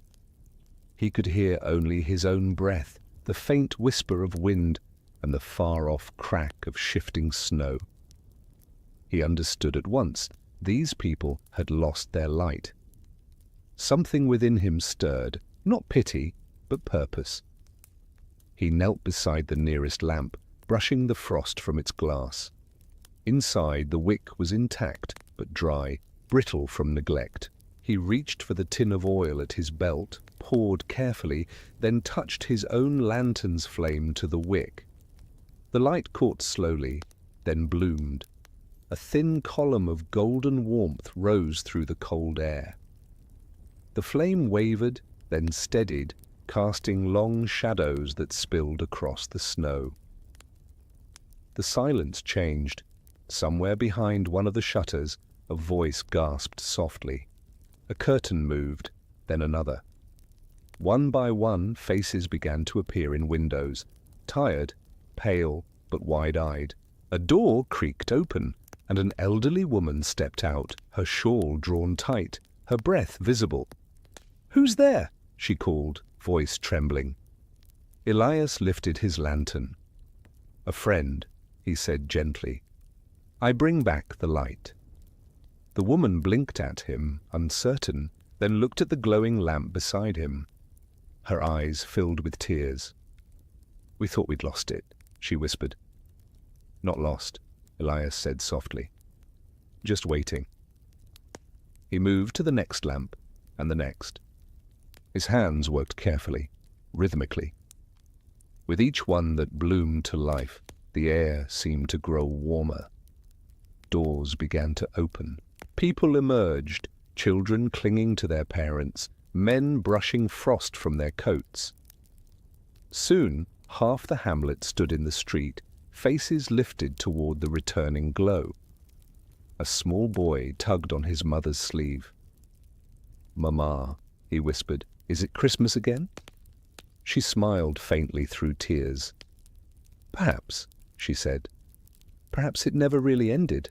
A: He could hear only his own breath, the faint whisper of wind, and the far-off crack of shifting snow. He understood at once. These people had lost their light. Something within him stirred, not pity, but purpose. He knelt beside the nearest lamp, brushing the frost from its glass. Inside, the wick was intact, but dry, brittle from neglect. He reached for the tin of oil at his belt, poured carefully, then touched his own lantern's flame to the wick. The light caught slowly, then bloomed. A thin column of golden warmth rose through the cold air. The flame wavered, then steadied, casting long shadows that spilled across the snow. The silence changed. Somewhere behind one of the shutters, a voice gasped softly. A curtain moved, then another. One by one, faces began to appear in windows, tired, pale, but wide-eyed. A door creaked open, and an elderly woman stepped out, her shawl drawn tight, her breath visible. "Who's there?" she called, voice trembling. Elias lifted his lantern. "A friend," he said gently. "I bring back the light." The woman blinked at him, uncertain, then looked at the glowing lamp beside him. Her eyes filled with tears. "We thought we'd lost it," she whispered. "Not lost," Elias said softly. "Just waiting." He moved to the next lamp, and the next. His hands worked carefully, rhythmically. With each one that bloomed to life, the air seemed to grow warmer. doors began to open. People emerged, children clinging to their parents, men brushing frost from their coats. Soon, half the hamlet stood in the street, faces lifted toward the returning glow. A small boy tugged on his mother's sleeve. "Mama," he whispered, "is it Christmas again?" She smiled faintly through tears. "Perhaps," she said. "Perhaps it never really ended."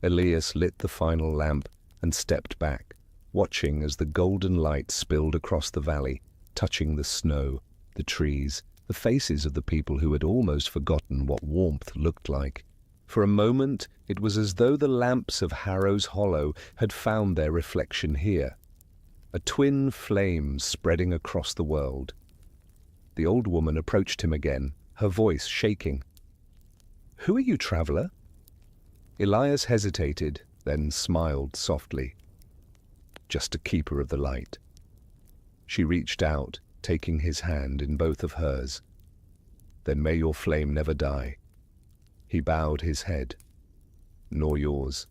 A: Elias lit the final lamp and stepped back, watching as the golden light spilled across the valley, touching the snow, the trees, the faces of the people who had almost forgotten what warmth looked like. For a moment, it was as though the lamps of Harrows Hollow had found their reflection here, a twin flame spreading across the world. The old woman approached him again, her voice shaking. "Who are you, traveler?" Elias hesitated, then smiled softly. "Just a keeper of the light." She reached out, taking his hand in both of hers. "Then may your flame never die." He bowed his head. "Nor yours."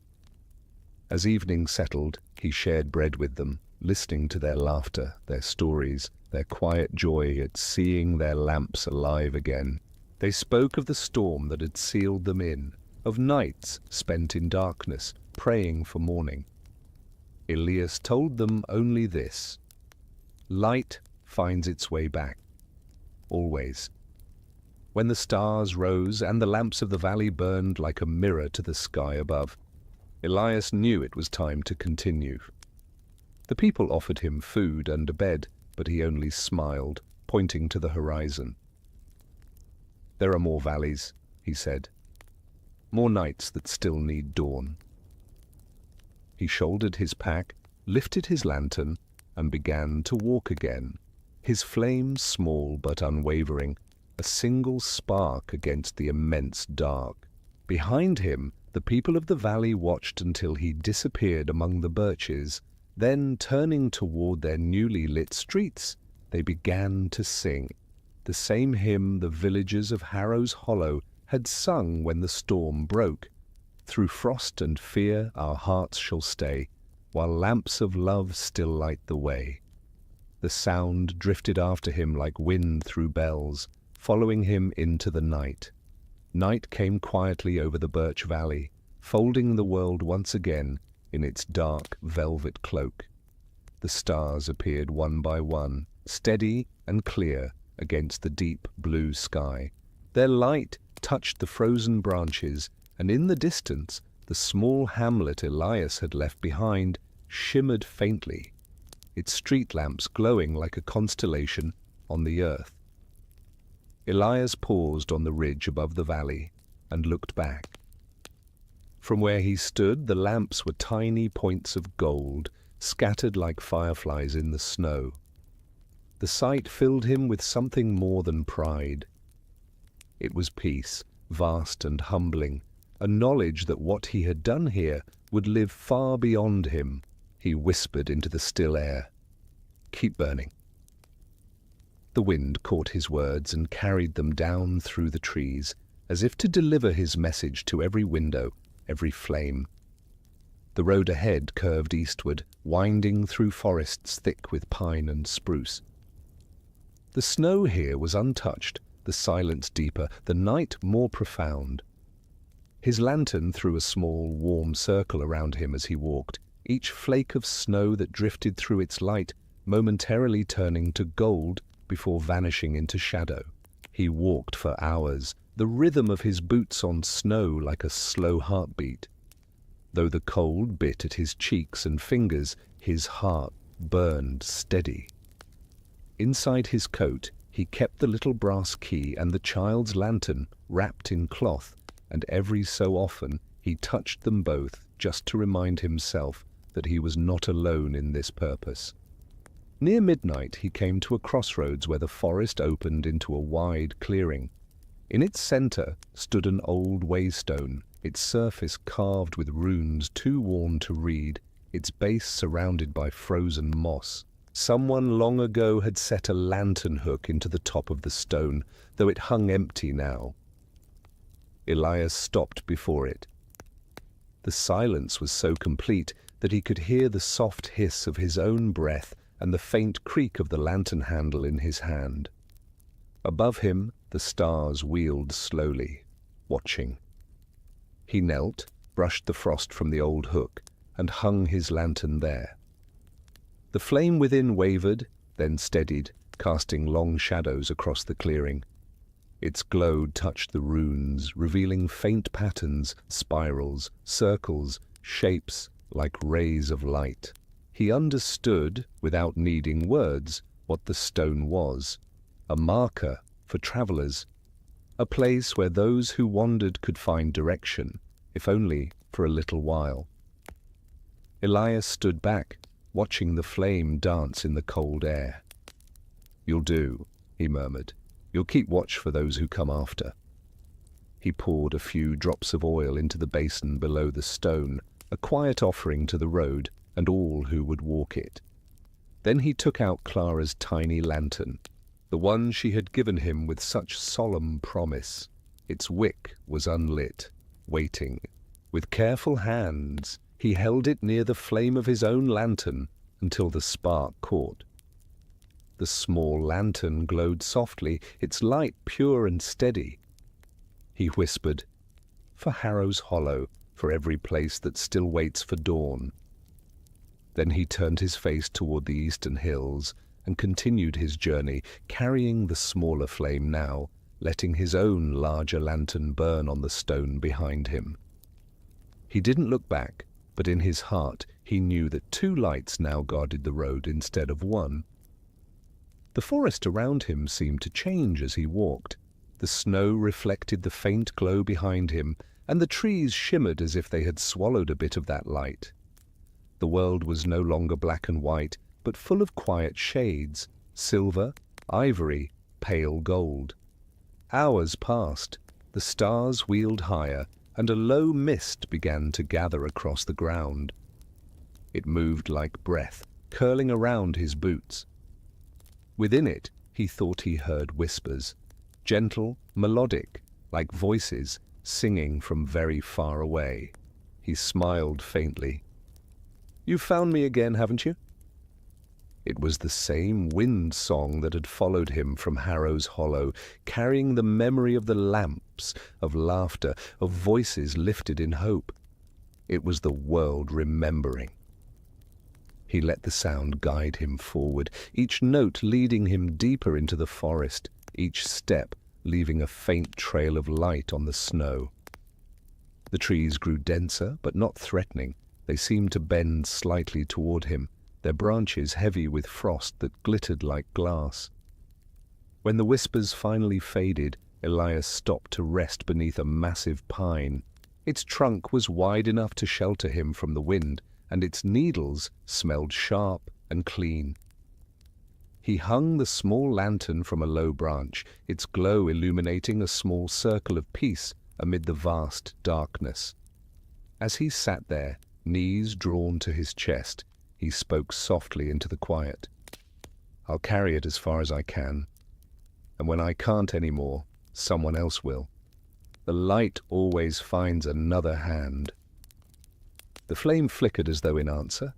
A: As evening settled, he shared bread with them, listening to their laughter, their stories, their quiet joy at seeing their lamps alive again. They spoke of the storm that had sealed them in, of nights spent in darkness, praying for morning. Elias told them only this: light finds its way back. Always. When the stars rose and the lamps of the valley burned like a mirror to the sky above, Elias knew it was time to continue. The people offered him food and a bed, but he only smiled, pointing to the horizon. "There are more valleys," he said. "More nights that still need dawn." He shouldered his pack, lifted his lantern, and began to walk again, his flame small but unwavering, a single spark against the immense dark. Behind him, the people of the valley watched until he disappeared among the birches. Then, turning toward their newly lit streets, they began to sing, the same hymn the villagers of Harrows Hollow had sung when the storm broke. "Through frost and fear our hearts shall stay, while lamps of love still light the way." The sound drifted after him like wind through bells, following him into the night. Night came quietly over the Birch Valley, folding the world once again in its dark velvet cloak. The stars appeared one by one, steady and clear against the deep blue sky. Their light touched the frozen branches, and in the distance, the small hamlet Elias had left behind shimmered faintly, its street lamps glowing like a constellation on the earth. Elias paused on the ridge above the valley and looked back. From where he stood, the lamps were tiny points of gold, scattered like fireflies in the snow. The sight filled him with something more than pride. It was peace, vast and humbling, a knowledge that what he had done here would live far beyond him. He whispered into the still air, "Keep burning." The wind caught his words and carried them down through the trees, as if to deliver his message to every window, every flame. The road ahead curved eastward, winding through forests thick with pine and spruce. The snow here was untouched, the silence deeper, the night more profound. His lantern threw a small, warm circle around him as he walked, each flake of snow that drifted through its light momentarily turning to gold before vanishing into shadow. He walked for hours, the rhythm of his boots on snow like a slow heartbeat. Though the cold bit at his cheeks and fingers, his heart burned steady. Inside his coat, he kept the little brass key and the child's lantern wrapped in cloth, and every so often he touched them both just to remind himself that he was not alone in this purpose. Near midnight he came to a crossroads where the forest opened into a wide clearing. In its center stood an old waystone, its surface carved with runes too worn to read, its base surrounded by frozen moss. Someone long ago had set a lantern hook into the top of the stone, though it hung empty now. Elias stopped before it. The silence was so complete that he could hear the soft hiss of his own breath and the faint creak of the lantern handle in his hand. Above him, the stars wheeled slowly, watching. He knelt, brushed the frost from the old hook, and hung his lantern there. The flame within wavered, then steadied, casting long shadows across the clearing. Its glow touched the runes, revealing faint patterns, spirals, circles, shapes like rays of light. He understood, without needing words, what the stone was. A marker for travelers, a place where those who wandered could find direction, if only for a little while. Elias stood back, watching the flame dance in the cold air. "You'll do," he murmured. "You'll keep watch for those who come after." He poured a few drops of oil into the basin below the stone, a quiet offering to the road and all who would walk it. Then he took out Clara's tiny lantern, the one she had given him with such solemn promise. Its wick was unlit, waiting. With careful hands, he held it near the flame of his own lantern until the spark caught. The small lantern glowed softly, its light pure and steady. He whispered, "For Harrows Hollow, for every place that still waits for dawn." Then he turned his face toward the eastern hills and continued his journey, carrying the smaller flame now, letting his own larger lantern burn on the stone behind him. He didn't look back, but in his heart he knew that two lights now guarded the road instead of one. The forest around him seemed to change as he walked. The snow reflected the faint glow behind him, and the trees shimmered as if they had swallowed a bit of that light. The world was no longer black and white, but full of quiet shades, silver, ivory, pale gold. Hours passed, the stars wheeled higher, and a low mist began to gather across the ground. It moved like breath, curling around his boots. Within it, he thought he heard whispers, gentle, melodic, like voices singing from very far away. He smiled faintly. "You've found me again, haven't you?" It was the same wind song that had followed him from Harrows Hollow, carrying the memory of the lamps, of laughter, of voices lifted in hope. It was the world remembering. He let the sound guide him forward, each note leading him deeper into the forest, each step leaving a faint trail of light on the snow. The trees grew denser, but not threatening. They seemed to bend slightly toward him, their branches heavy with frost that glittered like glass. When the whispers finally faded, Elias stopped to rest beneath a massive pine. Its trunk was wide enough to shelter him from the wind, and its needles smelled sharp and clean. He hung the small lantern from a low branch, its glow illuminating a small circle of peace amid the vast darkness. As he sat there, knees drawn to his chest, he spoke softly into the quiet. "I'll carry it as far as I can, and when I can't anymore, someone else will. The light always finds another hand." The flame flickered as though in answer.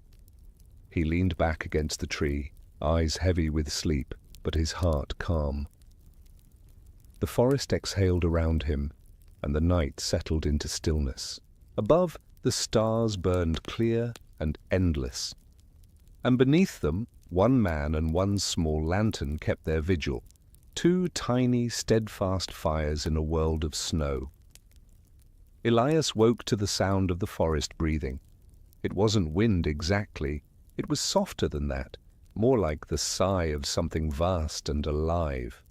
A: He leaned back against the tree, eyes heavy with sleep, but his heart calm. The forest exhaled around him, and the night settled into stillness. Above, the stars burned clear and endless. And beneath them, one man and one small lantern kept their vigil, two tiny, steadfast fires in a world of snow. Elias woke to the sound of the forest breathing. It wasn't wind exactly, it was softer than that, more like the sigh of something vast and alive.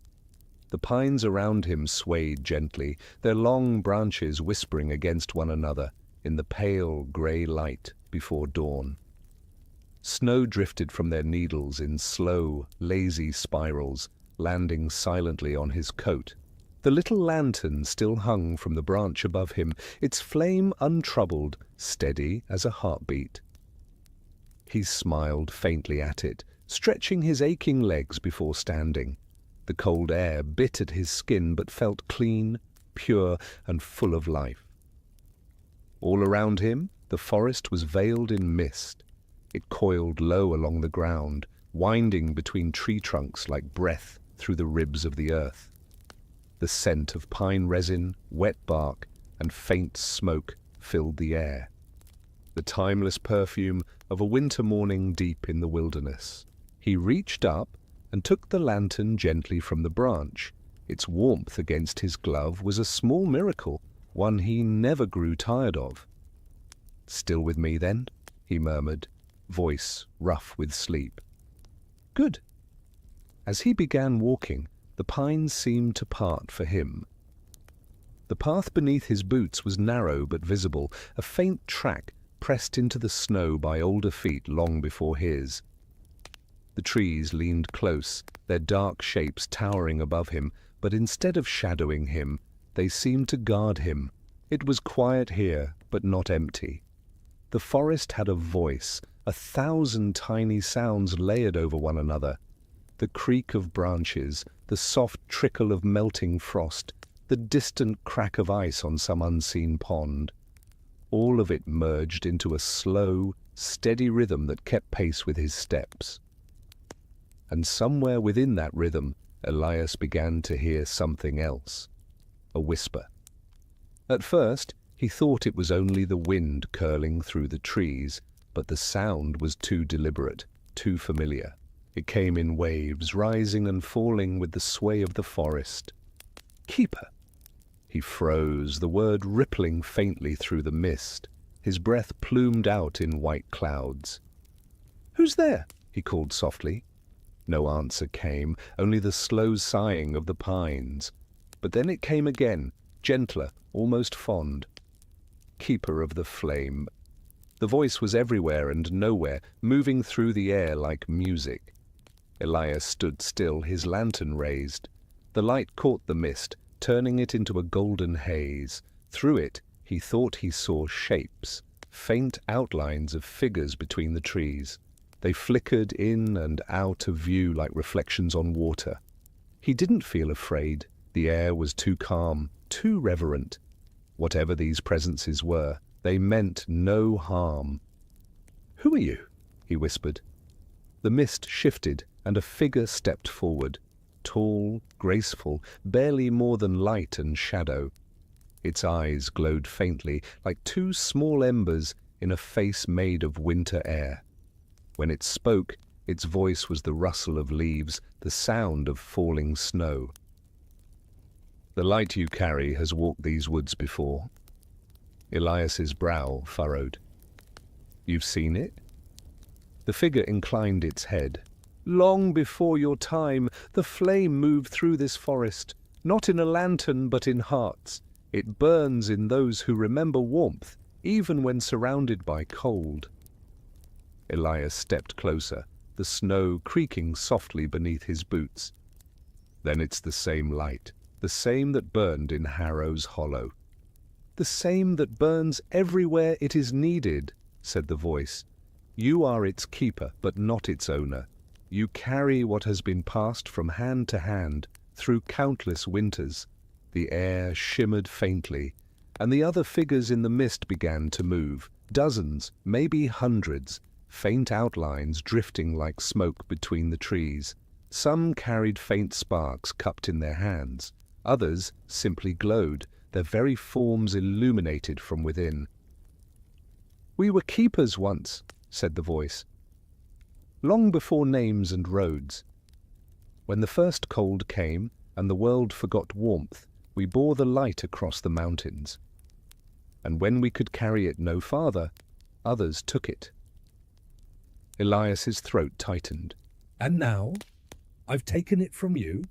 A: The pines around him swayed gently, their long branches whispering against one another in the pale grey light before dawn. Snow drifted from their needles in slow, lazy spirals, landing silently on his coat. The little lantern still hung from the branch above him, its flame untroubled, steady as a heartbeat. He smiled faintly at it, stretching his aching legs before standing. The cold air bit at his skin but felt clean, pure, and full of life. All around him, the forest was veiled in mist. It coiled low along the ground, winding between tree trunks like breath through the ribs of the earth. The scent of pine resin, wet bark, and faint smoke filled the air. The timeless perfume of a winter morning deep in the wilderness. He reached up and took the lantern gently from the branch. Its warmth against his glove was a small miracle, one he never grew tired of. "Still with me, then?" he murmured, voice rough with sleep. "Good." As he began walking, the pines seemed to part for him. The path beneath his boots was narrow but visible, a faint track pressed into the snow by older feet long before his. The trees leaned close, their dark shapes towering above him, but instead of shadowing him, they seemed to guard him. It was quiet here, but not empty. The forest had a voice, 1,000 tiny sounds layered over one another. The creak of branches, the soft trickle of melting frost, the distant crack of ice on some unseen pond. All of it merged into a slow, steady rhythm that kept pace with his steps. And somewhere within that rhythm, Elias began to hear something else. A whisper. At first, he thought it was only the wind curling through the trees, but the sound was too deliberate, too familiar. It came in waves, rising and falling with the sway of the forest. "Keeper." He froze, the word rippling faintly through the mist. His breath plumed out in white clouds. "Who's there?" he called softly. No answer came, only the slow sighing of the pines. But then it came again, gentler, almost fond. "Keeper of the flame." The voice was everywhere and nowhere, moving through the air like music. Elias stood still, his lantern raised. The light caught the mist, turning it into a golden haze. Through it, he thought he saw shapes, faint outlines of figures between the trees. They flickered in and out of view like reflections on water. He didn't feel afraid. The air was too calm, too reverent. Whatever these presences were, they meant no harm. "Who are you?" he whispered. The mist shifted, and a figure stepped forward. Tall, graceful, barely more than light and shadow. Its eyes glowed faintly, like two small embers in a face made of winter air. When it spoke, its voice was the rustle of leaves, the sound of falling snow. "The light you carry has walked these woods before." Elias's brow furrowed. "You've seen it?" The figure inclined its head. "Long before your time, the flame moved through this forest, not in a lantern but in hearts. It burns in those who remember warmth, even when surrounded by cold." Elias stepped closer, the snow creaking softly beneath his boots. "Then it's the same light, the same that burned in Harrows Hollow." "The same that burns everywhere it is needed," said the voice. "You are its keeper, but not its owner. You carry what has been passed from hand to hand through countless winters." The air shimmered faintly, and the other figures in the mist began to move. Dozens, maybe hundreds, faint outlines drifting like smoke between the trees. Some carried faint sparks cupped in their hands. Others simply glowed, their very forms illuminated from within. "We were keepers once," said the voice. "Long before names and roads. When the first cold came and the world forgot warmth, we bore the light across the mountains. And when we could carry it no farther, others took it." Elias's throat tightened.
B: "And now? I've taken it from you?"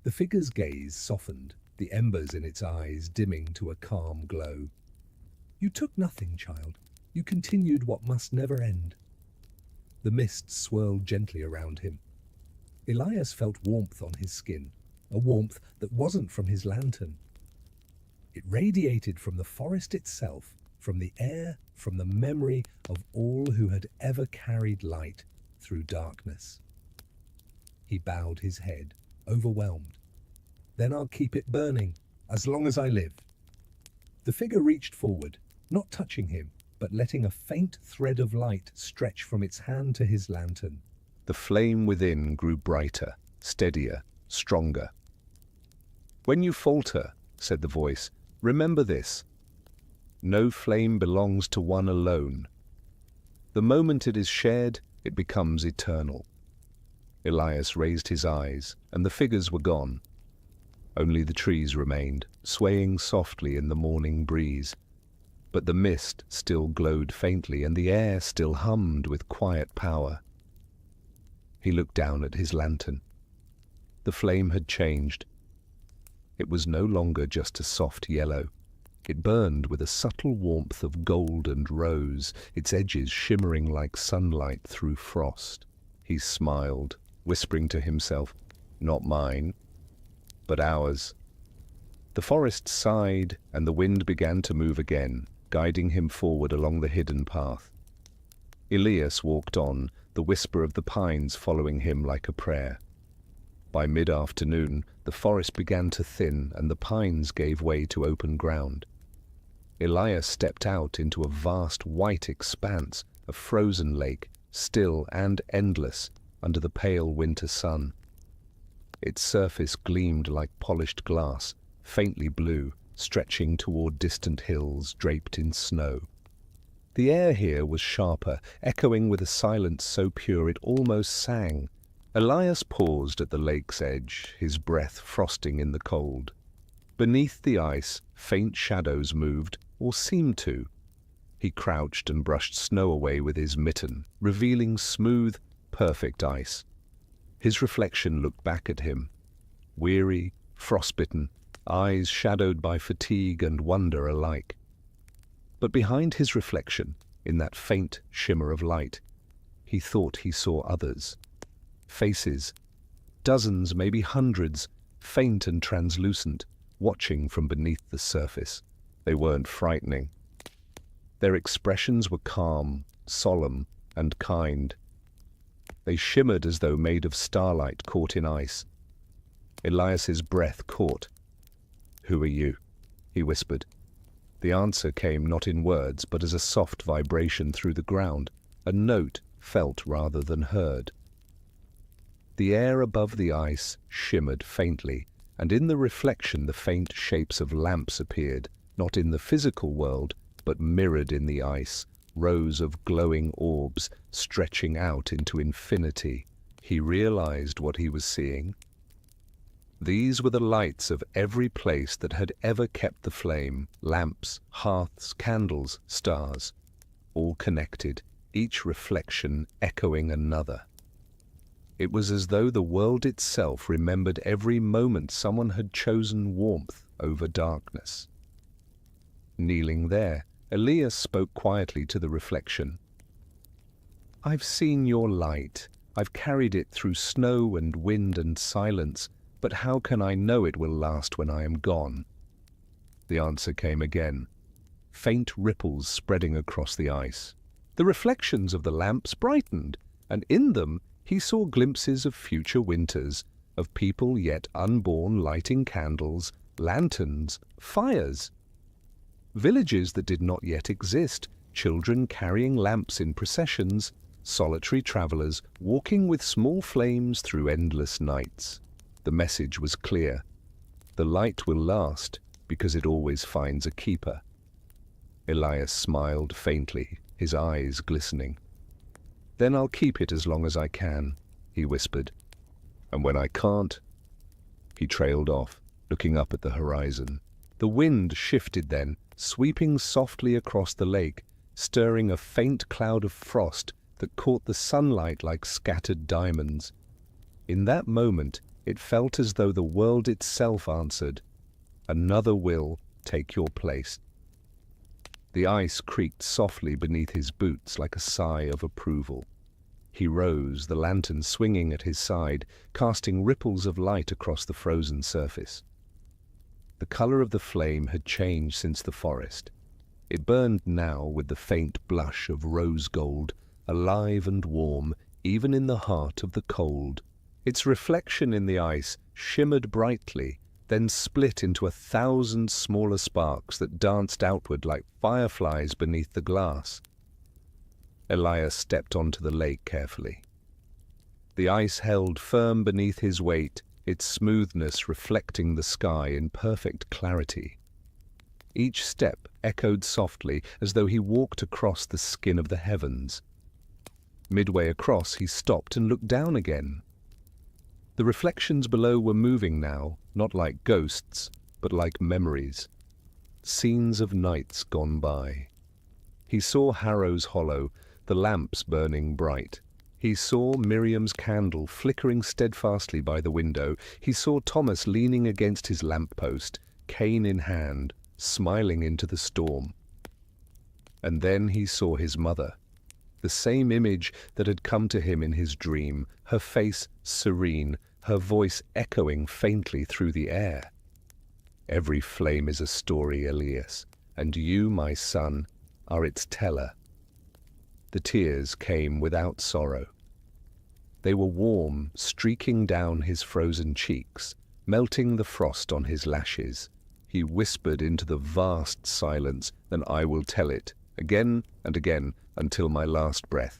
B: The figure's gaze softened, the embers in its eyes dimming to a calm glow. "You took nothing, child. You continued what must never end." The mist swirled gently around him. Elias felt warmth on his skin, a warmth that wasn't from his lantern. It radiated from the forest itself, from the air, from the memory of all who had ever carried light through darkness. He bowed his head, overwhelmed. "Then I'll keep it burning, as long as I live." The figure reached forward, not touching him, but letting a faint thread of light stretch from its hand to his lantern.
A: The flame within grew brighter, steadier, stronger. "When you falter," said the voice, "remember this. No flame belongs to one alone. The moment it is shared, it becomes eternal." Elias raised his eyes, and the figures were gone. Only the trees remained, swaying softly in the morning breeze. But the mist still glowed faintly, and the air still hummed with quiet power. He looked down at his lantern. The flame had changed. It was no longer just a soft yellow. It burned with a subtle warmth of gold and rose, its edges shimmering like sunlight through frost. He smiled, whispering to himself, "Not mine, but ours." The forest sighed, and the wind began to move again, guiding him forward along the hidden path. Elias walked on, the whisper of the pines following him like a prayer. By mid-afternoon, the forest began to thin, and the pines gave way to open ground. Elias stepped out into a vast white expanse, a frozen lake, still and endless, under the pale winter sun. Its surface gleamed like polished glass, faintly blue, stretching toward distant hills draped in snow. The air here was sharper, echoing with a silence so pure it almost sang. Elias paused at the lake's edge, his breath frosting in the cold. Beneath the ice, faint shadows moved, or seemed to. He crouched and brushed snow away with his mitten, revealing smooth, perfect ice. His reflection looked back at him, weary, frostbitten, eyes shadowed by fatigue and wonder alike. But behind his reflection, in that faint shimmer of light, he thought he saw others. Faces, dozens, maybe hundreds, faint and translucent, watching from beneath the surface. They weren't frightening. Their expressions were calm, solemn, and kind. They shimmered as though made of starlight caught in ice. Elias's breath caught. "Who are you?" he whispered. The answer came not in words, but as a soft vibration through the ground, a note felt rather than heard. The air above the ice shimmered faintly, and in the reflection the faint shapes of lamps appeared, not in the physical world, but mirrored in the ice, rows of glowing orbs stretching out into infinity. He realized what he was seeing. These were the lights of every place that had ever kept the flame, lamps, hearths, candles, stars, all connected, each reflection echoing another. It was as though the world itself remembered every moment someone had chosen warmth over darkness. Kneeling there, Elias spoke quietly to the reflection. "I've seen your light. I've carried it through snow and wind and silence, but how can I know it will last when I am gone?" The answer came again, faint ripples spreading across the ice. The reflections of the lamps brightened, and in them he saw glimpses of future winters, of people yet unborn lighting candles, lanterns, fires. Villages that did not yet exist, children carrying lamps in processions, solitary travelers walking with small flames through endless nights. The message was clear. The light will last because it always finds a keeper. Elias smiled faintly, his eyes glistening. "Then I'll keep it as long as I can," he whispered. "And when I can't—" He trailed off, looking up at the horizon. The wind shifted then, sweeping softly across the lake, stirring a faint cloud of frost that caught the sunlight like scattered diamonds. In that moment, it felt as though the world itself answered, "Another will take your place." The ice creaked softly beneath his boots like a sigh of approval. He rose, the lantern swinging at his side, casting ripples of light across the frozen surface. The color of the flame had changed since the forest. It burned now with the faint blush of rose gold, alive and warm, even in the heart of the cold. Its reflection in the ice shimmered brightly, then split into 1,000 smaller sparks that danced outward like fireflies beneath the glass. Elias stepped onto the lake carefully. The ice held firm beneath his weight, its smoothness reflecting the sky in perfect clarity. Each step echoed softly as though he walked across the skin of the heavens. Midway across, he stopped and looked down again. The reflections below were moving now, not like ghosts, but like memories. Scenes of nights gone by. He saw Harrows Hollow, the lamps burning bright. He saw Miriam's candle flickering steadfastly by the window. He saw Thomas leaning against his lamppost, cane in hand, smiling into the storm. And then he saw his mother, the same image that had come to him in his dream, her face serene, her voice echoing faintly through the air. "Every flame is a story, Elias, and you, my son, are its teller." The tears came without sorrow. They were warm, streaking down his frozen cheeks, melting the frost on his lashes. He whispered into the vast silence, "Then I will tell it, again and again, until my last breath."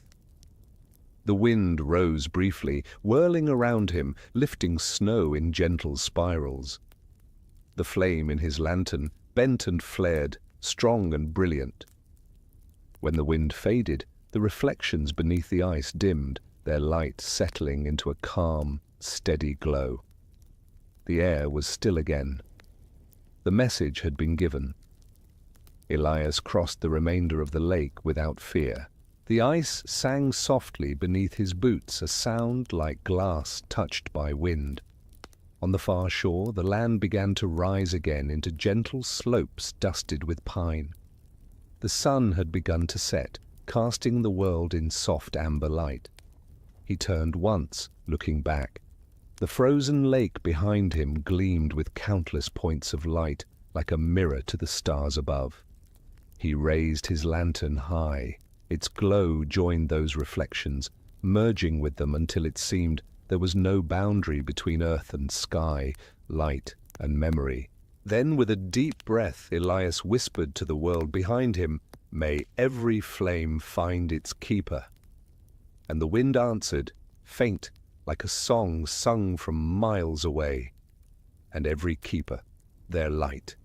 A: The wind rose briefly, whirling around him, lifting snow in gentle spirals. The flame in his lantern bent and flared, strong and brilliant. When the wind faded, the reflections beneath the ice dimmed, their light settling into a calm, steady glow. The air was still again. The message had been given. Elias crossed the remainder of the lake without fear. The ice sang softly beneath his boots, a sound like glass touched by wind. On the far shore, the land began to rise again into gentle slopes dusted with pine. The sun had begun to set, casting the world in soft amber light. He turned once, looking back. The frozen lake behind him gleamed with countless points of light, like a mirror to the stars above. He raised his lantern high. Its glow joined those reflections, merging with them until it seemed there was no boundary between earth and sky, light and memory. Then, with a deep breath, Elias whispered to the world behind him, "May every flame find its keeper." And the wind answered, faint, like a song sung from miles away. And every keeper, their light.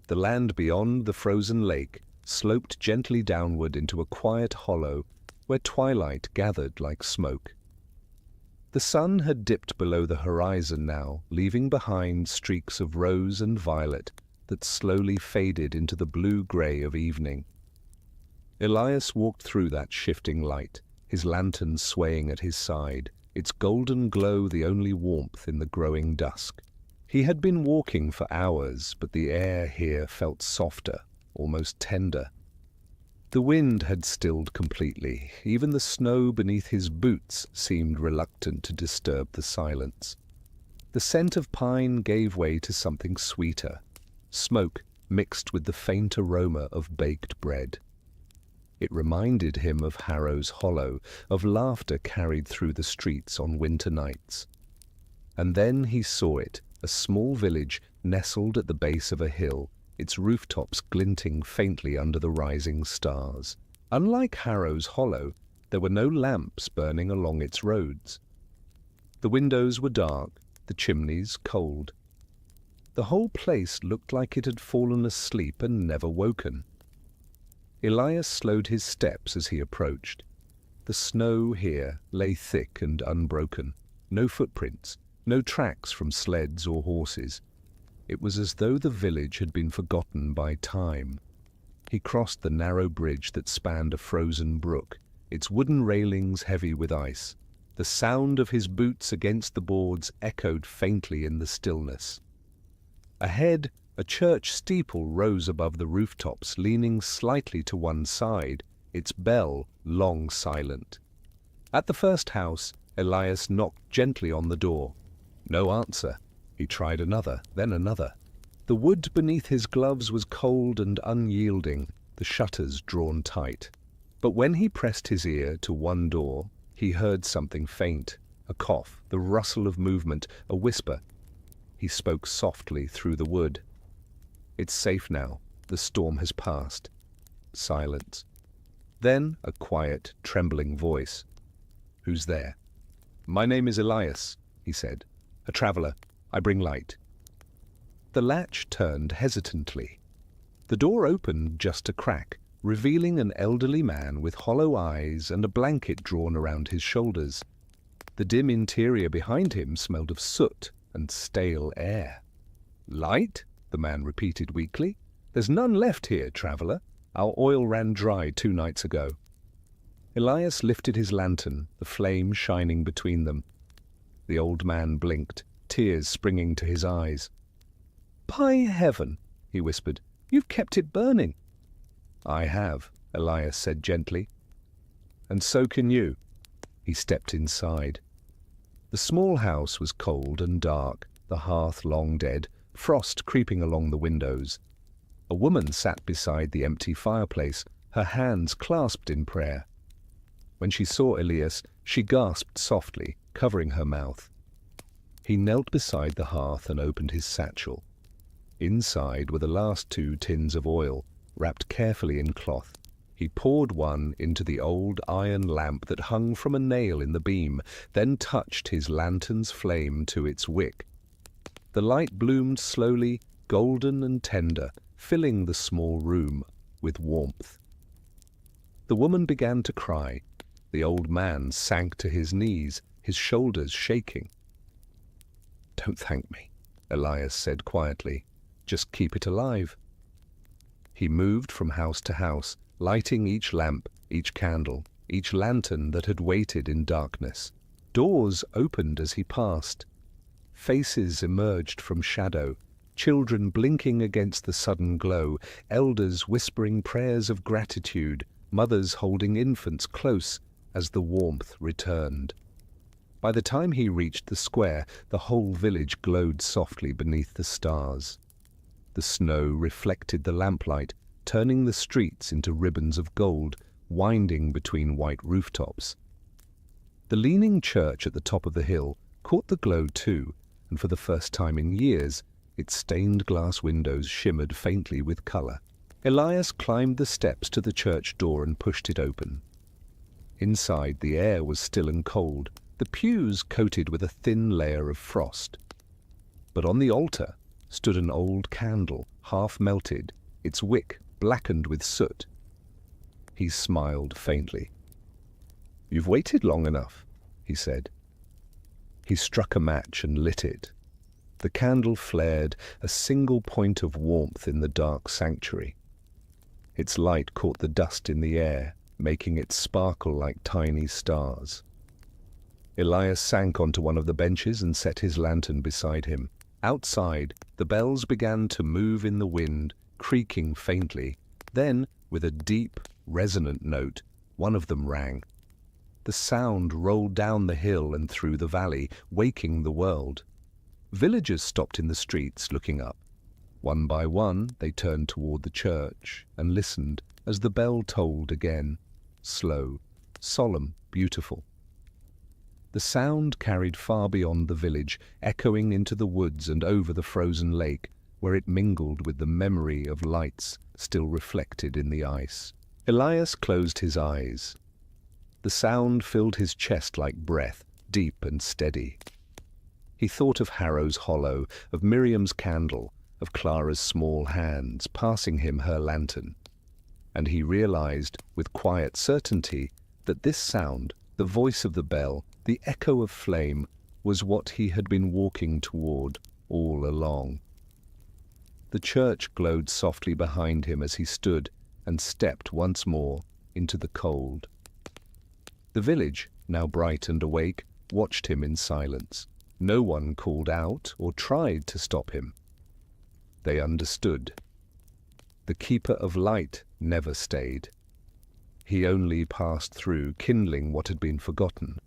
A: The land beyond the frozen lake sloped gently downward into a quiet hollow where twilight gathered like smoke. The sun had dipped below the horizon now, leaving behind streaks of rose and violet that slowly faded into the blue-gray of evening. Elias walked through that shifting light, his lantern swaying at his side, its golden glow the only warmth in the growing dusk. He had been walking for hours, but the air here felt softer, almost tender. The wind had stilled completely. Even the snow beneath his boots seemed reluctant to disturb the silence. The scent of pine gave way to something sweeter, smoke mixed with the faint aroma of baked bread. It reminded him of Harrows Hollow, of laughter carried through the streets on winter nights. And then he saw it, a small village nestled at the base of a hill, its rooftops glinting faintly under the rising stars. Unlike Harrows Hollow, there were no lamps burning along its roads. The windows were dark, the chimneys cold. The whole place looked like it had fallen asleep and never woken. Elias slowed his steps as he approached. The snow here lay thick and unbroken, no footprints, no tracks from sleds or horses. It was as though the village had been forgotten by time. He crossed the narrow bridge that spanned a frozen brook, its wooden railings heavy with ice. The sound of his boots against the boards echoed faintly in the stillness. Ahead, a church steeple rose above the rooftops, leaning slightly to one side, its bell long silent. At the first house, Elias knocked gently on the door. No answer. He tried another, then another. The wood beneath his gloves was cold and unyielding, the shutters drawn tight. But when he pressed his ear to one door, he heard something faint, a cough, the rustle of movement, a whisper. he spoke softly through the wood. "It's safe now. The storm has passed." Silence. Then a quiet, trembling voice. "Who's there?" "My name is Elias," he said. "A traveler. I bring light." The latch turned hesitantly. The door opened just a crack, revealing an elderly man with hollow eyes and a blanket drawn around his shoulders. The dim interior behind him smelled of soot and stale air. "Light?" the man repeated weakly. "There's none left here, traveler. Our oil ran dry 2 nights ago." Elias lifted his lantern, the flame shining between them. The old man blinked, tears springing to his eyes. "By heaven," he whispered, "you've kept it burning." "I have," Elias said gently. "And so can you." He stepped inside. The small house was cold and dark, the hearth long dead, frost creeping along the windows. A woman sat beside the empty fireplace, her hands clasped in prayer. When she saw Elias, she gasped softly, covering her mouth. He knelt beside the hearth and opened his satchel. Inside were the last 2 tins of oil, wrapped carefully in cloth. He poured one into the old iron lamp that hung from a nail in the beam, then touched his lantern's flame to its wick. The light bloomed slowly, golden and tender, filling the small room with warmth. The woman began to cry. The old man sank to his knees, his shoulders shaking. "Don't thank me," Elias said quietly. "Just keep it alive." He moved from house to house, lighting each lamp, each candle, each lantern that had waited in darkness. Doors opened as he passed. Faces emerged from shadow, children blinking against the sudden glow, elders whispering prayers of gratitude, mothers holding infants close as the warmth returned. By the time he reached the square, the whole village glowed softly beneath the stars. The snow reflected the lamplight, turning the streets into ribbons of gold, winding between white rooftops. The leaning church at the top of the hill caught the glow too, and for the first time in years, its stained glass windows shimmered faintly with color. Elias climbed the steps to the church door and pushed it open. Inside, the air was still and cold, the pews coated with a thin layer of frost. But on the altar stood an old candle, half melted, its wick blackened with soot. He smiled faintly. "You've waited long enough," he said. He struck a match and lit it. The candle flared, a single point of warmth in the dark sanctuary. Its light caught the dust in the air, making it sparkle like tiny stars. Elias sank onto one of the benches and set his lantern beside him. Outside, the bells began to move in the wind, creaking faintly. Then, with a deep, resonant note, one of them rang. The sound rolled down the hill and through the valley, waking the world. Villagers stopped in the streets, looking up. One by one, they turned toward the church and listened as the bell tolled again, slow, solemn, beautiful. The sound carried far beyond the village, echoing into the woods and over the frozen lake, where it mingled with the memory of lights still reflected in the ice. Elias closed his eyes. The sound filled his chest like breath, deep and steady. He thought of Harrows Hollow, of Miriam's candle, of Clara's small hands passing him her lantern. And he realized with quiet certainty that this sound, the voice of the bell, the echo of flame, was what he had been walking toward all along. The church glowed softly behind him as he stood and stepped once more into the cold. The village, now bright and awake, watched him in silence. No one called out or tried to stop him. They understood. The keeper of light never stayed. He only passed through, kindling what had been forgotten.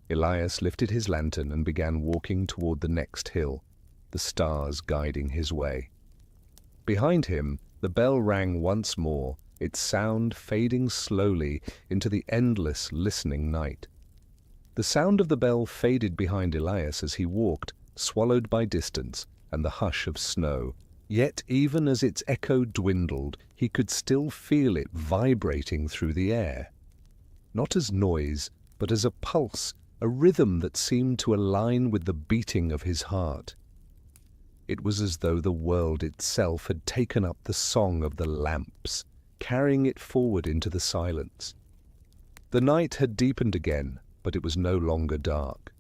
A: Elias lifted his lantern and began walking toward the next hill, the stars guiding his way. Behind him, the bell rang once more, its sound fading slowly into the endless, listening night. The sound of the bell faded behind Elias as he walked, swallowed by distance and the hush of snow. Yet even as its echo dwindled, he could still feel it vibrating through the air. Not as noise, but as a pulse, a rhythm that seemed to align with the beating of his heart. It was as though the world itself had taken up the song of the lamps, carrying it forward into the silence. The night had deepened again, but it was no longer dark.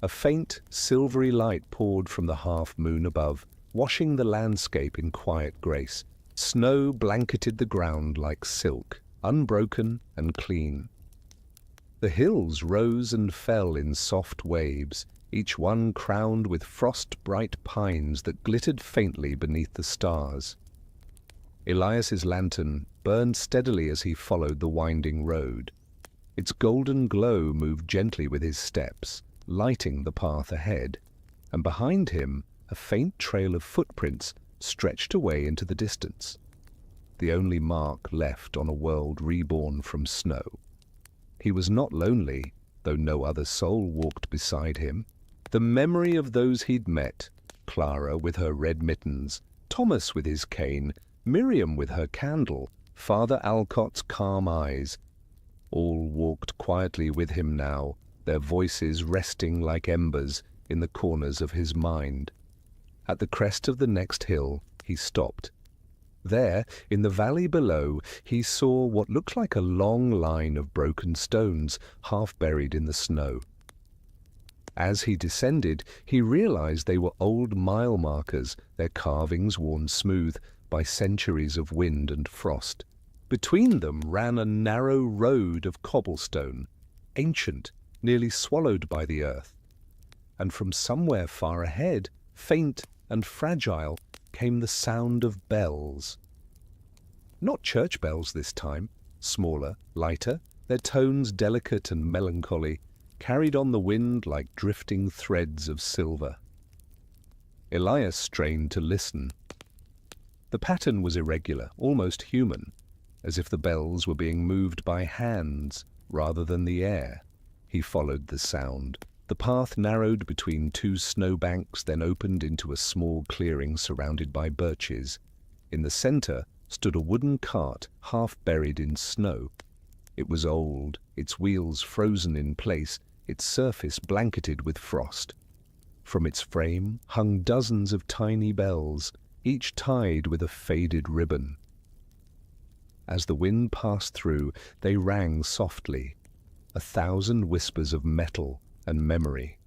A: A faint, silvery light poured from the half-moon above, washing the landscape in quiet grace. Snow blanketed the ground like silk, unbroken and clean. The hills rose and fell in soft waves, each one crowned with frost-bright pines that glittered faintly beneath the stars. Elias's lantern burned steadily as he followed the winding road. Its golden glow moved gently with his steps, lighting the path ahead, and behind him a faint trail of footprints stretched away into the distance, the only mark left on a world reborn from snow. He was not lonely, though no other soul walked beside him. The memory of those he'd met, Clara with her red mittens, Thomas with his cane, Miriam with her candle, Father Alcott's calm eyes, all walked quietly with him now, their voices resting like embers in the corners of his mind. At the crest of the next hill, he stopped. There, in the valley below, he saw what looked like a long line of broken stones, half buried in the snow. As he descended, he realized they were old mile markers, their carvings worn smooth by centuries of wind and frost. Between them ran a narrow road of cobblestone, ancient, nearly swallowed by the earth. And from somewhere far ahead, faint and fragile, came the sound of bells. Not church bells this time, smaller, lighter, their tones delicate and melancholy, carried on the wind like drifting threads of silver. Elias strained to listen. The pattern was irregular, almost human, as if the bells were being moved by hands rather than the air. He followed the sound. The path narrowed between two snowbanks, then opened into a small clearing surrounded by birches. In the center stood a wooden cart half buried in snow. It was old, its wheels frozen in place, its surface blanketed with frost. From its frame hung dozens of tiny bells, each tied with a faded ribbon. As the wind passed through, they rang softly, 1,000 whispers of metal and memory.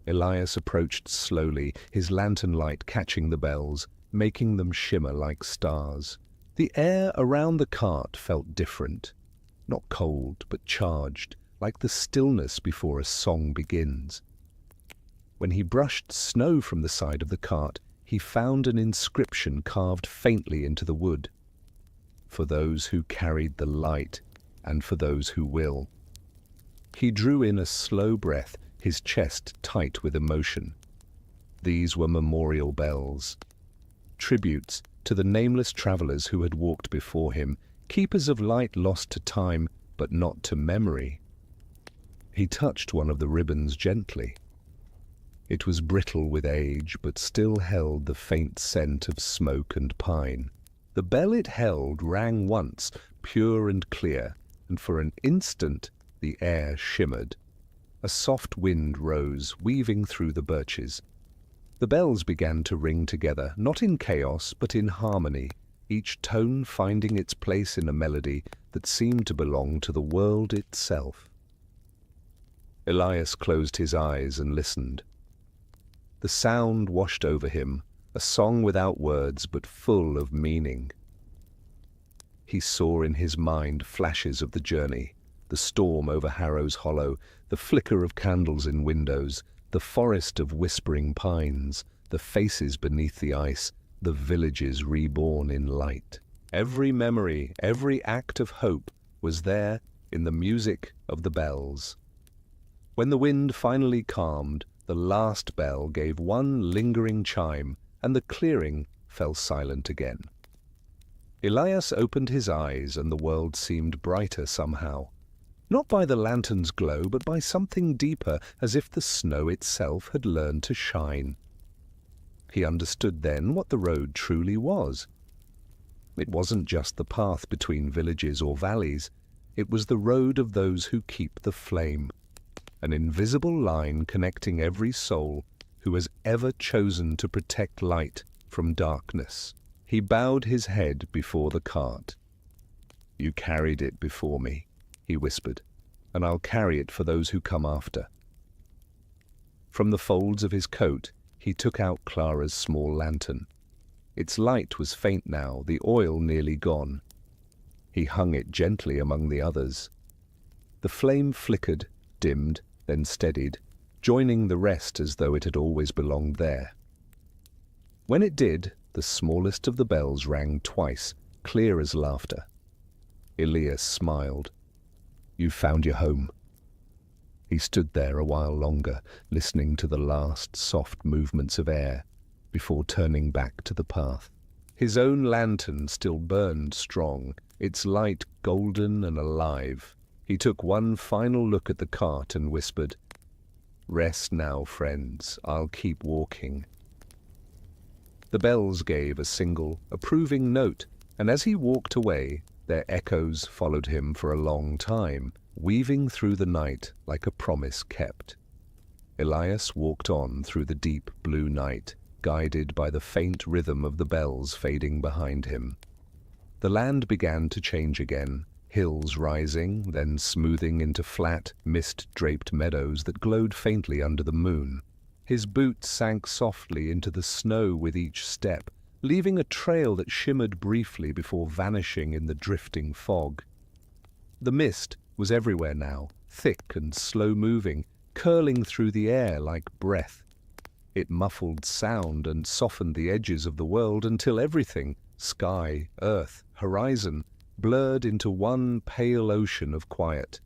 A: Elias approached slowly, his lantern light catching the bells, making them shimmer like stars. The air around the cart felt different, not cold but charged, like the stillness before a song begins. When he brushed snow from the side of the cart, he found an inscription carved faintly into the wood. For those who carried the light, and for those who will. He drew in a slow breath, his chest tight with emotion. These were memorial bells, tributes to the nameless travelers who had walked before him, keepers of light lost to time, but not to memory. He touched one of the ribbons gently. It was brittle with age, but still held the faint scent of smoke and pine. The bell it held rang once, pure and clear, and for an instant the air shimmered. A soft wind rose, weaving through the birches. The bells began to ring together, not in chaos, but in harmony, each tone finding its place in a melody that seemed to belong to the world itself. Elias closed his eyes and listened. The sound washed over him, a song without words but full of meaning. He saw in his mind flashes of the journey, the storm over Harrows Hollow, the flicker of candles in windows, the forest of whispering pines, the faces beneath the ice, the villages reborn in light. Every memory, every act of hope was there in the music of the bells. When the wind finally calmed, the last bell gave one lingering chime, and the clearing fell silent again. Elias opened his eyes, and the world seemed brighter somehow. not by the lantern's glow, but by something deeper, as if the snow itself had learned to shine. He understood then what the road truly was. It wasn't just the path between villages or valleys. It was the road of those who keep the flame, an invisible line connecting every soul who has ever chosen to protect light from darkness. He bowed his head before the cart. "You carried it before me," he whispered, "and I'll carry it for those who come after." From the folds of his coat, he took out Clara's small lantern. Its light was faint now, the oil nearly gone. He hung it gently among the others. The flame flickered, dimmed, then steadied, joining the rest as though it had always belonged there. When it did, the smallest of the bells rang twice, clear as laughter. Elias smiled. "You've found your home." He stood there a while longer, listening to the last soft movements of air, before turning back to the path. His own lantern still burned strong, its light golden and alive. He took one final look at the cart and whispered, "Rest now, friends, I'll keep walking." The bells gave a single, approving note, and as he walked away, their echoes followed him for a long time, weaving through the night like a promise kept. Elias walked on through the deep blue night, guided by the faint rhythm of the bells fading behind him. The land began to change again, hills rising, then smoothing into flat, mist-draped meadows that glowed faintly under the moon. His boots sank softly into the snow with each step, leaving a trail that shimmered briefly before vanishing in the drifting fog. The mist was everywhere now, thick and slow-moving, curling through the air like breath. It muffled sound and softened the edges of the world until everything, sky, earth, horizon, blurred into one pale ocean of quiet.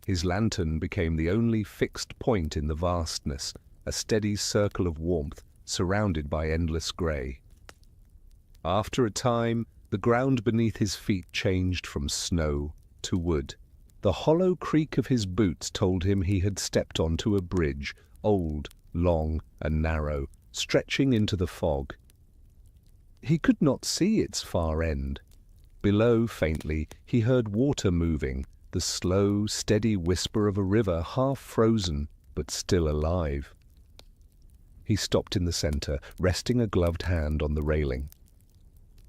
A: His lantern became the only fixed point in the vastness, a steady circle of warmth surrounded by endless grey. After a time, the ground beneath his feet changed from snow to wood. The hollow creak of his boots told him he had stepped onto a bridge, old, long and narrow, stretching into the fog. He could not see its far end. Below, faintly, he heard water moving, the slow, steady whisper of a river half frozen, but still alive. He stopped in the center, resting a gloved hand on the railing.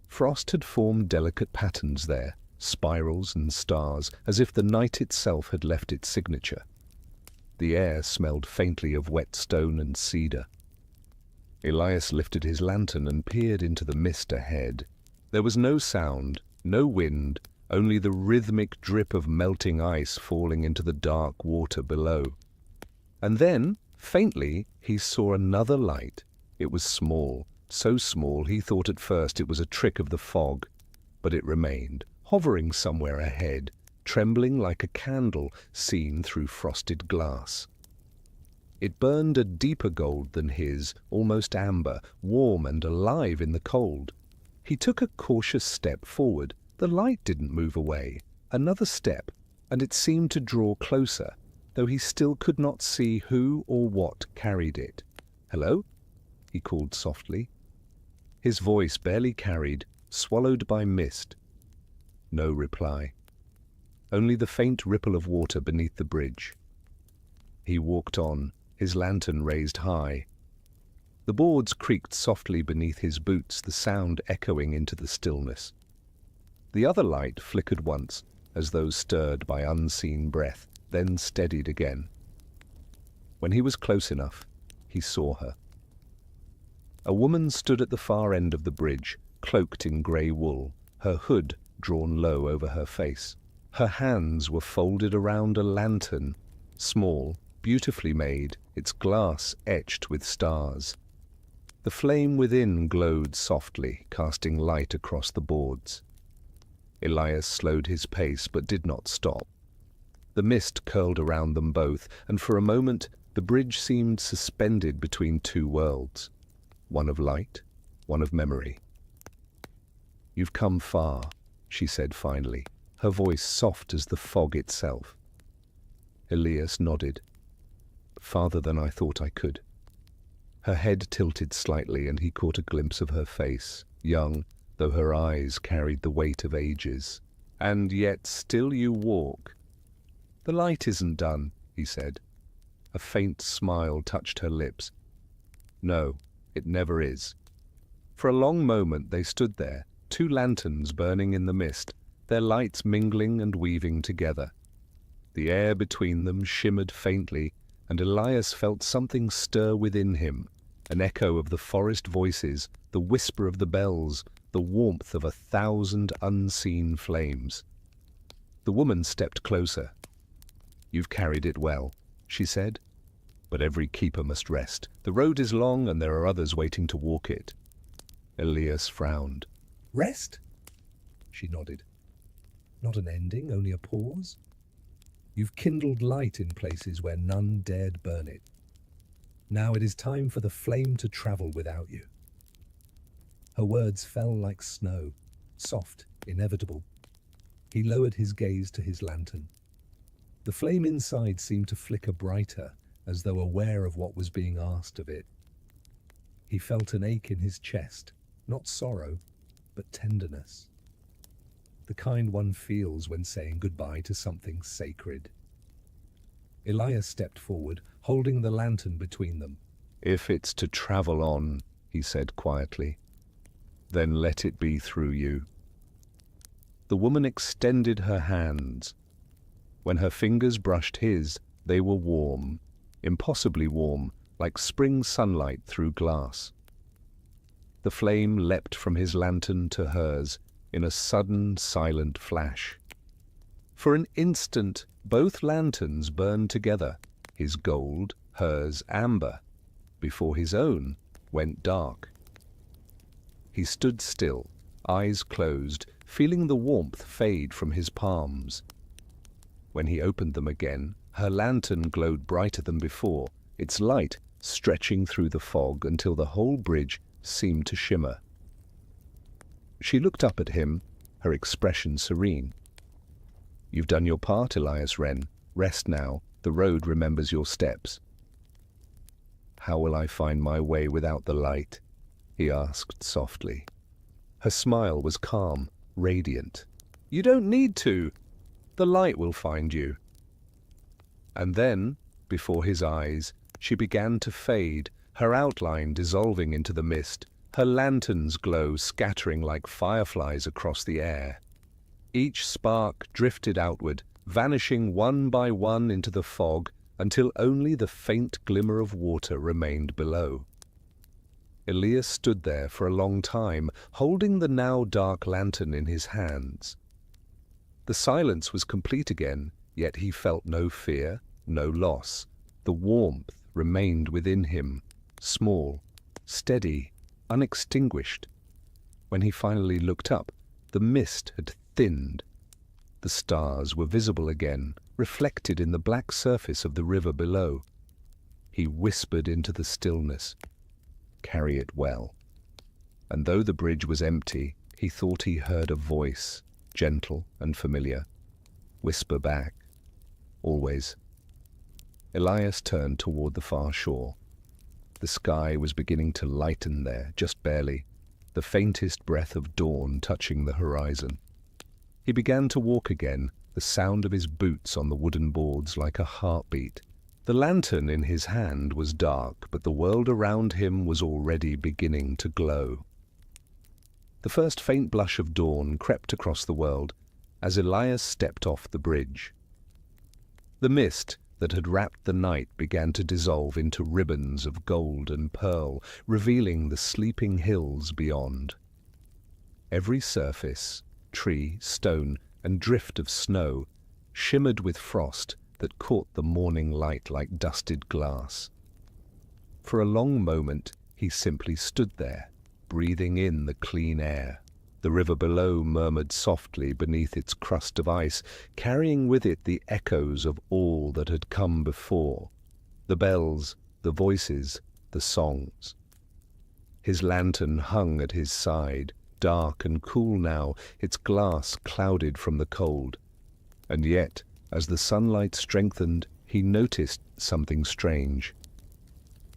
A: Frost had formed delicate patterns there, spirals and stars, as if the night itself had left its signature. The air smelled faintly of wet stone and cedar. Elias lifted his lantern and peered into the mist ahead. There was no sound, no wind, only the rhythmic drip of melting ice falling into the dark water below. And then, faintly, he saw another light. It was small, so small he thought at first it was a trick of the fog, but it remained, hovering somewhere ahead, trembling like a candle seen through frosted glass. It burned a deeper gold than his, almost amber, warm and alive in the cold. He took a cautious step forward. The light didn't move away. Another step, and it seemed to draw closer, though he still could not see who or what carried it. "Hello?" he called softly. His voice barely carried, swallowed by mist. No reply. Only the faint ripple of water beneath the bridge. He walked on, his lantern raised high. The boards creaked softly beneath his boots, the sound echoing into the stillness. The other light flickered once, as though stirred by unseen breath, then steadied again. When he was close enough, he saw her. A woman stood at the far end of the bridge, cloaked in grey wool, her hood drawn low over her face. Her hands were folded around a lantern, small, beautifully made, its glass etched with stars. The flame within glowed softly, casting light across the boards. Elias slowed his pace but did not stop. The mist curled around them both, and for a moment the bridge seemed suspended between two worlds, one of light, one of memory. "You've come far," she said finally, her voice soft as the fog itself. Elias nodded. "Farther than I thought I could." Her head tilted slightly, and he caught a glimpse of her face, young, though her eyes carried the weight of ages. "And yet still you walk." "The light isn't done," he said. A faint smile touched her lips. "No, it never is." For a long moment they stood there, two lanterns burning in the mist, their lights mingling and weaving together. The air between them shimmered faintly, and Elias felt something stir within him, an echo of the forest voices, the whisper of the bells, the warmth of 1,000 unseen flames. The woman stepped closer. "You've carried it well," she said. "But every keeper must rest. The road is long, and there are others waiting to walk it." Elias frowned.
B: Rest? She nodded. Not an ending, only a pause? You've kindled light in places where none dared burn it. Now it is time for the flame to travel without you. Her words fell like snow, soft, inevitable. He lowered his gaze to his lantern. The flame inside seemed to flicker brighter, as though aware of what was being asked of it. He felt an ache in his chest, not sorrow, but tenderness. The kind one feels when saying goodbye to something sacred. Elias stepped forward, holding the lantern between them.
A: "If it's to travel on," he said quietly, "then let it be through you." The woman extended her hands. When her fingers brushed his, they were warm, impossibly warm, like spring sunlight through glass. The flame leapt from his lantern to hers in a sudden, silent flash. For an instant, both lanterns burned together, his gold, hers amber, before his own went dark. He stood still, eyes closed, feeling the warmth fade from his palms. When he opened them again, her lantern glowed brighter than before, its light stretching through the fog until the whole bridge seemed to shimmer. She looked up at him, her expression serene. "You've done your part, Elias Wren. Rest now. The road remembers your steps." "How will I find my way without the light?" he asked softly. Her smile was calm, radiant. "You don't need to. The light will find you." And then, before his eyes, she began to fade, her outline dissolving into the mist, her lantern's glow scattering like fireflies across the air. Each spark drifted outward, vanishing one by one into the fog until only the faint glimmer of water remained below. Elias stood there for a long time, holding the now dark lantern in his hands. The silence was complete again, yet he felt no fear, no loss. The warmth remained within him, small, steady, unextinguished. When he finally looked up, the mist had thinned. The stars were visible again, reflected in the black surface of the river below. He whispered into the stillness, "Carry it well." And though the bridge was empty, he thought he heard a voice, gentle and familiar, whisper back, "Always." Elias turned toward the far shore. The sky was beginning to lighten there, just barely, the faintest breath of dawn touching the horizon. He began to walk again, the sound of his boots on the wooden boards like a heartbeat. The lantern in his hand was dark, but the world around him was already beginning to glow. The first faint blush of dawn crept across the world as Elias stepped off the bridge. The mist that had wrapped the night began to dissolve into ribbons of gold and pearl, revealing the sleeping hills beyond. Every surface, tree, stone, and drift of snow shimmered with frost that caught the morning light like dusted glass. For a long moment he simply stood there, breathing in the clean air. The river below murmured softly beneath its crust of ice, carrying with it the echoes of all that had come before, the bells, the voices, the songs. His lantern hung at his side, dark and cool now, its glass clouded from the cold. And yet, as the sunlight strengthened, he noticed something strange.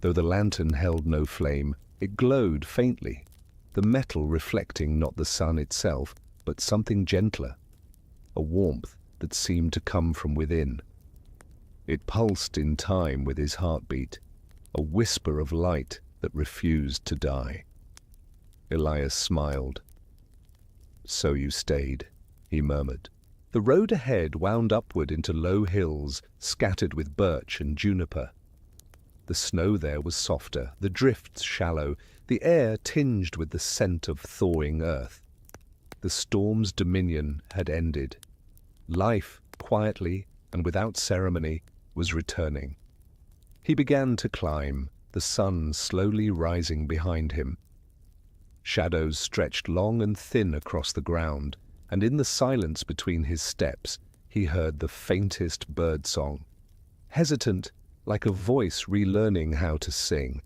A: Though the lantern held no flame, it glowed faintly, the metal reflecting not the sun itself, but something gentler, a warmth that seemed to come from within. It pulsed in time with his heartbeat, a whisper of light that refused to die. Elias smiled. "So you stayed," he murmured. The road ahead wound upward into low hills scattered with birch and juniper. The snow there was softer, the drifts shallow, the air tinged with the scent of thawing earth. The storm's dominion had ended. Life, quietly and without ceremony, was returning. He began to climb, the sun slowly rising behind him. Shadows stretched long and thin across the ground, and in the silence between his steps he heard the faintest birdsong, hesitant, like a voice relearning how to sing.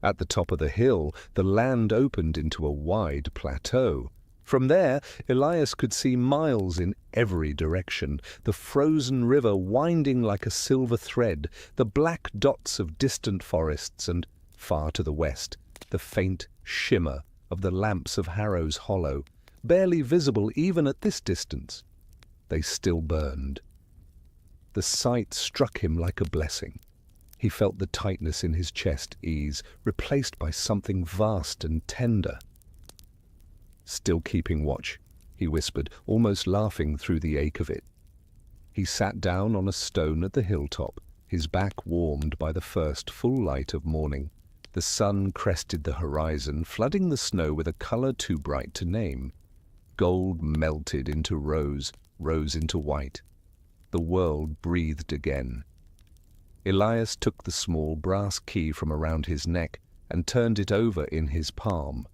A: At the top of the hill, the land opened into a wide plateau. From there, Elias could see miles in every direction, the frozen river winding like a silver thread, the black dots of distant forests, and, far to the west, the faint shimmer of the lamps of Harrows Hollow, barely visible even at this distance. They still burned. The sight struck him like a blessing. He felt the tightness in his chest ease, replaced by something vast and tender. "Still keeping watch," he whispered, almost laughing through the ache of it. He sat down on a stone at the hilltop, his back warmed by the first full light of morning. The sun crested the horizon, flooding the snow with a color too bright to name. Gold melted into rose, rose into white. The world breathed again. Elias took the small brass key from around his neck and turned it over in his palm.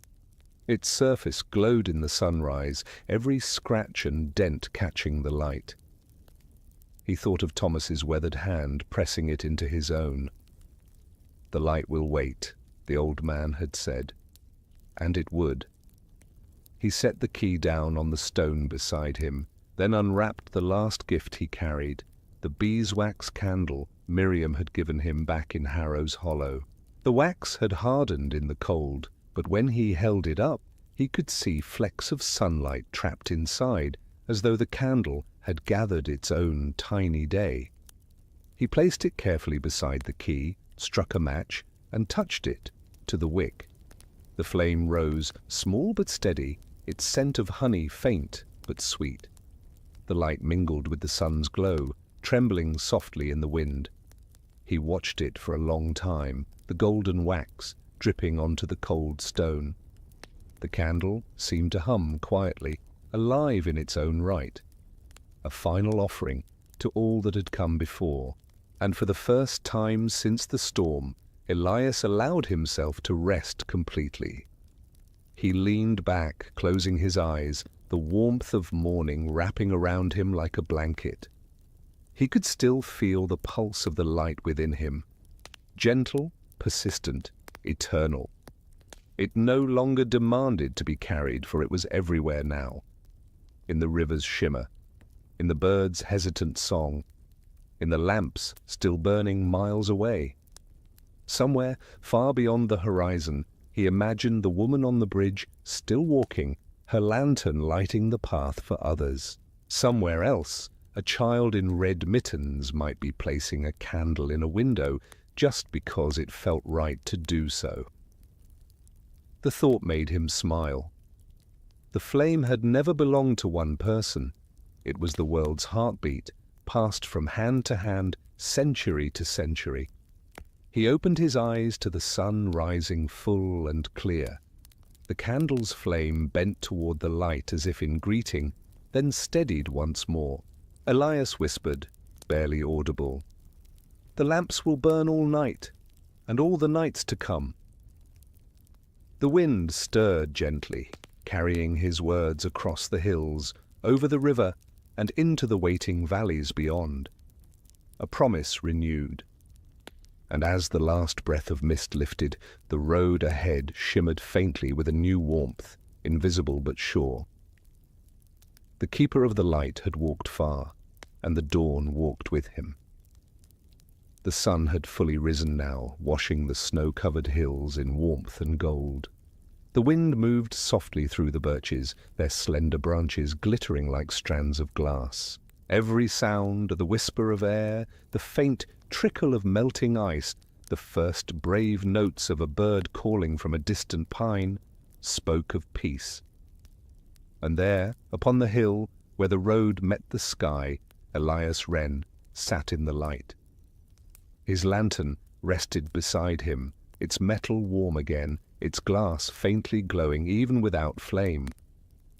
A: Its surface glowed in the sunrise, every scratch and dent catching the light. He thought of Thomas's weathered hand pressing it into his own. "The light will wait," the old man had said. And it would. He set the key down on the stone beside him, then unwrapped the last gift he carried, the beeswax candle Miriam had given him back in Harrows Hollow. The wax had hardened in the cold, but when he held it up, he could see flecks of sunlight trapped inside, as though the candle had gathered its own tiny day. He placed it carefully beside the key, struck a match, and touched it to the wick. The flame rose, small but steady, its scent of honey faint but sweet. The light mingled with the sun's glow, trembling softly in the wind. He watched it for a long time, the golden wax dripping onto the cold stone. The candle seemed to hum quietly, alive in its own right. A final offering to all that had come before. And for the first time since the storm, Elias allowed himself to rest completely. He leaned back, closing his eyes, the warmth of morning wrapping around him like a blanket. He could still feel the pulse of the light within him, gentle, persistent, eternal. It no longer demanded to be carried, for it was everywhere now. In the river's shimmer, in the birds' hesitant song, in the lamps still burning miles away. Somewhere, far beyond the horizon, he imagined the woman on the bridge still walking, her lantern lighting the path for others. Somewhere else, a child in red mittens might be placing a candle in a window just because it felt right to do so. The thought made him smile. The flame had never belonged to one person. It was the world's heartbeat, passed from hand to hand, century to century. He opened his eyes to the sun rising full and clear. The candle's flame bent toward the light as if in greeting, then steadied once more. Elias whispered, barely audible, "The lamps will burn all night, and all the nights to come." The wind stirred gently, carrying his words across the hills, over the river, and into the waiting valleys beyond. A promise renewed. And as the last breath of mist lifted, the road ahead shimmered faintly with a new warmth, invisible but sure. The keeper of the light had walked far, and the dawn walked with him. The sun had fully risen now, washing the snow-covered hills in warmth and gold. The wind moved softly through the birches, their slender branches glittering like strands of glass. Every sound, the whisper of air, the faint trickle of melting ice, the first brave notes of a bird calling from a distant pine, spoke of peace. And there, upon the hill, where the road met the sky, Elias Wren sat in the light. His lantern rested beside him, its metal warm again, its glass faintly glowing even without flame.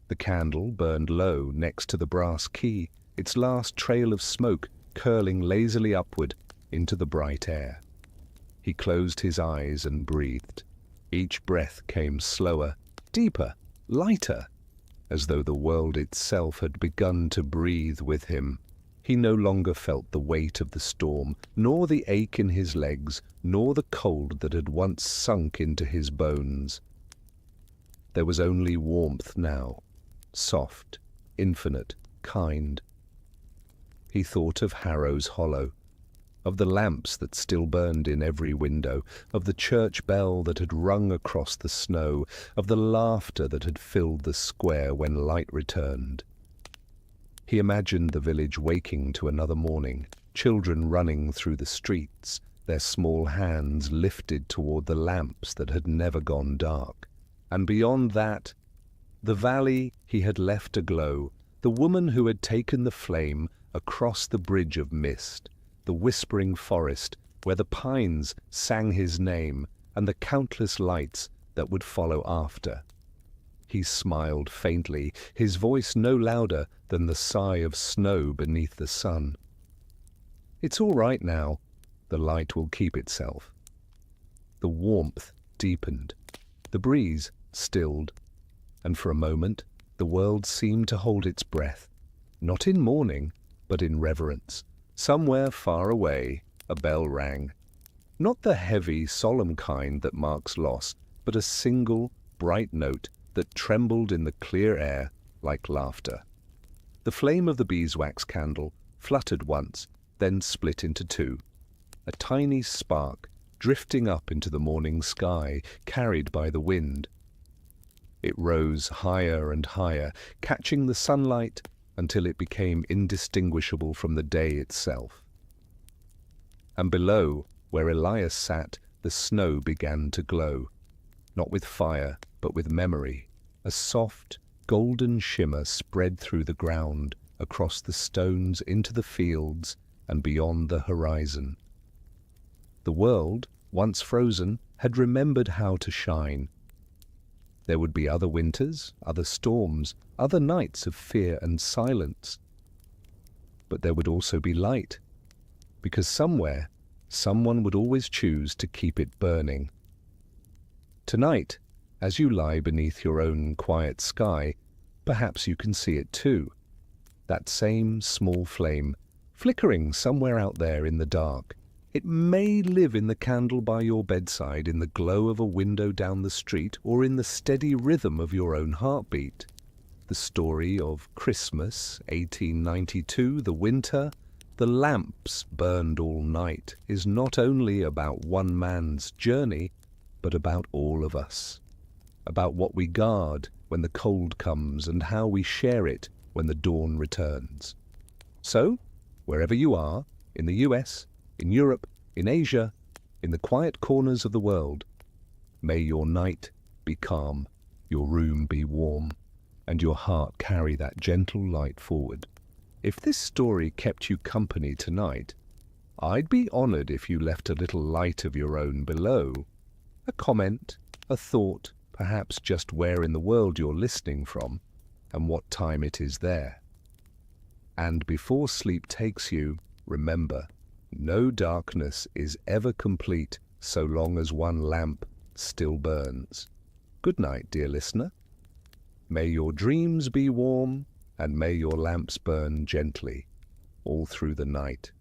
A: The candle burned low next to the brass key, its last trail of smoke curling lazily upward into the bright air. He closed his eyes and breathed. Each breath came slower, deeper, lighter, as though the world itself had begun to breathe with him. He no longer felt the weight of the storm, nor the ache in his legs, nor the cold that had once sunk into his bones. There was only warmth now, soft, infinite, kind. He thought of Harrows Hollow, of the lamps that still burned in every window, of the church bell that had rung across the snow, of the laughter that had filled the square when light returned. He imagined the village waking to another morning, children running through the streets, their small hands lifted toward the lamps that had never gone dark. And beyond that, the valley he had left aglow, the woman who had taken the flame across the bridge of mist, the whispering forest where the pines sang his name, and the countless lights that would follow after. He smiled faintly, his voice no louder than the sigh of snow beneath the sun. It's all right now. The light will keep itself. The warmth deepened. The breeze stilled. And for a moment, the world seemed to hold its breath, not in mourning, but in reverence. Somewhere far away, a bell rang. Not the heavy, solemn kind that marks loss, but a single, bright note that trembled in the clear air like laughter. The flame of the beeswax candle fluttered once, then split into two. A tiny spark drifting up into the morning sky, carried by the wind. It rose higher and higher, catching the sunlight until it became indistinguishable from the day itself. And below, where Elias sat, the snow began to glow, not with fire, but with memory. A soft, golden shimmer spread through the ground, across the stones, into the fields, and beyond the horizon. The world, once frozen, had remembered how to shine. There would be other winters, other storms, other nights of fear and silence. But there would also be light, because somewhere, someone would always choose to keep it burning. Tonight, as you lie beneath your own quiet sky, perhaps you can see it too. That same small flame, flickering somewhere out there in the dark. It may live in the candle by your bedside, in the glow of a window down the street, or in the steady rhythm of your own heartbeat. The story of Christmas, 1892, the winter, the lamps burned all night, is not only about one man's journey, but about all of us. About what we guard when the cold comes and how we share it when the dawn returns. So, wherever you are, in the US, in Europe, in Asia, in the quiet corners of the world, may your night be calm, your room be warm, and your heart carry that gentle light forward. If this story kept you company tonight, I'd be honored if you left a little light of your own below. A comment, a thought, perhaps just where in the world you're listening from, and what time it is there. And before sleep takes you, remember, no darkness is ever complete so long as one lamp still burns. Good night, dear listener. May your dreams be warm, and may your lamps burn gently all through the night.